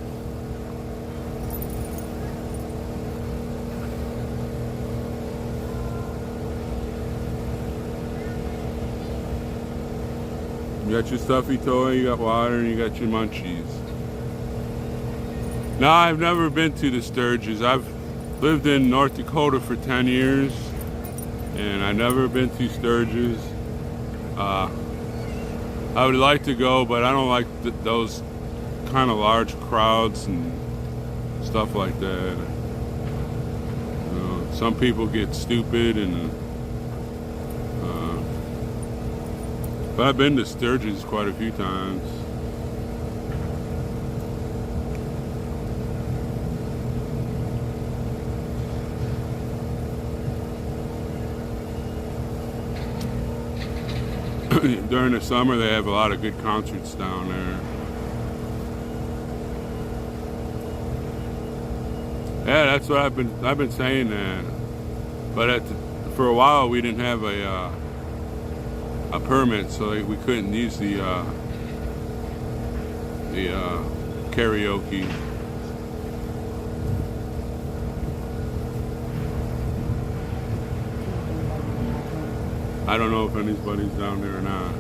You got your stuffy toy, you got water, and you got your munchies. Now, I've never been to the Sturgis. I've lived in North Dakota for 10 years, and I've never been to Sturgis. I would like to go, but I don't like those kind of large crowds and stuff like that. Some people get stupid, and but I've been to Sturgis quite a few times. During the summer, they have a lot of good concerts down there. Yeah, that's what I've been saying that. But for a while, we didn't have a permit, so we couldn't use the karaoke. I don't know if anybody's down there or not.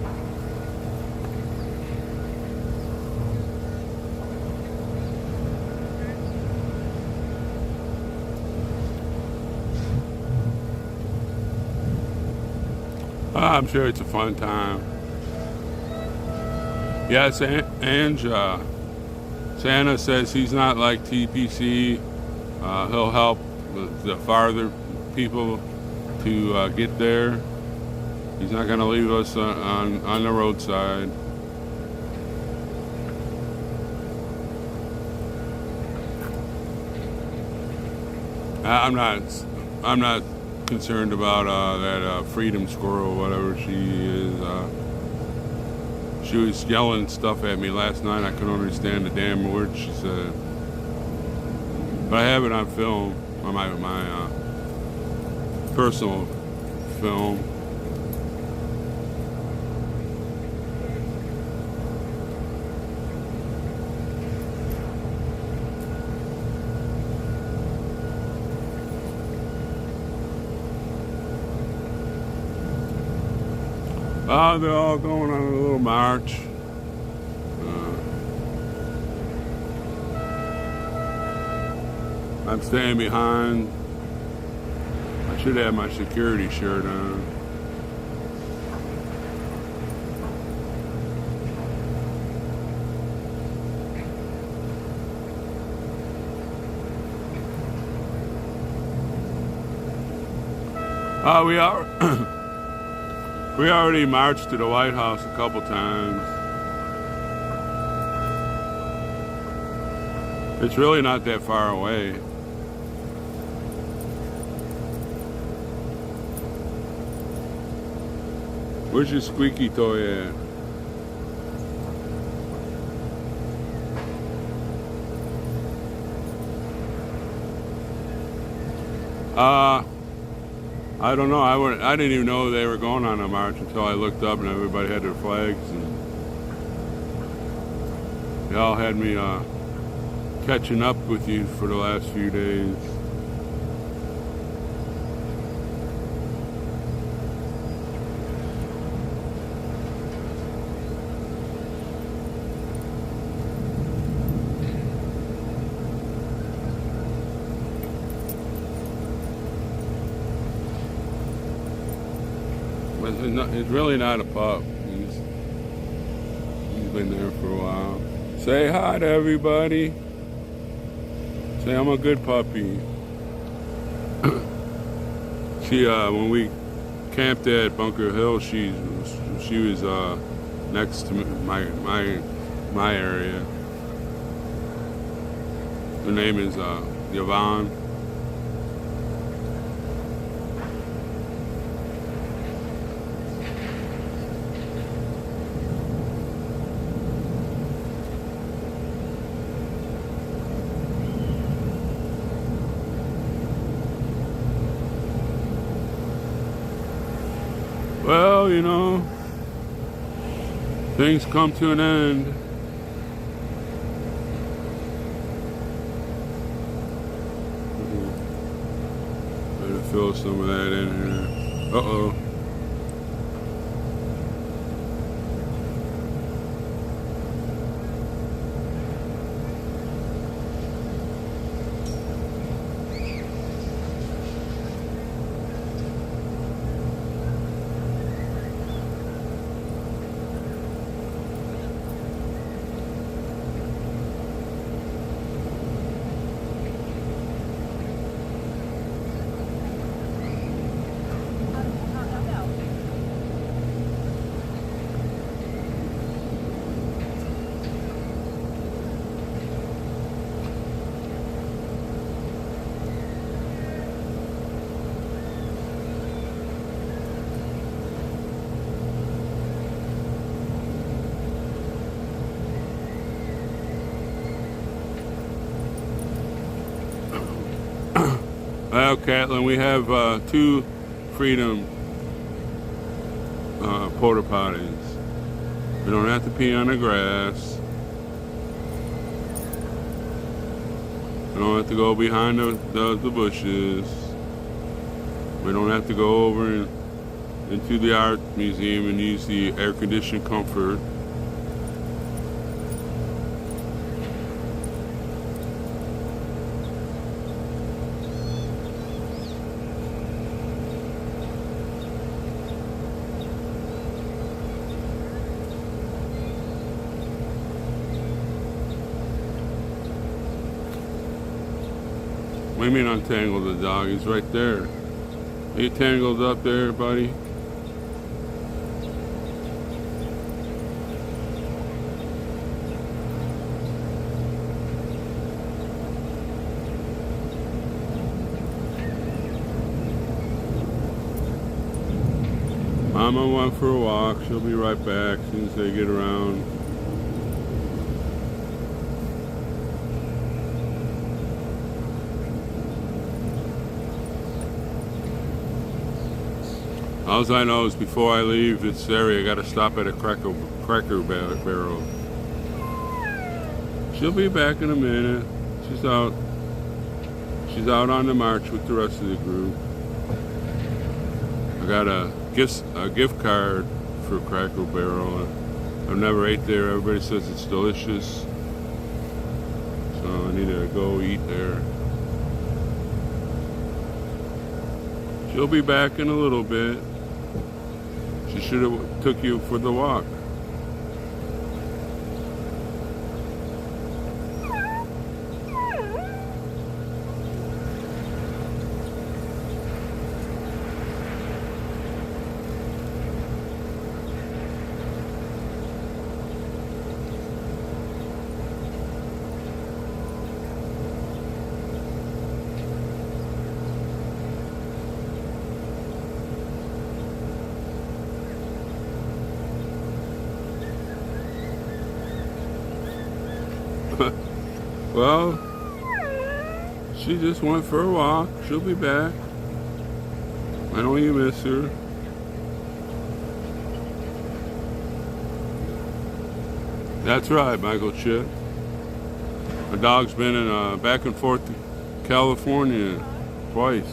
I'm sure it's a fun time. Yes, Santa says he's not like TPC. He'll help the farther people to get there. He's not going to leave us on the roadside. I'm not concerned about that freedom squirrel, whatever she is. She was yelling stuff at me last night. I couldn't understand the damn words she said. But I have it on film, on my personal film. They're all going on a little march. I'm staying behind. I should have my security shirt on. We already marched to the White House a couple times. It's really not that far away. Where's your squeaky toy at? I don't know. I didn't even know they were going on a march until I looked up and everybody had their flags, and they all had me catching up with you for the last few days. It's really not a pup. He's been there for a while. Say hi to everybody. Say I'm a good puppy. She when we camped at Bunker Hill, she was next to my area. Her name is Yvonne. Well, you know, things come to an end. Better fill some of that in here. Uh-oh. Well, Catlin, we have 2 freedom porta potties. We don't have to pee on the grass. We don't have to go behind the bushes. We don't have to go over into the art museum and use the air-conditioned comfort. What do you mean untangle the dog? He's right there. Are you tangled up there, buddy? Mama went for a walk. She'll be right back as soon as they get around. All I know is before I leave this area, I gotta stop at a cracker barrel. She'll be back in a minute. She's out on the march with the rest of the group. I got a gift card for Cracker Barrel. I've never ate there. Everybody says it's delicious, so I need to go eat there. She'll be back in a little bit. She should have took you for the walk. Well, she just went for a walk. She'll be back. I know you miss her. That's right, Michael Chip. My dog's been in back and forth to California twice.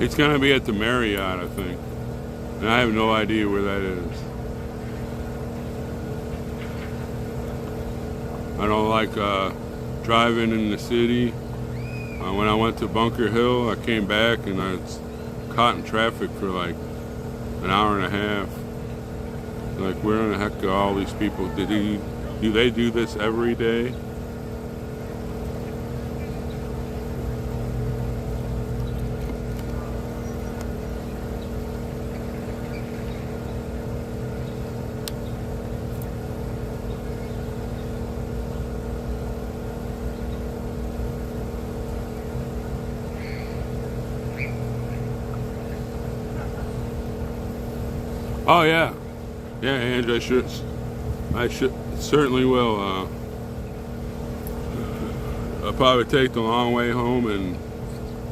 It's gonna be at the Marriott, I think. And I have no idea where that is. I don't like driving in the city. When I went to Bunker Hill, I came back and I was caught in traffic for like an hour and a half. Like, where in the heck are all these people? Do they do this every day? Oh yeah, and I should certainly will. I'll probably take the long way home and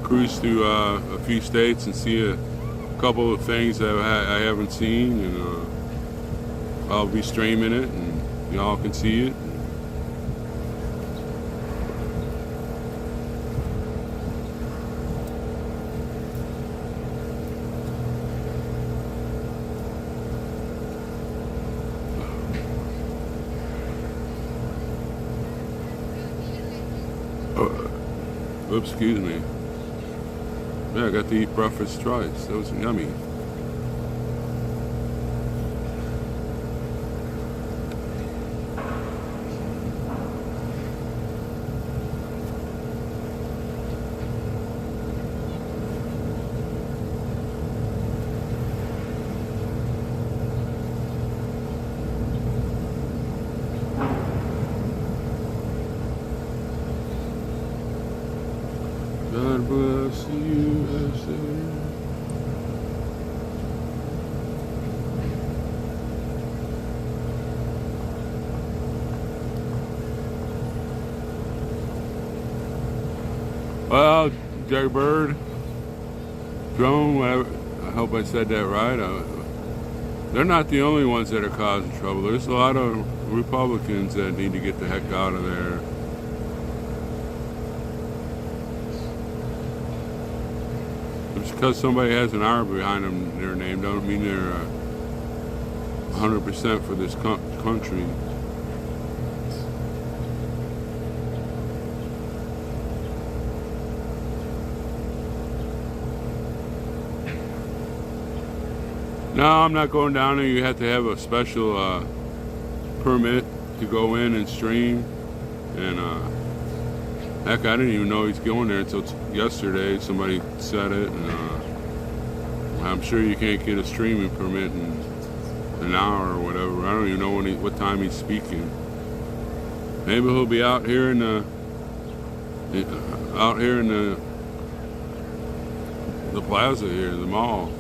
cruise through a few states and see a couple of things that I haven't seen, and I'll be streaming it, and y'all can see it. Oops, excuse me. Yeah, I got to eat breakfast twice. That was yummy. Jaybird, drone, whatever. I hope I said that right. They're not the only ones that are causing trouble. There's a lot of Republicans that need to get the heck out of there. Just because somebody has an R behind them, their name, don't mean they're 100% for this country. No, I'm not going down there. You have to have a special permit to go in and stream. And heck, I didn't even know he's going there until yesterday. Somebody said it. And I'm sure you can't get a streaming permit in an hour or whatever. I don't even know what time he's speaking. Maybe he'll be out here in the plaza here, the mall.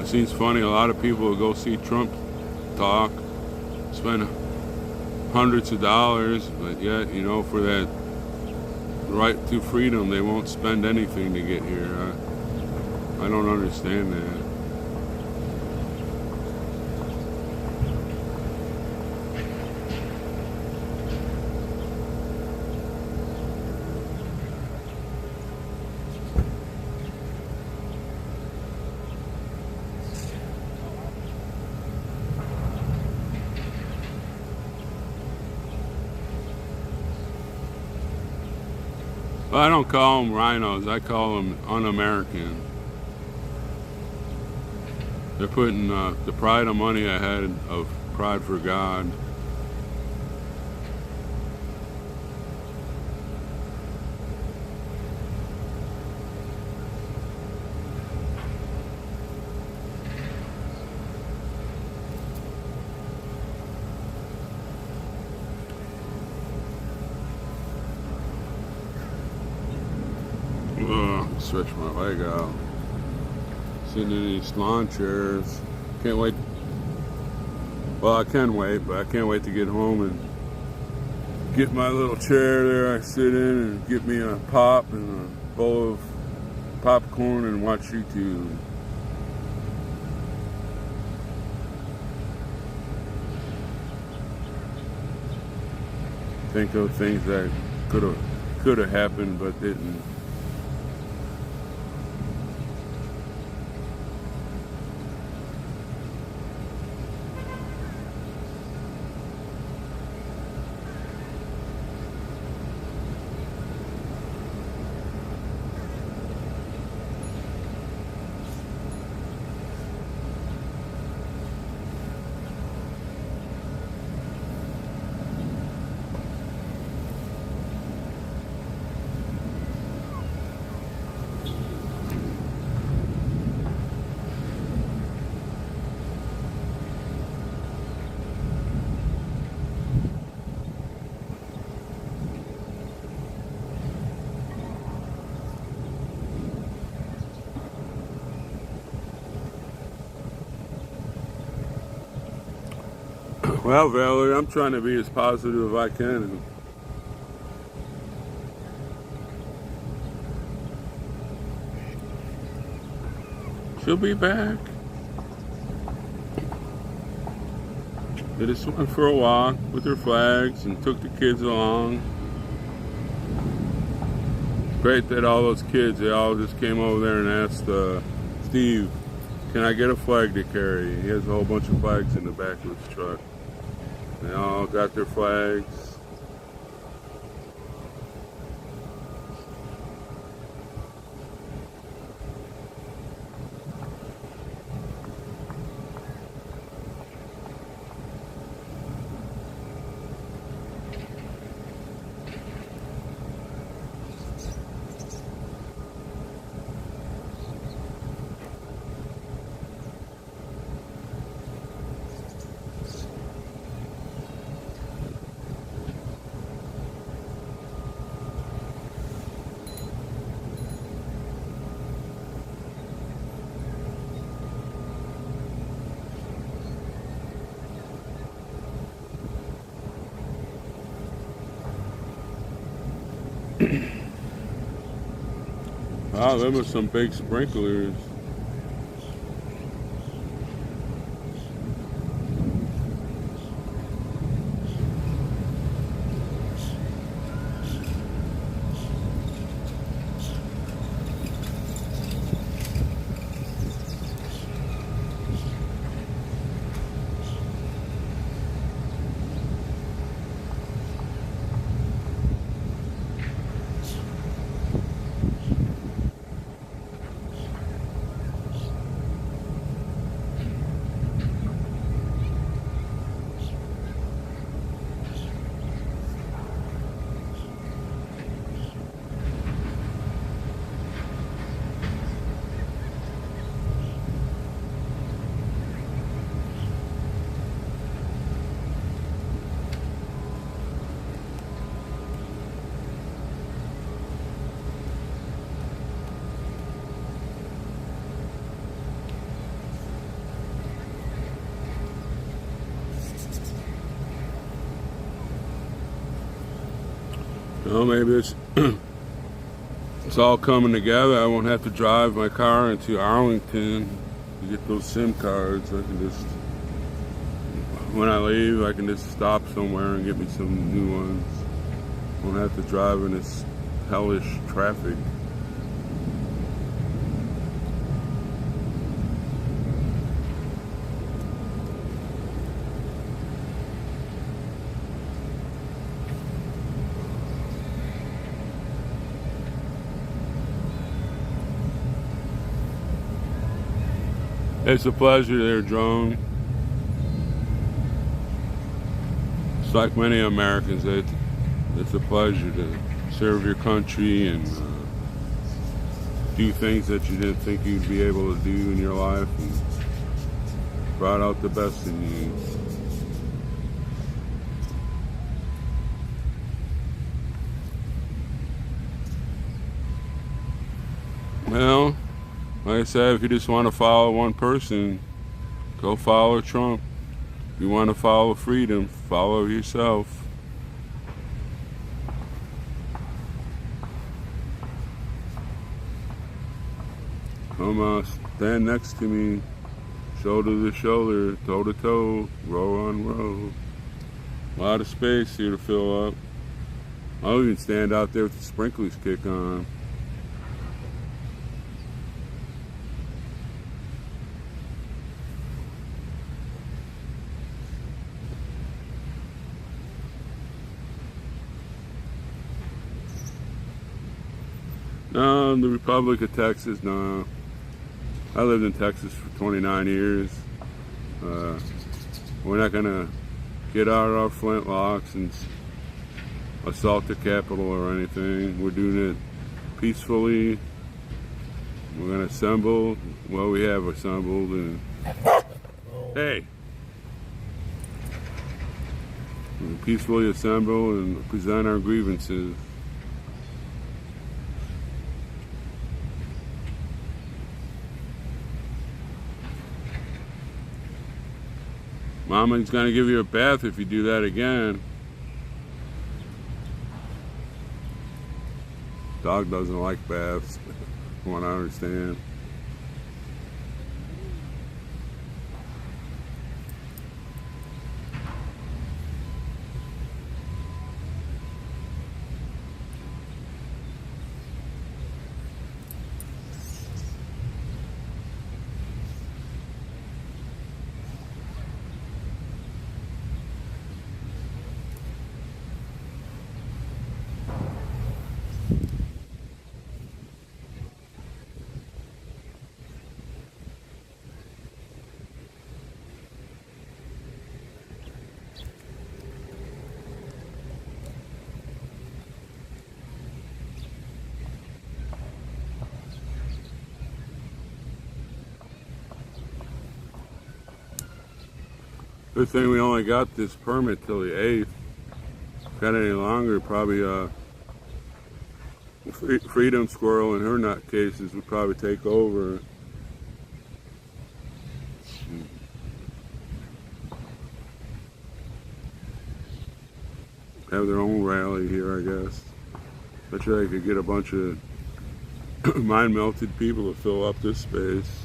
It seems funny, a lot of people will go see Trump talk, spend hundreds of dollars, but yet, you know, for that right to freedom, they won't spend anything to get here. I don't understand that. Well, I don't call them rhinos, I call them un-American. They're putting the pride of money ahead of pride for God. Stretch my leg out. Sitting in these lawn chairs. Can't wait. Well, I can wait, but I can't wait to get home and get my little chair there I sit in and get me a pop and a bowl of popcorn and watch YouTube. Think of things that could have happened but didn't. Well, Valerie, I'm trying to be as positive as I can. She'll be back. They just went for a walk with their flags and took the kids along. Great that all those kids, they all just came over there and asked Steve, can I get a flag to carry? He has a whole bunch of flags in the back of his truck. They all got their flags. Wow, them are some big sprinklers. Well, maybe it's all coming together. I won't have to drive my car into Arlington to get those SIM cards. I can just, when I leave, I can just stop somewhere and get me some new ones. Won't have to drive in this hellish traffic. It's a pleasure there, Drone. It's like many Americans, it's a pleasure to serve your country and do things that you didn't think you'd be able to do in your life, and brought out the best in you. Well, like I said, if you just want to follow one person, go follow Trump. If you want to follow freedom, follow yourself. Come stand next to me, shoulder to shoulder, toe to toe, row on row. A lot of space here to fill up. I'll even stand out there with the sprinklers kick on. No, the Republic of Texas, no. I lived in Texas for 29 years. We're not going to get out our flintlocks and assault the Capitol or anything. We're doing it peacefully. We're going to assemble. Well, we have assembled. And hey! We'll peacefully assemble and present our grievances. Mama's gonna give you a bath if you do that again. Dog doesn't like baths, from what I understand. Good thing we only got this permit till the 8th. Got any longer, probably Freedom Squirrel and her nutcases would probably take over. Have their own rally here, I guess. Bet you they could get a bunch of mind-melted people to fill up this space.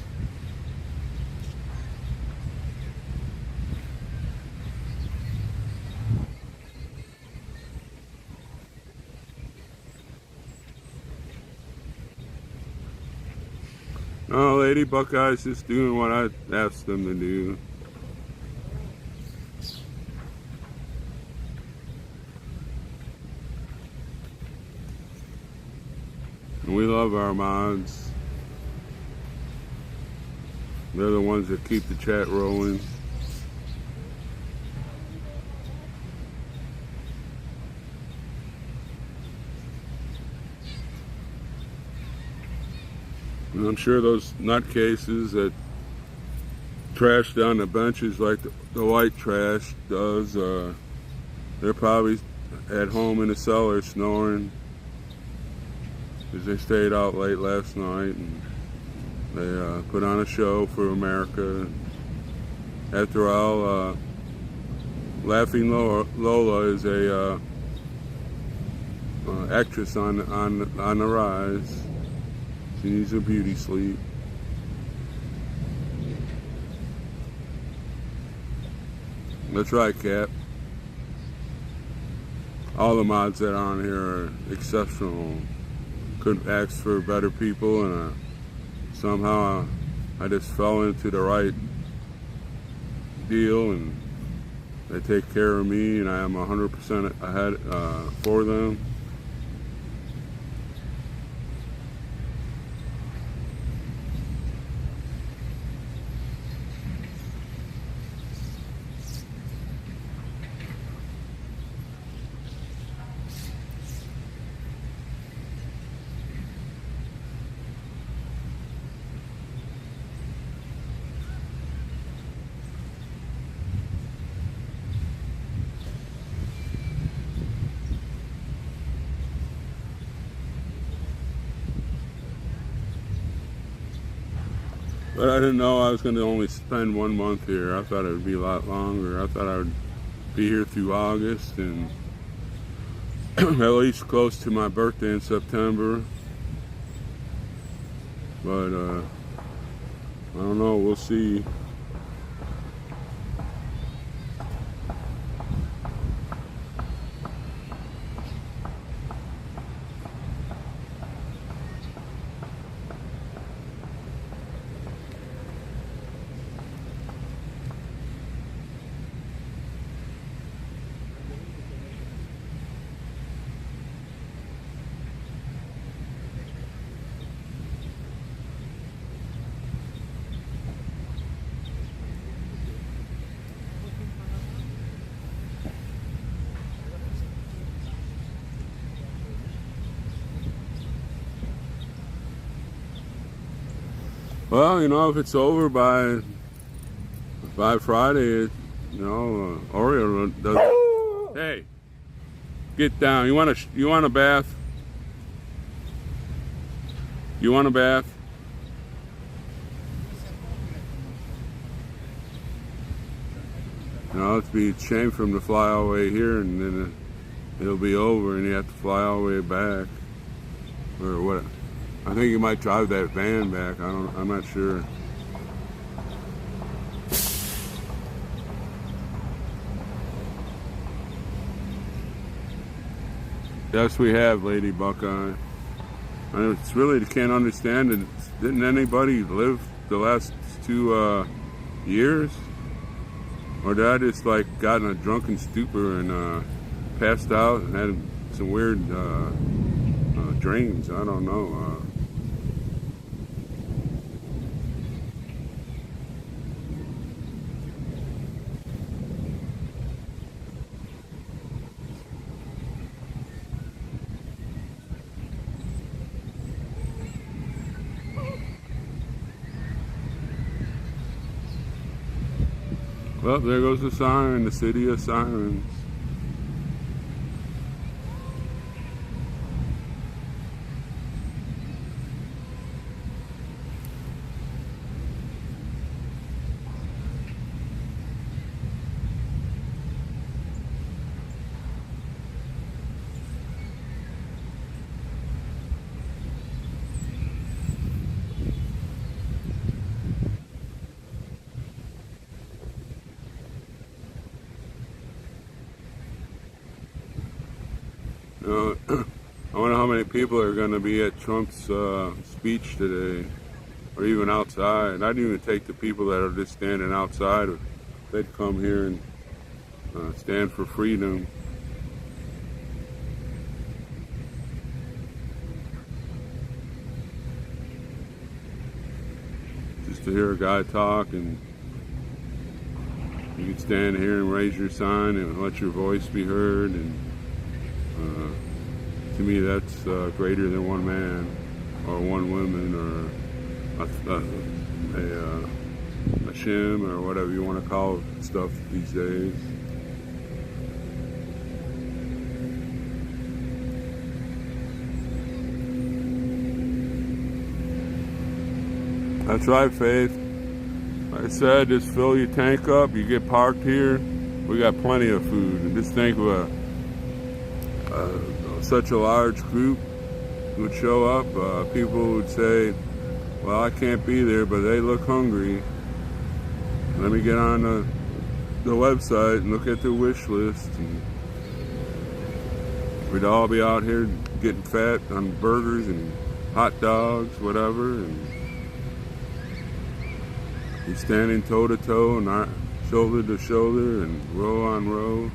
Oh, Lady Buckeye's just doing what I asked them to do. And we love our mods. They're the ones that keep the chat rolling. And I'm sure those nutcases that trash down the benches like the white trash does, they're probably at home in the cellar snoring because they stayed out late last night and they put on a show for America. After all, Laughing Lola is a actress on the rise. She needs a beauty sleep. That's right, Cap. All the mods that are on here are exceptional. Couldn't ask for better people, and somehow I just fell into the right deal, and they take care of me, and I am 100% ahead for them. But I didn't know I was going to only spend 1 month here. I thought it would be a lot longer. I thought I would be here through August and at least close to my birthday in September. But I don't know, we'll see. Well, you know, if it's over by Friday, you know, Oreo does. Hey, get down. You want a bath? You want a bath? You know, it'd be a shame for him to fly all the way here and then it'll be over and you have to fly all the way back. Or what? I think you might drive that van back. I'm not sure. Yes, we have, Lady Buckeye. It's really, can't understand it. Didn't anybody live the last 2 years? Or did I just like got in a drunken stupor and passed out and had some weird dreams? I don't know. Well, there goes the siren, the city of sirens. people are going to be at Trump's speech today, or even outside. I'd even take the people that are just standing outside. They'd come here and stand for freedom. Just to hear a guy talk, and you can stand here and raise your sign and let your voice be heard. And to me, that's greater than one man or one woman or a shim or whatever you want to call stuff these days. That's right, Faith. Like I said, just fill your tank up. You get parked here, we got plenty of food. And just think of such a large group would show up. People would say, well, I can't be there, but they look hungry. Let me get on the website and look at the wish list. And we'd all be out here getting fat on burgers and hot dogs, whatever. And be standing toe to toe and shoulder to shoulder and row on row.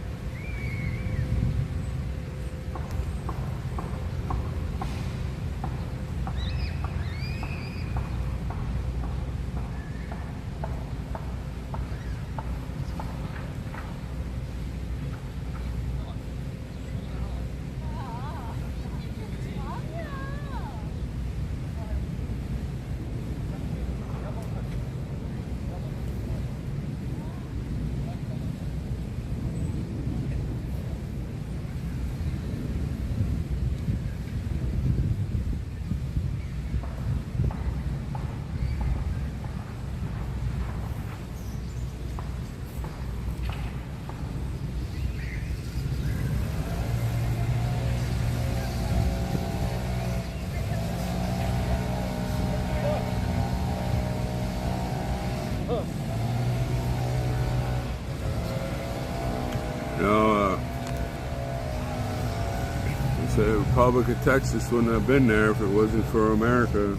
You know, the Republic of Texas wouldn't have been there if it wasn't for America.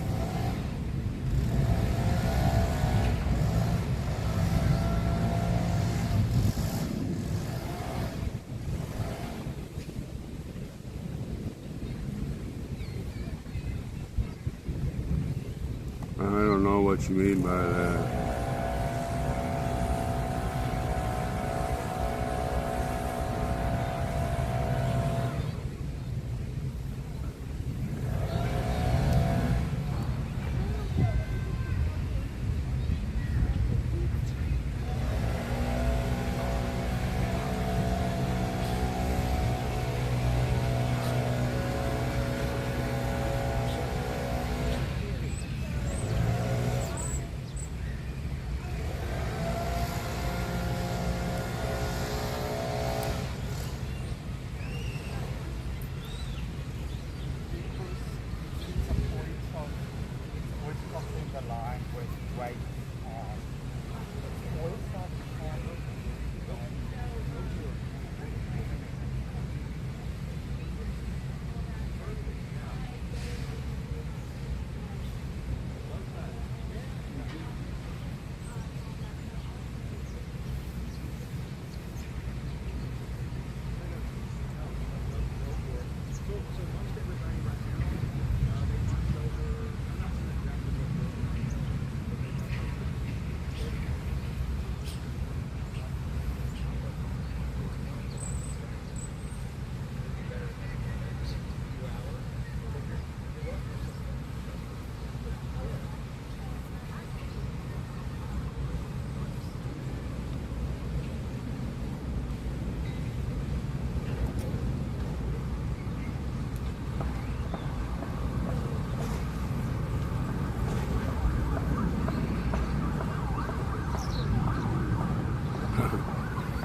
I don't know what you mean by that.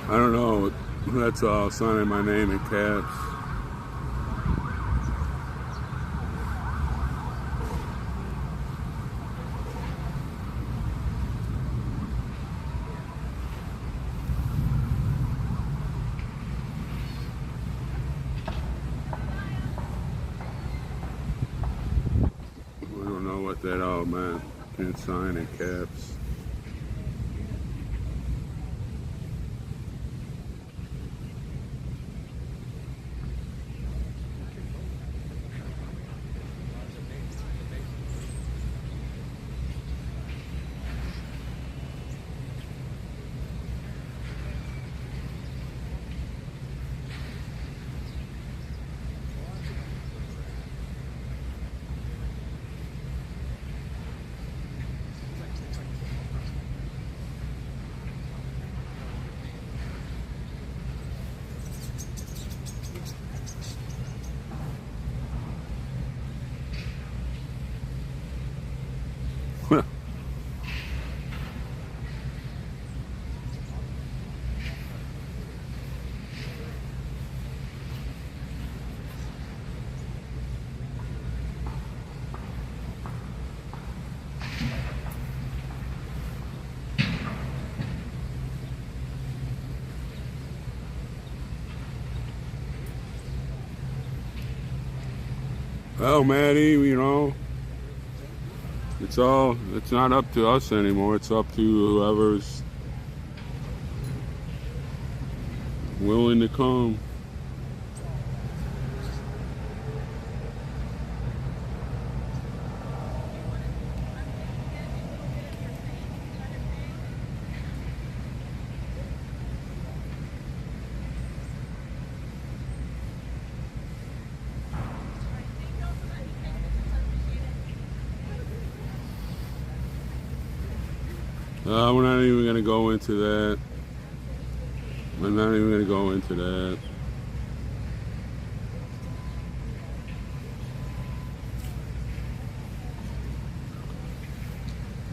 I don't know. That's all signing my name in caps. that out, man. Can't sign in caps. Well, Maddie, you know, it's not up to us anymore. It's up to whoever's willing to come. We're not even going to go into that. We're not even going to go into that.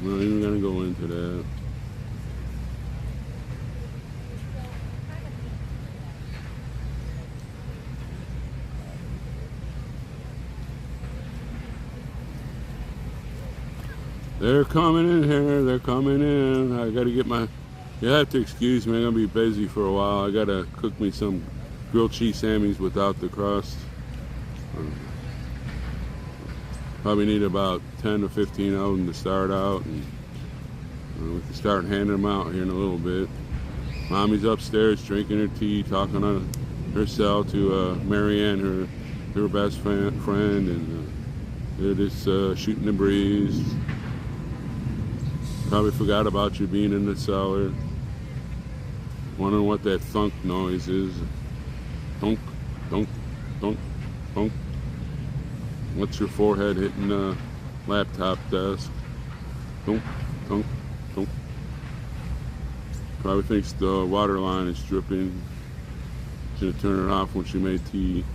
We're not even going to go into that. They're coming in here. They're coming in. I got to get my... You have to excuse me. I'm going to be busy for a while. I got to cook me some grilled cheese Sammys without the crust. Probably need about 10 to 15 of them to start out. And we can start handing them out here in a little bit. Mommy's upstairs drinking her tea, talking on her cell to Marianne, her best friend. And they're just shooting the breeze. Probably forgot about you being in the cellar. Wondering what that thunk noise is. Thunk, thunk, thunk, thunk. What's your forehead hitting the laptop desk? Thunk, thunk, thunk. Probably thinks the water line is dripping. She's gonna turn it off when she made tea.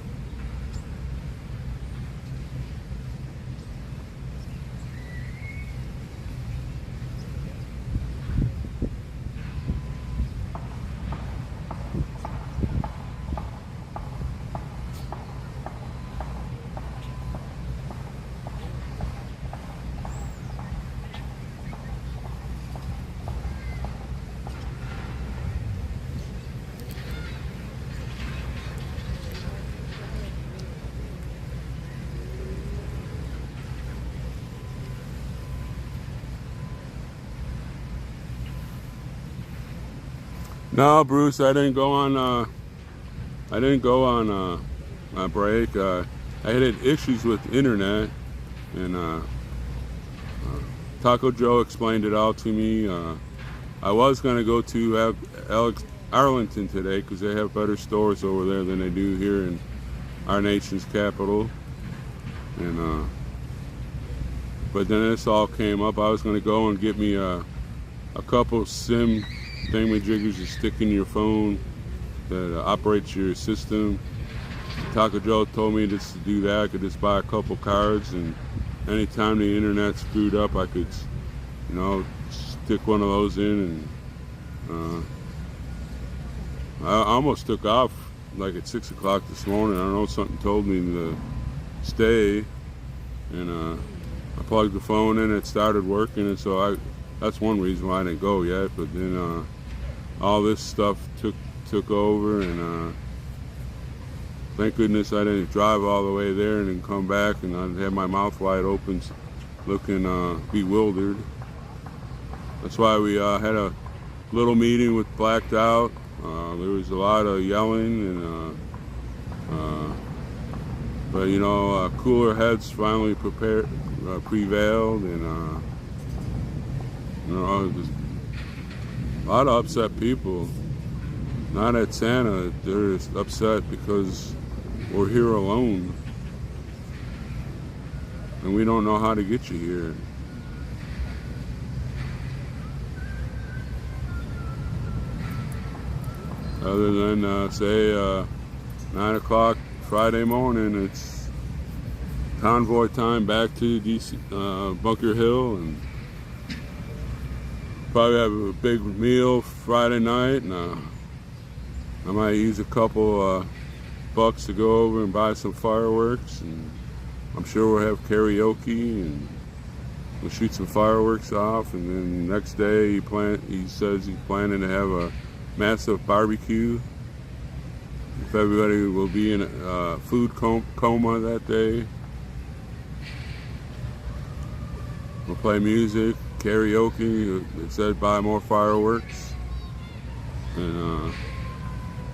No, Bruce, I didn't go on a break. I had issues with internet, and Taco Joe explained it all to me. I was going to go to Arlington today because they have better stores over there than they do here in our nation's capital. And but then this all came up. I was going to go and get me a couple SIM thingamajiggers to stick in your phone that operates your system. Taco Joe told me just to do that. I could just buy a couple cards, and anytime the internet screwed up, I could, you know, stick one of those in. And I almost took off like at 6 o'clock this morning. I don't know, something told me to stay, and I plugged the phone in. It started working, and so that's one reason why I didn't go yet. But then all this stuff took over, and thank goodness I didn't drive all the way there and then come back, and I'd have my mouth wide open looking bewildered. That's why we had a little meeting with blacked out. There was a lot of yelling, and but you know, cooler heads finally prevailed, and you know, there's a lot of upset people. Not at Santa, they're just upset because we're here alone, and we don't know how to get you here. Other than say 9 o'clock Friday morning, it's convoy time back to Bunker Hill, and probably have a big meal Friday night, and I might use a couple bucks to go over and buy some fireworks, and I'm sure we'll have karaoke, and we'll shoot some fireworks off, and then next day he says he's planning to have a massive barbecue. If everybody will be in a food coma that day. We'll play music, karaoke. It said buy more fireworks, and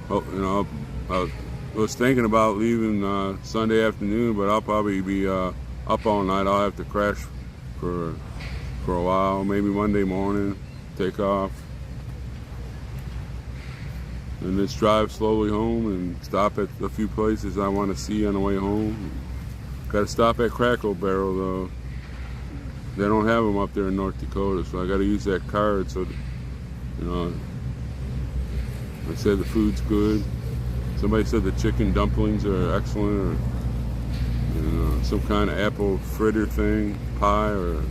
you know, I was thinking about leaving Sunday afternoon, but I'll probably be up all night. I'll have to crash for a while, maybe Monday morning, take off, and just drive slowly home and stop at a few places I want to see on the way home. Got to stop at Crackle Barrel though. They don't have them up there in North Dakota, so I got to use that card. So, you know, they said the food's good. Somebody said the chicken dumplings are excellent, or you know, some kind of apple fritter thing, pie, or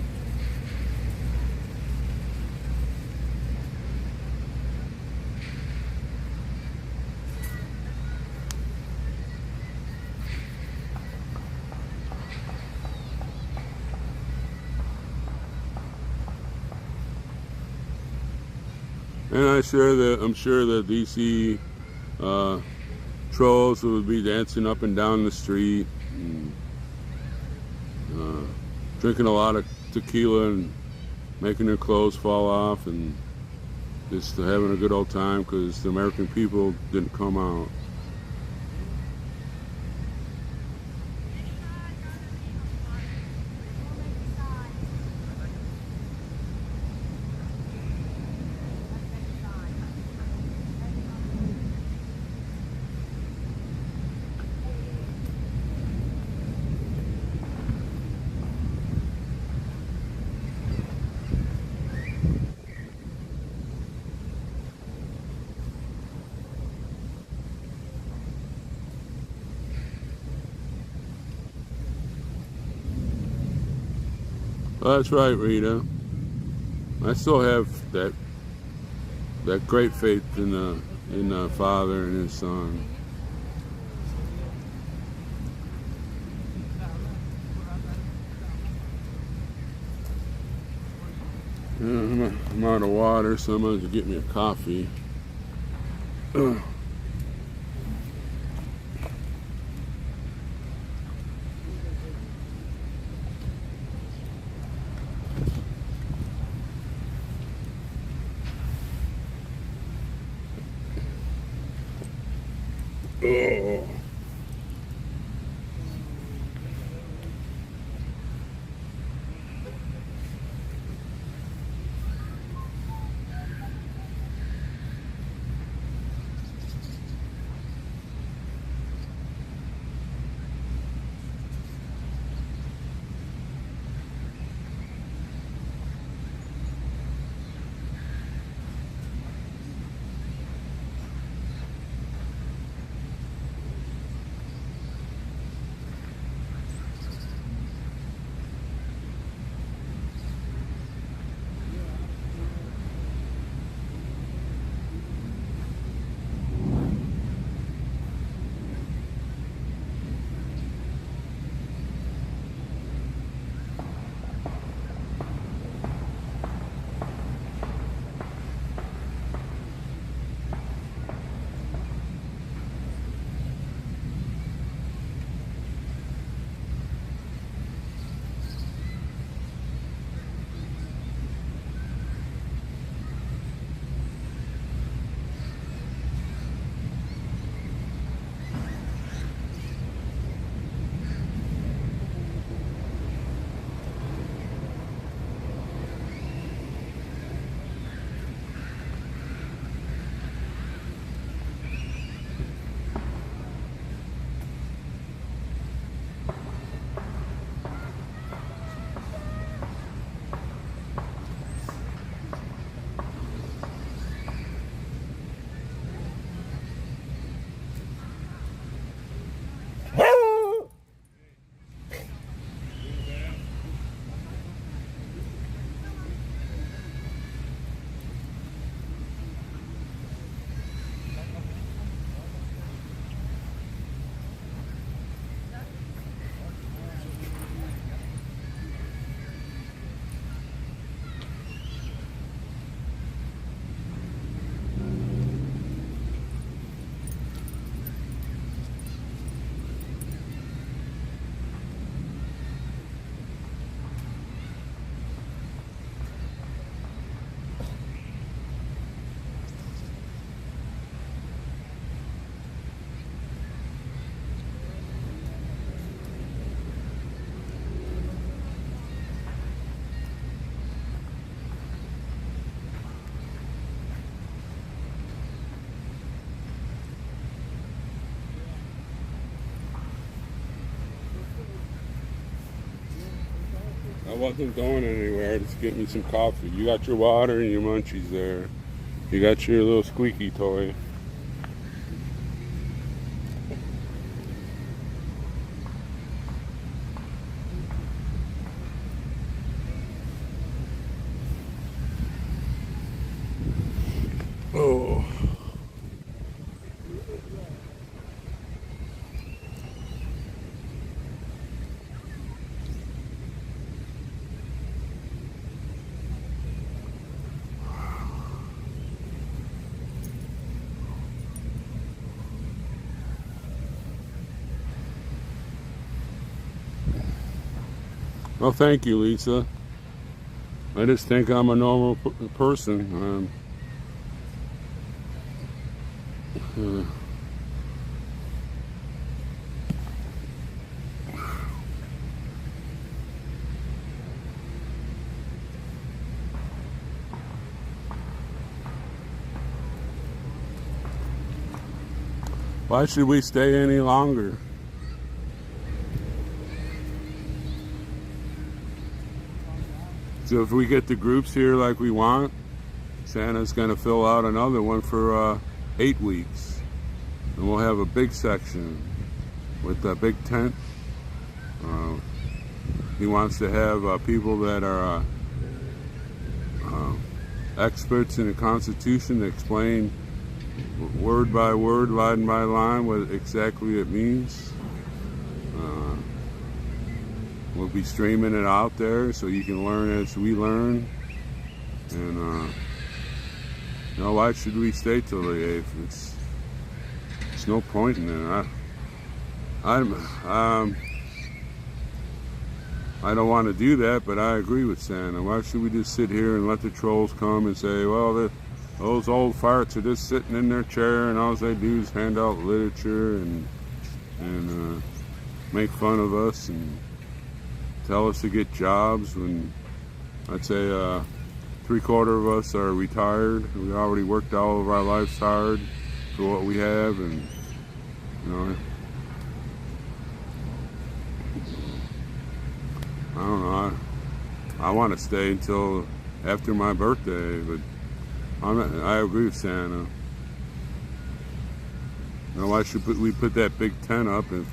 and I'm sure that DC trolls would be dancing up and down the street, and, drinking a lot of tequila and making their clothes fall off, and just having a good old time because the American people didn't come out. Well, that's right, Rita. I still have that great faith in the Father and His Son. Yeah, I'm out of water, so I'm going to get me a coffee. Oh. wasn't going anywhere. Just get me some coffee. You got your water and your munchies there. You got your little squeaky toy. Oh. Well, thank you, Lisa. I just think I'm a normal person. Why should we stay any longer? So if we get the groups here like we want, Santa's going to fill out another one for 8 weeks. And we'll have a big section with a big tent. He wants to have people that are experts in the Constitution to explain word by word, line by line, what exactly it means. We'll be streaming it out there so you can learn as we learn. And you know, why should we stay till the 8th? It's no point in it. I don't want to do that, but I agree with Santa. Why should we just sit here and let the trolls come and say, well, those old farts are just sitting in their chair and all they do is hand out literature and make fun of us and tell us to get jobs when I'd say 3/4 of us are retired. We already worked all of our lives hard for what we have, and you know, I don't know. I want to stay until after my birthday, but I agree with Santa. Now, why should we put that big tent up if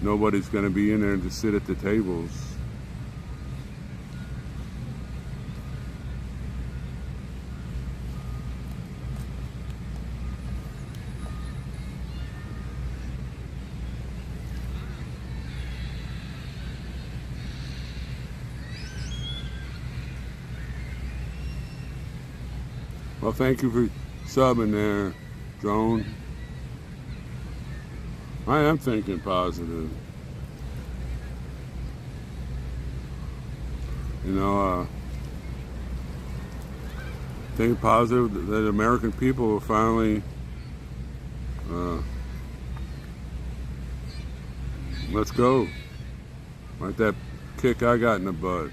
nobody's going to be in there to sit at the tables? Well, thank you for subbing there, Drone. I am thinking positive. You know, thinking positive that American people will finally let's go. Like that kick I got in the butt.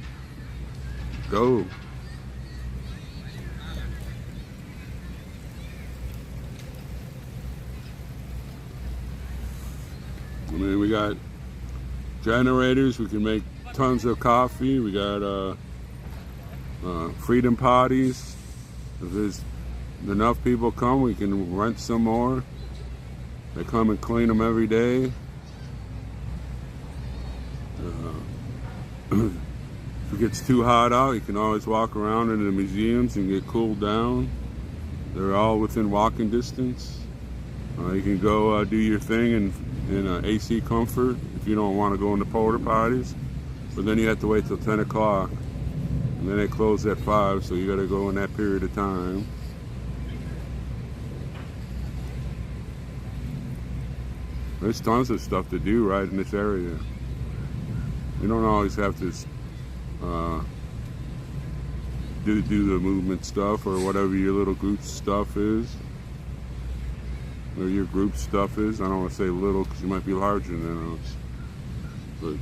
Go. I mean, we got generators, we can make tons of coffee, we got freedom potties. If there's enough people come, we can rent some more. They come and clean them every day. If it gets too hot out, you can always walk around in the museums and get cooled down. They're all within walking distance. You can go do your thing in AC comfort if you don't want to go into porta potties. But then you have to wait till 10 o'clock. And then they close at 5, so you got to go in that period of time. There's tons of stuff to do right in this area. You don't always have to do the movement stuff or whatever your little group stuff is. Or your group stuff is. I don't want to say little because you might be larger than us. But,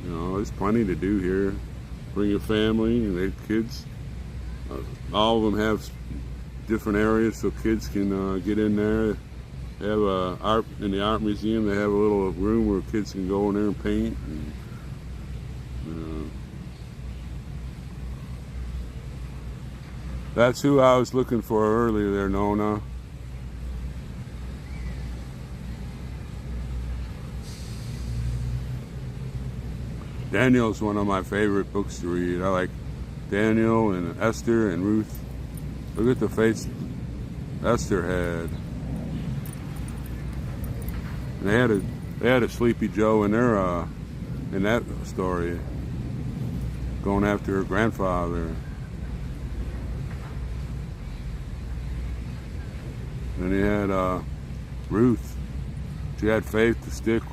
you know, there's plenty to do here. Bring your family and their kids. All of them have different areas so kids can get in there. They have art in the art museum. They have a little room where kids can go in there and paint. And, That's who I was looking for earlier there, Nona. Daniel's one of my favorite books to read. I like Daniel and Esther and Ruth. Look at the face Esther had. And they had a Sleepy Joe in their in that story, going after her grandfather. And he had Ruth. She had faith to stick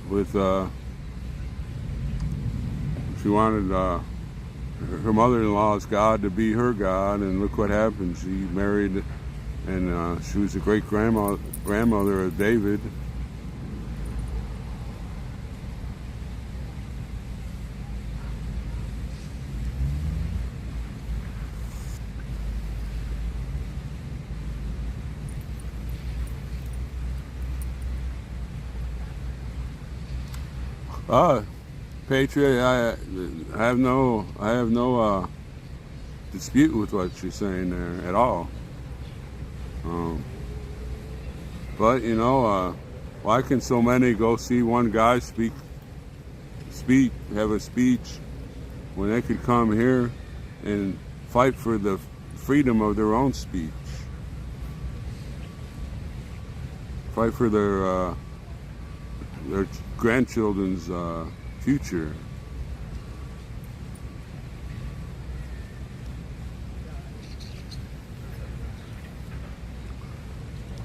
with. She wanted her mother-in-law's God to be her God, and look what happened. She married, and she was the great-grandmother of David. Patriot, I have no dispute with what you're saying there at all. But you know, why can so many go see one guy have a speech when they could come here and fight for the freedom of their own speech, fight for their grandchildren's future.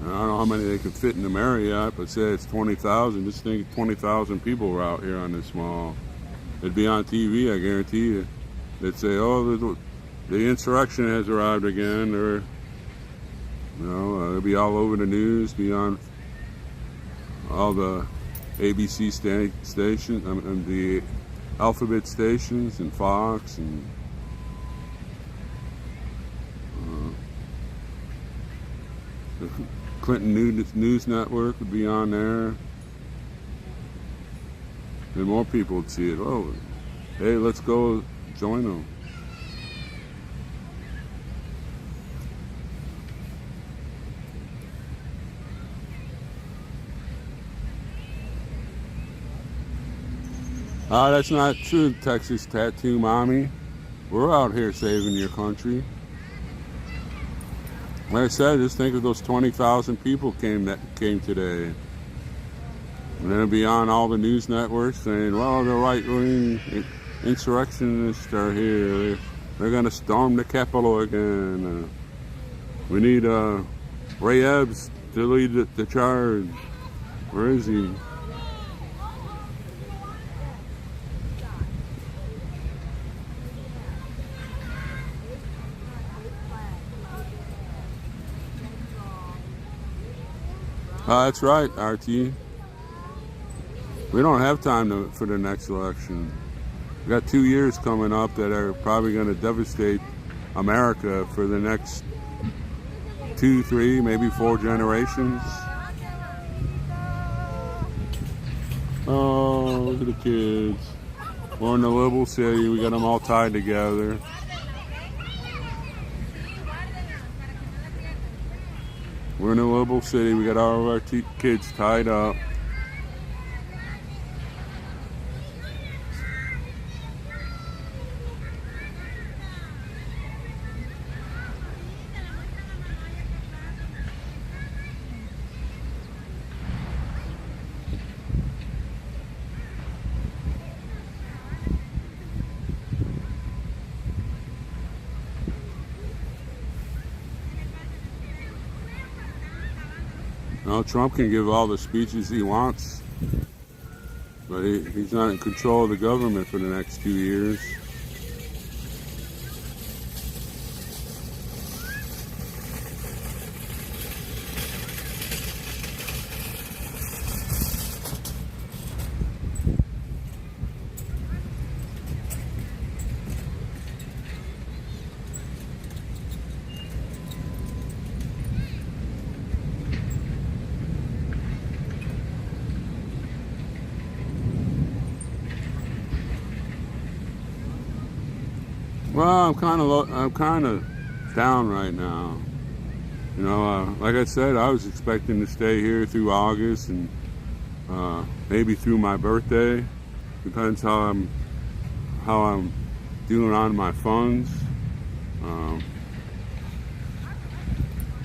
I don't know how many they could fit in the Marriott, but say it's 20,000. Just think 20,000 people were out here on this mall. It'd be on TV, I guarantee you. They'd say, oh, the insurrection has arrived again, or, you know, it'll be all over the news, be on all the ABC stations, and the alphabet stations, and Fox, and the Clinton News Network would be on there, and more people would see it. Oh, hey, let's go join them. That's not true, Texas Tattoo Mommy. We're out here saving your country. Like I said, just think of those 20,000 people came today. And then it'll be on all the news networks saying, well, the right-wing insurrectionists are here. They're going to storm the Capitol again. We need Ray Epps to lead the charge. Where is he? That's right, RT. We don't have time for the next election. We got 2 years coming up that are probably going to devastate America for the next 2, 3, maybe 4 generations. Oh, look at the kids. We're in the liberal city. We got them all tied together. We're in a liberal city. We got all of our kids tied up. No, Trump can give all the speeches he wants, but he's not in control of the government for the next 2 years. Well, I'm kind of down right now. You know, like I said, I was expecting to stay here through August and maybe through my birthday. Depends how I'm doing on my funds.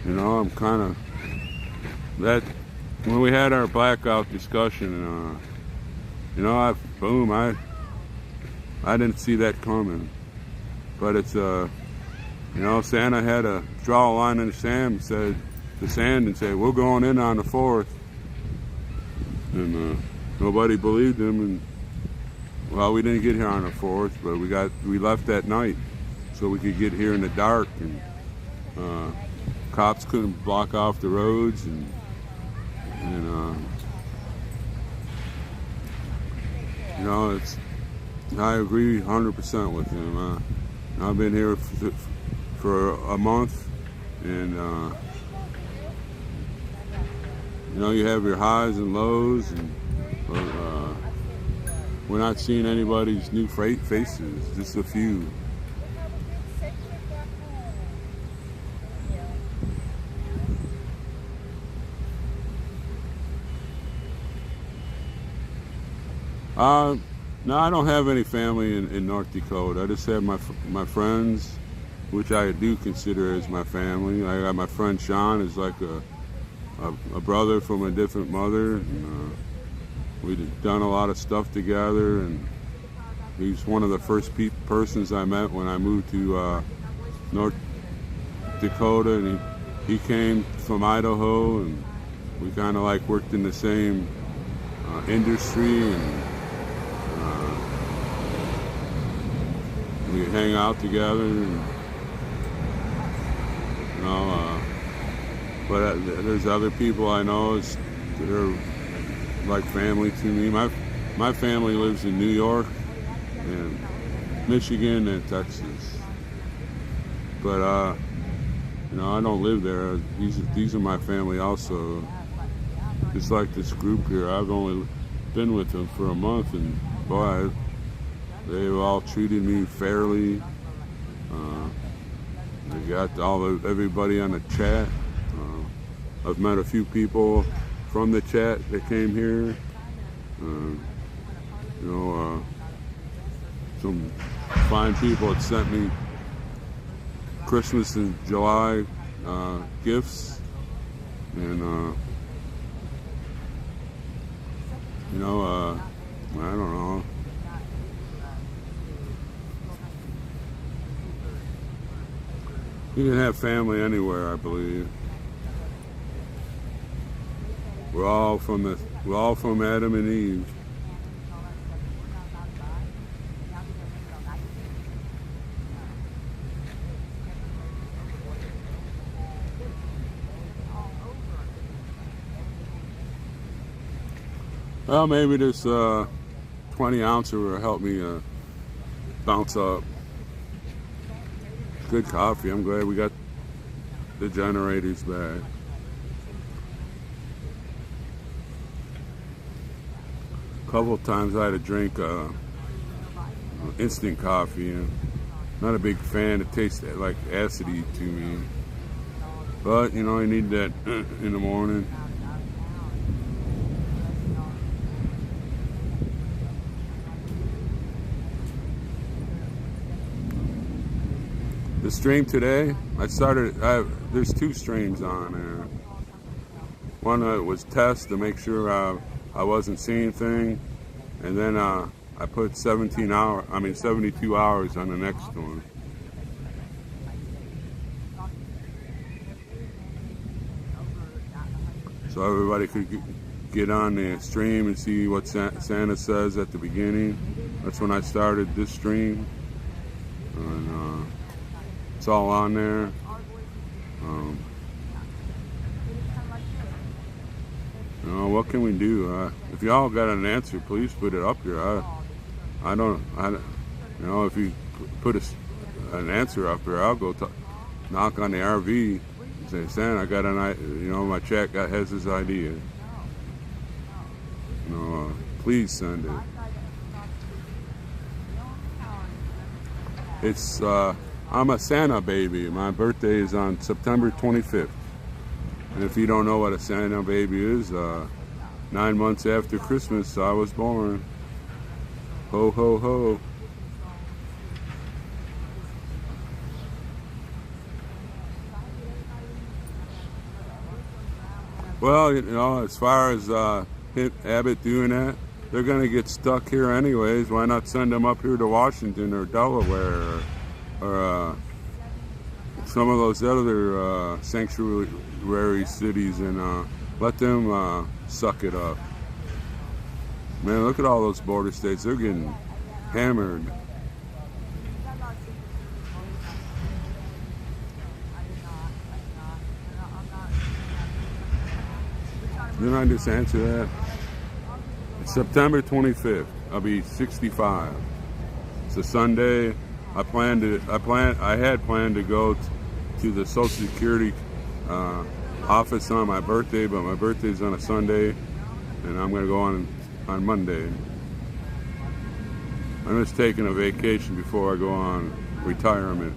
You know, I'm kind of that when we had our blackout discussion. You know, I didn't see that coming. But it's you know, Santa had to draw a line in the sand and say we're going in on the 4th, and nobody believed him. And well, we didn't get here on the 4th, but we left that night so we could get here in the dark, and cops couldn't block off the roads, and you know, I agree 100% with him. I've been here for a month, and you know, you have your highs and lows, and we're not seeing anybody's new faces, just a few. No, I don't have any family in North Dakota. I just have my friends, which I do consider as my family. I got my friend Sean, is like a brother from a different mother. And, we've done a lot of stuff together, and he's one of the first persons I met when I moved to North Dakota, and he came from Idaho, and we kind of like worked in the same industry, and we hang out together, and you know, but there's other people I know that are like family to me. My family lives in New York and Michigan and Texas, but you know, I don't live there. These are my family also. Just like this group here, I've only been with them for a month, and boy, they've all treated me fairly. I got everybody on the chat. I've met a few people from the chat that came here. You know, some fine people had sent me Christmas and July gifts, and you know, I don't know. You can have family anywhere, I believe. We're all from Adam and Eve. Well, maybe this 20 ouncer will help me bounce up. Good coffee. I'm glad we got the generators back. A couple of times I had to drink instant coffee, and not a big fan. It tastes like acidy to me, but you know, I need that in the morning. The stream today, there's 2 streams on there. One was test to make sure I wasn't seeing anything, and then I put 72 hours on the next one. So everybody could get on the stream and see what Santa says at the beginning. That's when I started this stream, and it's all on there. You know, what can we do? If y'all got an answer, please put it up here. I don't. You know, if you put an answer up here, I'll go knock on the RV and say, Santa, I got you know, my chat has this idea. You know, please send it. It's I'm a Santa baby. My birthday is on September 25th. And if you don't know what a Santa baby is, 9 months after Christmas, I was born. Ho, ho, ho. Well, you know, as far as Abbott doing that, they're going to get stuck here anyways. Why not send them up here to Washington or Delaware or some of those other sanctuary cities and let them suck it up. Man, look at all those border states. They're getting hammered. Didn't I just answer that? It's September 25th. I'll be 65. It's a Sunday. I had planned to go to the Social Security office on my birthday, but my birthday's on a Sunday, and I'm going to go on Monday. I'm just taking a vacation before I go on retirement.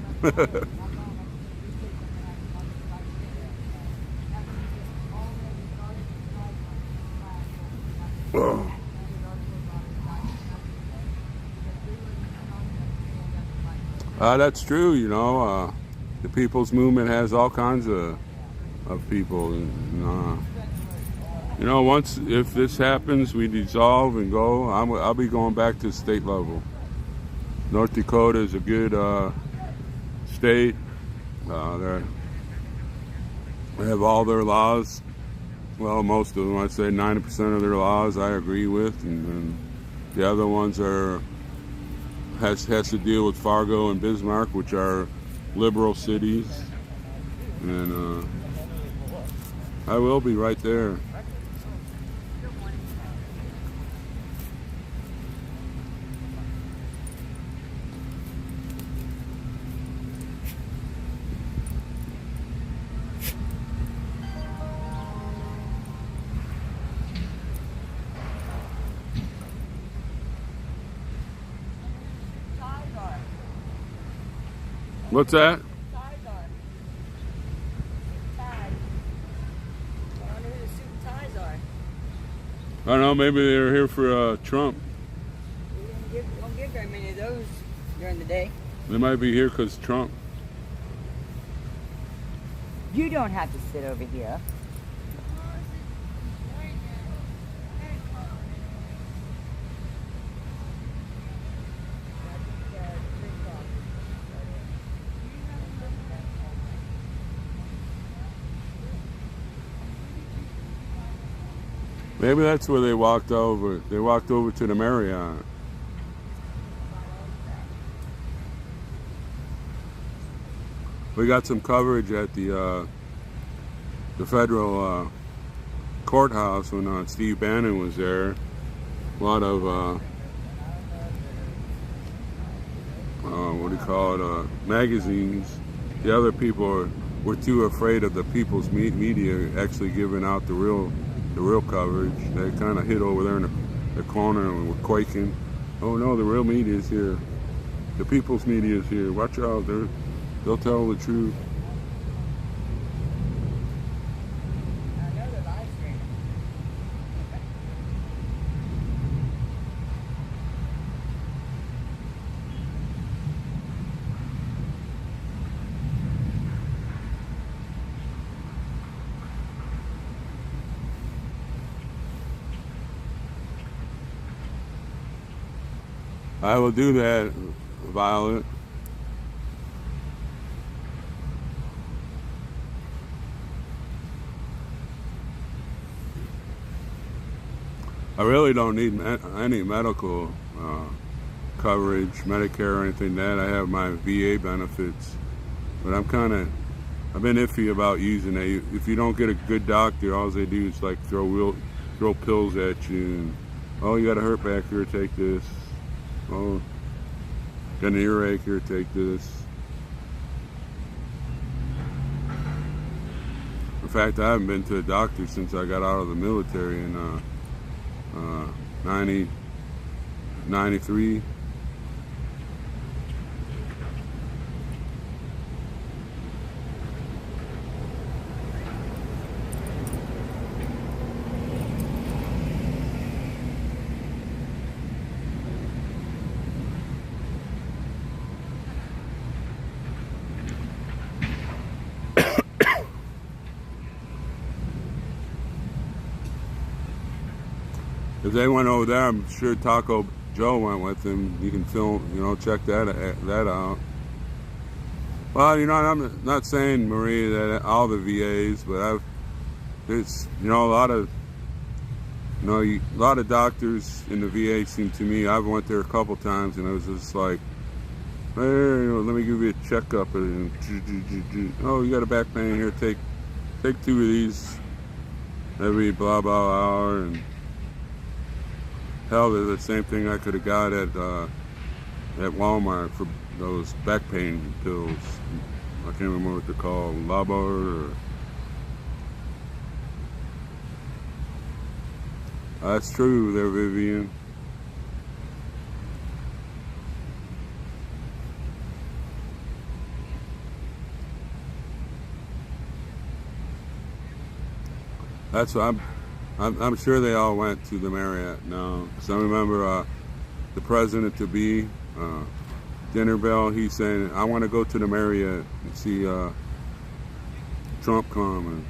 That's true, you know. The People's Movement has all kinds of people. And, you know, if this happens, we dissolve and go. I'll be going back to state level. North Dakota is a good state. They have all their laws. Well, most of them, I'd say 90% of their laws I agree with, and the other ones has to deal with Fargo and Bismarck, which are liberal cities, and I will be right there. What's that? I don't know, maybe they're here for Trump. We don't get very many of those during the day. They might be here because Trump. You don't have to sit over here. Maybe that's where they walked over. They walked over to the Marriott. We got some coverage at the federal courthouse when Steve Bannon was there. A lot of what do you call it? Magazines. The other people were too afraid of the people's media actually giving out the real coverage. They kind of hid over there in the corner and were quaking. Oh no, the real media is here. The people's media is here. Watch out, they'll tell the truth. I will do that, Violet. I really don't need any medical coverage, Medicare or anything like that. I have my VA benefits, but I've been iffy about using it. If you don't get a good doctor, all they do is like throw pills at you. And, oh, you got a hurt back here, take this. Oh, got an earache here, take this. In fact, I haven't been to a doctor since I got out of the military in 93. if they went over there, I'm sure Taco Joe went with him. You can film, check that out. Well, I'm not saying, Marie, that all the VAs, but it's a lot of doctors in the VA seem to me. I've went there a couple times, and it was just like, hey, let me give you a checkup, and oh, you got a back pain here, take 2 of these every blah blah hour, and hell, they're the same thing I could have got at Walmart for those back pain pills. I can't remember what they're called, Labor or... That's true there, Vivian. That's what I'm sure they all went to the Marriott now. So I remember the president-to-be, Dinner Bell, he's saying, I want to go to the Marriott and see Trump come. And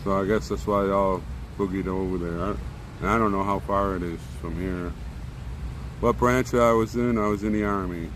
so I guess that's why they all boogied over there. I don't know how far it is from here. What branch I was in the Army.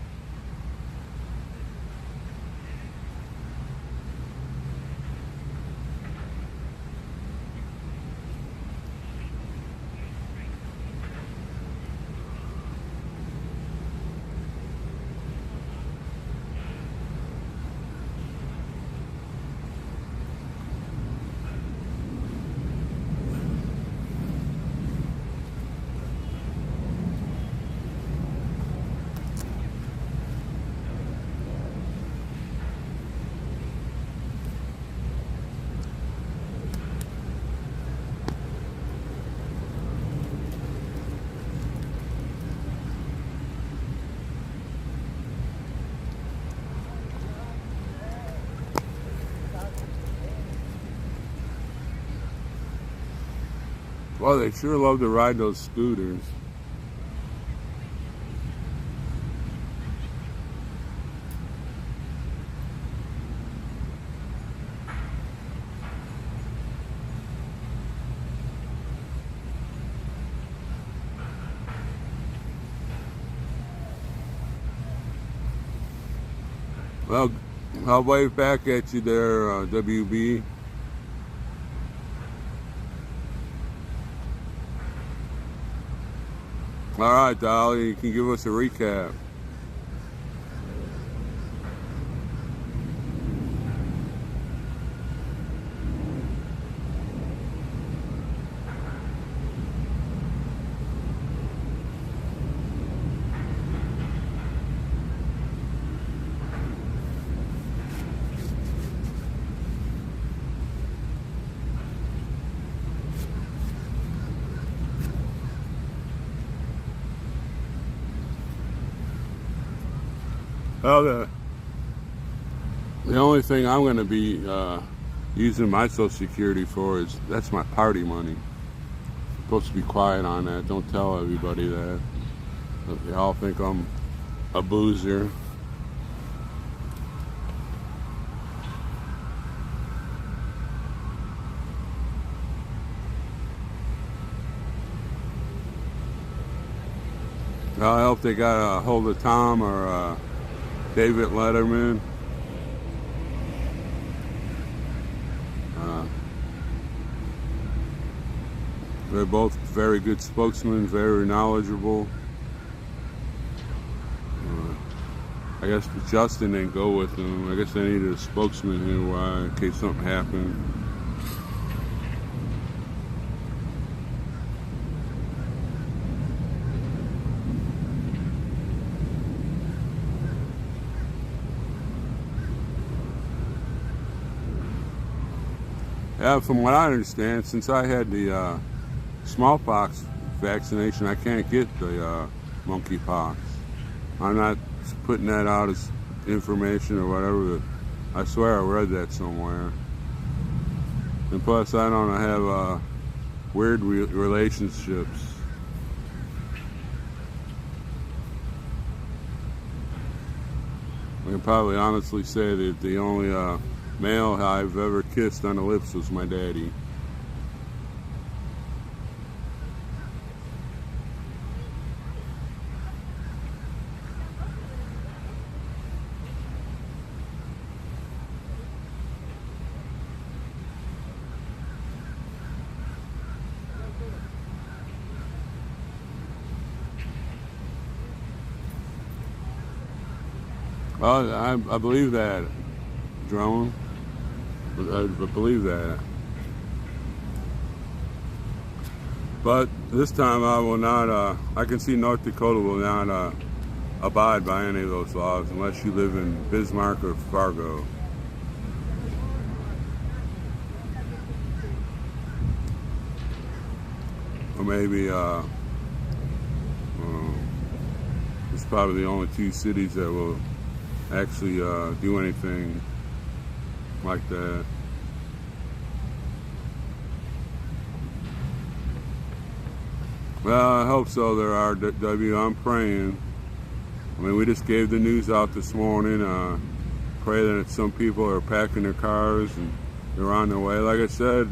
Well, they sure love to ride those scooters. Well, I'll wave back at you there, WB. All right, Dolly, you can give us a recap. Well, the only thing I'm going to be using my Social Security for that's my party money. I'm supposed to be quiet on that. Don't tell everybody that. They all think I'm a boozer. I hope they got a hold of Tom or David Letterman. They're both very good spokesmen, very knowledgeable. I guess Justin didn't go with them. I guess they needed a spokesman here in case something happened. Yeah, from what I understand, since I had the smallpox vaccination, I can't get the monkeypox. I'm not putting that out as information or whatever, but I swear I read that somewhere. And plus, I don't have weird relationships. I can probably honestly say that the only male I've ever kissed on the lips was my daddy. Well, I believe that, drone. I believe that. But this time I will not, I can see North Dakota will not abide by any of those laws unless you live in Bismarck or Fargo. Or maybe it's probably the only two cities that will actually do anything like that. Well, I hope so there, RW. I'm praying. I mean, we just gave the news out this morning. Pray that some people are packing their cars and they're on their way. Like I said,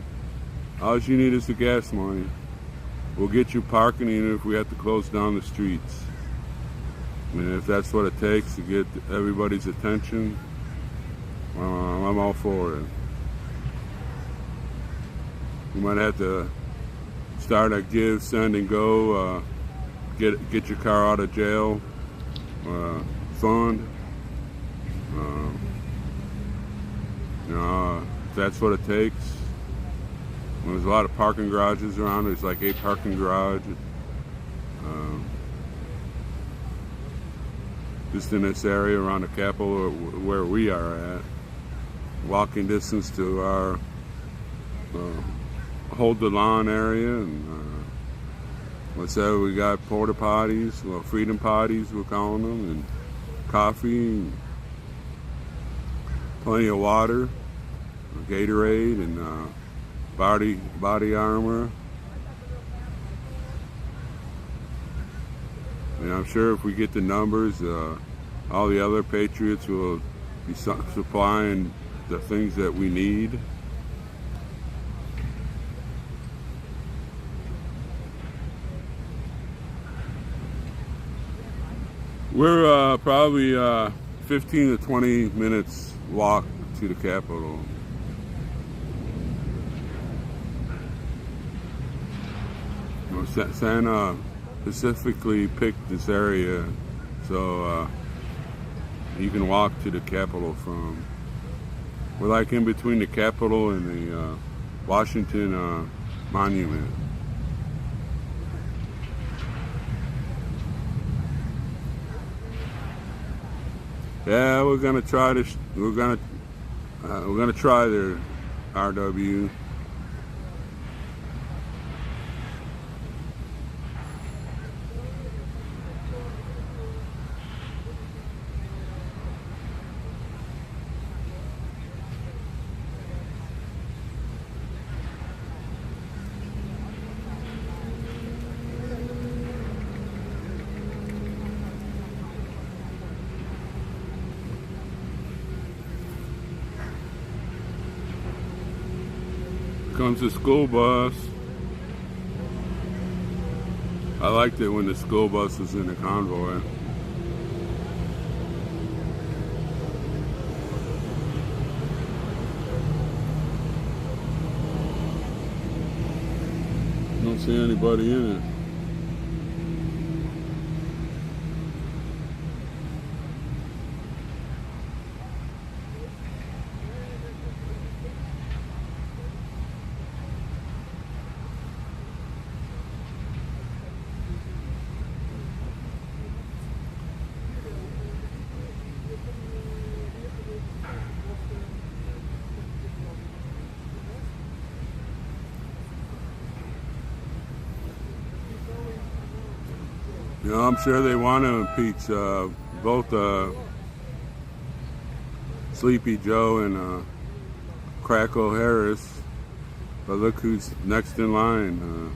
all you need is the gas money. We'll get you parking even if we have to close down the streets. I mean, if that's what it takes to get everybody's attention, I'm all for it. You might have to start a give, send, and go, get your car out of jail fund. If that's what it takes. There's a lot of parking garages around. There's like 8 parking garages. Just in this area around the Capitol where we are at. Walking distance to our Hold the Lawn area. And let's say we got porta potties, well, freedom potties we're calling them, and coffee, and plenty of water, Gatorade, and body armor. And I'm sure if we get the numbers, all the other patriots will be supplying the things that we need. We're probably 15 to 20 minutes walk to the Capitol. Santa specifically picked this area so you can walk to the Capitol from. We're like in between the Capitol and the Washington Monument. Yeah, we're gonna try this. We're gonna try their RW. Comes the school bus. I liked it when the school bus was in the convoy. Don't see anybody in it. You know, I'm sure they want to impeach both Sleepy Joe and Crackle Harris, but look who's next in line.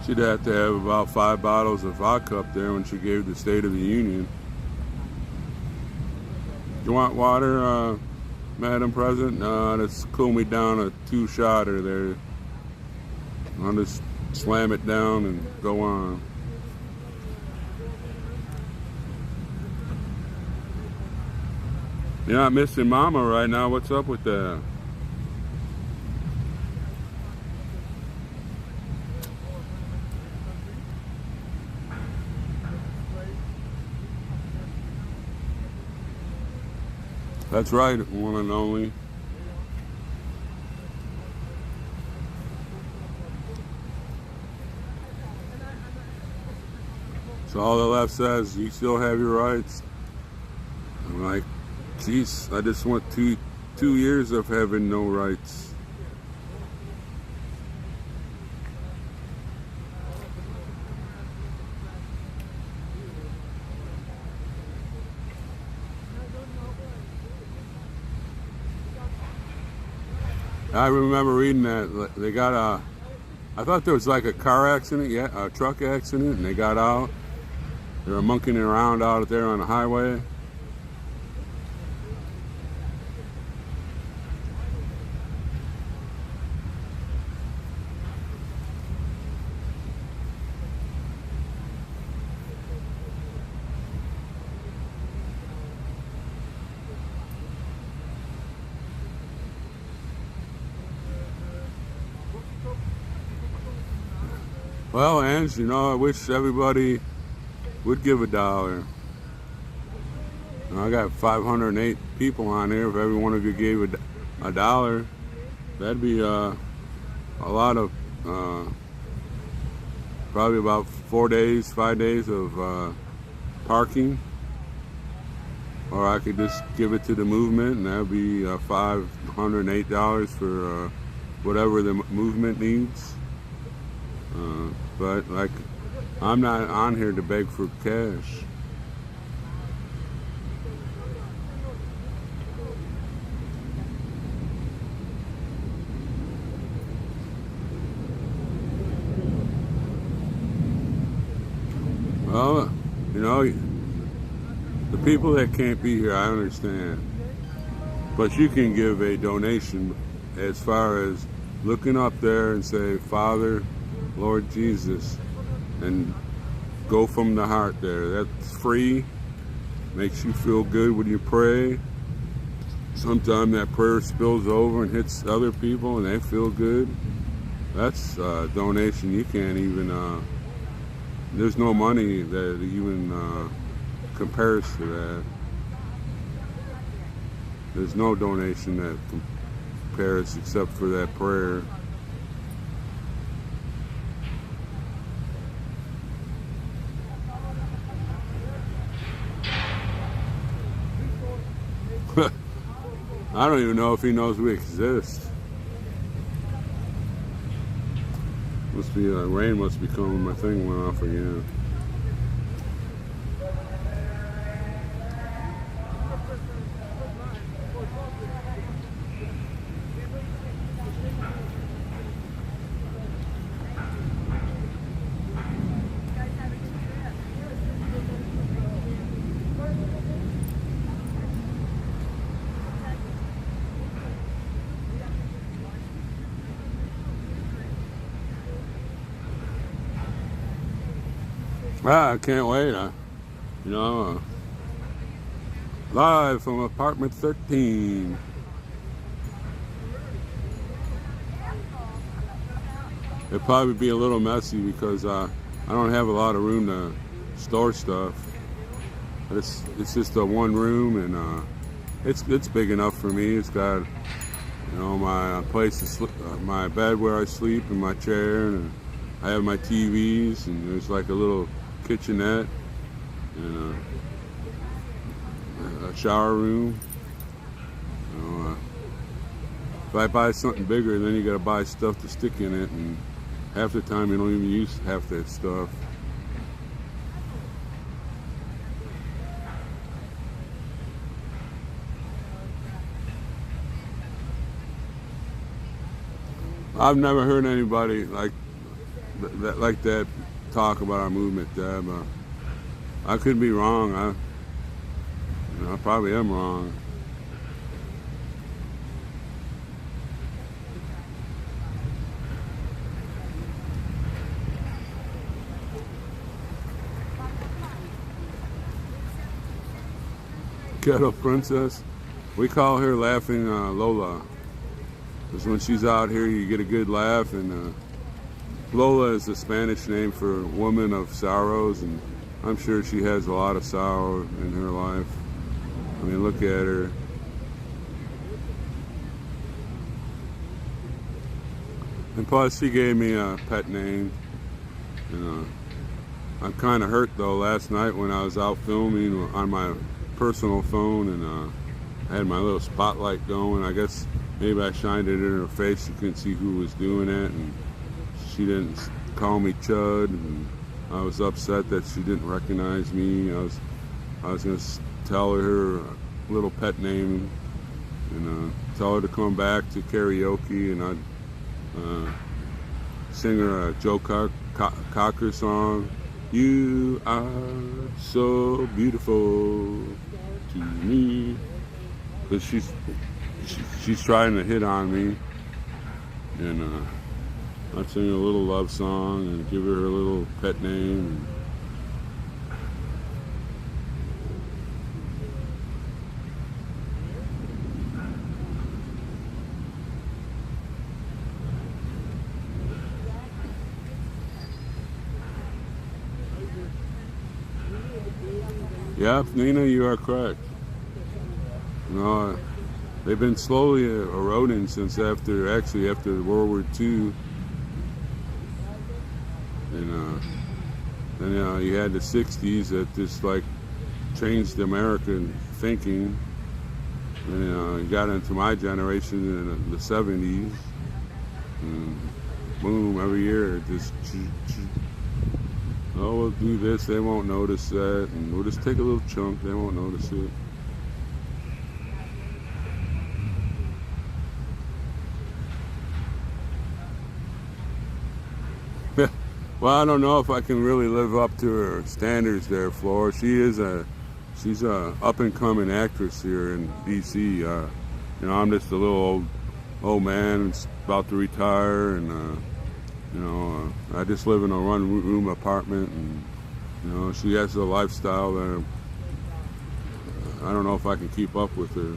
She'd have to have about 5 bottles of vodka up there when she gave the State of the Union. You want water, Madam President? No, let's cool me down a 2-shotter there. I'll just slam it down and go on. You're not missing Mama right now. What's up with that? That's right, one and only. So all the left says, you still have your rights. I'm like, geez, I just went two years of having no rights. I remember reading that they got I thought there was like a car accident, a truck accident, and they got out. They were monkeying around out there on the highway. Well, Ange, you know, I wish everybody would give $1. I got 508 people on here. If every one of you gave $1, that'd be a lot of, probably about 4 days, 5 days of parking. Or I could just give it to the movement, and that'd be $508 for whatever the movement needs. But like, I'm not on here to beg for cash. Well, you know, the people that can't be here, I understand. But you can give a donation as far as looking up there and say, Father, Lord Jesus, and go from the heart there. That's free. Makes you feel good when you pray. Sometimes that prayer spills over and hits other people and they feel good. That's a donation. You can't even, there's no money that even compares to that. There's no donation that compares except for that prayer. I don't even know if he knows we exist. Must be, rain must be coming. My thing went off again. I can't wait. You know, live from apartment 13. It'll probably be a little messy because I don't have a lot of room to store stuff. But it's just a one room, and it's big enough for me. It's got, you know, my place to sleep, my bed where I sleep, and my chair, and I have my TVs, and there's like a little kitchenette and a shower room. You know, if I buy something bigger, then you got to buy stuff to stick in it, and half the time you don't even use half that stuff. I've never heard anybody like that talk about our movement, Deb. I could be wrong. I probably am wrong. Ghetto Princess. We call her Laughing Lola. Because when she's out here, you get a good laugh, and Lola is the Spanish name for woman of sorrows, and I'm sure she has a lot of sorrow in her life. I mean, look at her. And plus, he gave me a pet name. And I'm kind of hurt though. Last night when I was out filming on my personal phone, and I had my little spotlight going. I guess maybe I shined it in her face. You couldn't see who was doing it, and she didn't call me Chud. And I was upset that she didn't recognize me. I was gonna tell her a little pet name, and tell her to come back to karaoke, and I'd sing her a Joe Cocker song. You are so beautiful to me. But she's trying to hit on me, and I'd sing a little love song and give her a little pet name. Yeah, Nina, you are correct. No, they've been slowly eroding since after World War II. And then you had the 60s that just like changed American thinking. And you got into my generation in the 70s. And boom, every year it just, oh, we'll do this, they won't notice that. And we'll just take a little chunk, they won't notice it. Well, I don't know if I can really live up to her standards there, Flora. She's a up and coming actress here in DC. I'm just a little old man about to retire, and I just live in a one-room apartment, and she has a lifestyle that I don't know if I can keep up with her.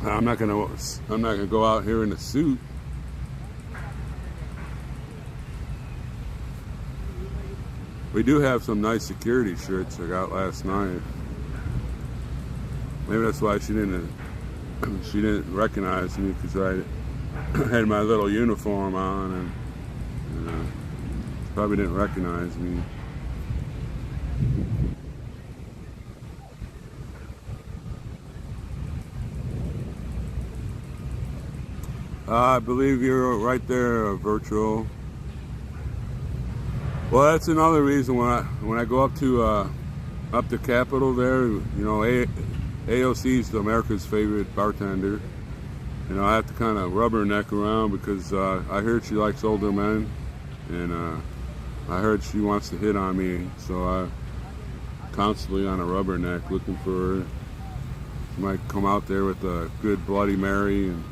I'm not gonna go out here in a suit. We do have some nice security shirts I got last night. Maybe that's why she didn't recognize me, because I had my little uniform on, and probably didn't recognize me. I believe you're right there, virtual. Well, that's another reason when I go up to Capitol there, AOC is America's favorite bartender. I have to kind of rub her neck around because I heard she likes older men, and I heard she wants to hit on me, so I'm constantly on a rubber neck looking for her. She might come out there with a good Bloody Mary and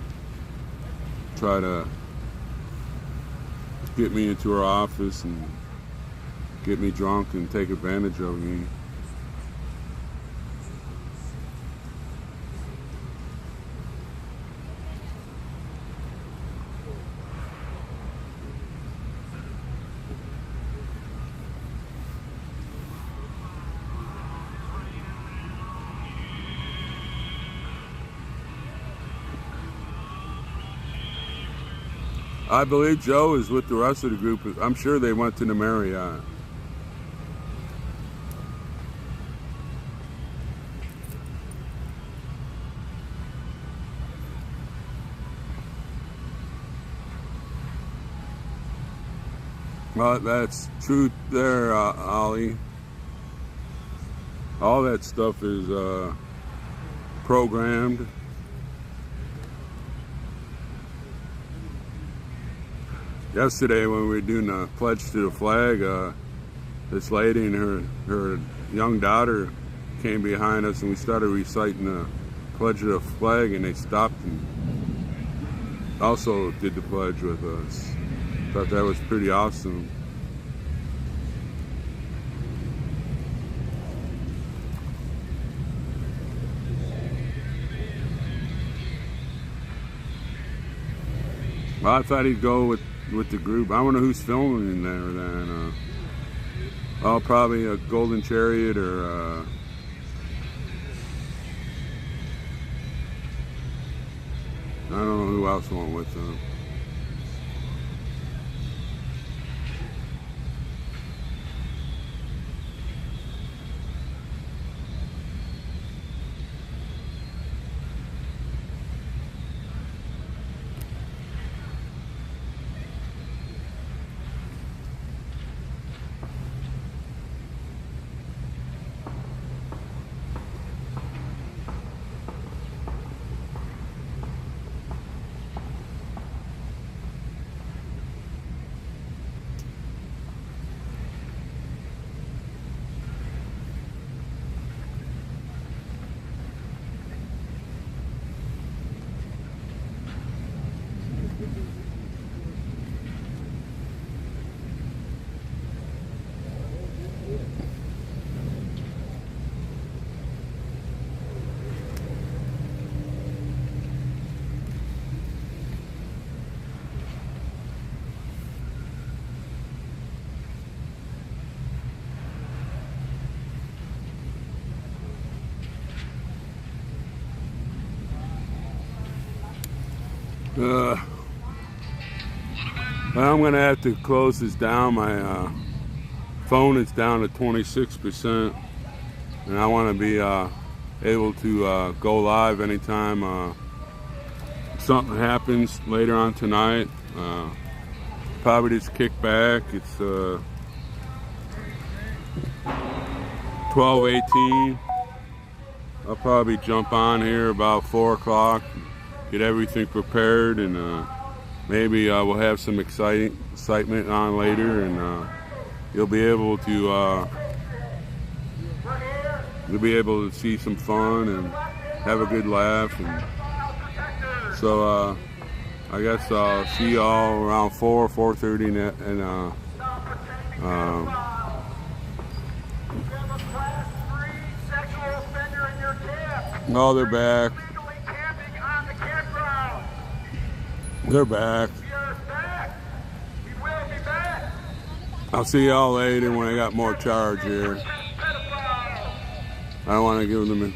try to get me into her office and get me drunk and take advantage of me. I believe Joe is with the rest of the group. I'm sure they went to the Marriott. Well, that's true there, Ollie. All that stuff is programmed. Yesterday when we were doing the pledge to the flag, this lady and her young daughter came behind us, and we started reciting the pledge to the flag, and they stopped and also did the pledge with us. Thought that was pretty awesome. Well, I thought he'd go with the group. I wonder who's filming in there then. Oh, probably a golden chariot or I don't know who else went with them. Well, I'm gonna have to close this down. My phone is down to 26%, and I want to be able to go live anytime something happens later on tonight. Probably just kick back. It's 12:18. I'll probably jump on here about 4 o'clock. Get everything prepared, and maybe we'll have some excitement on later, and you'll be able to see some fun and have a good laugh. And so I guess I'll see y'all around 4:30, and oh, they're back. They're back. I'll see y'all later when I got more charge here. I don't want to give them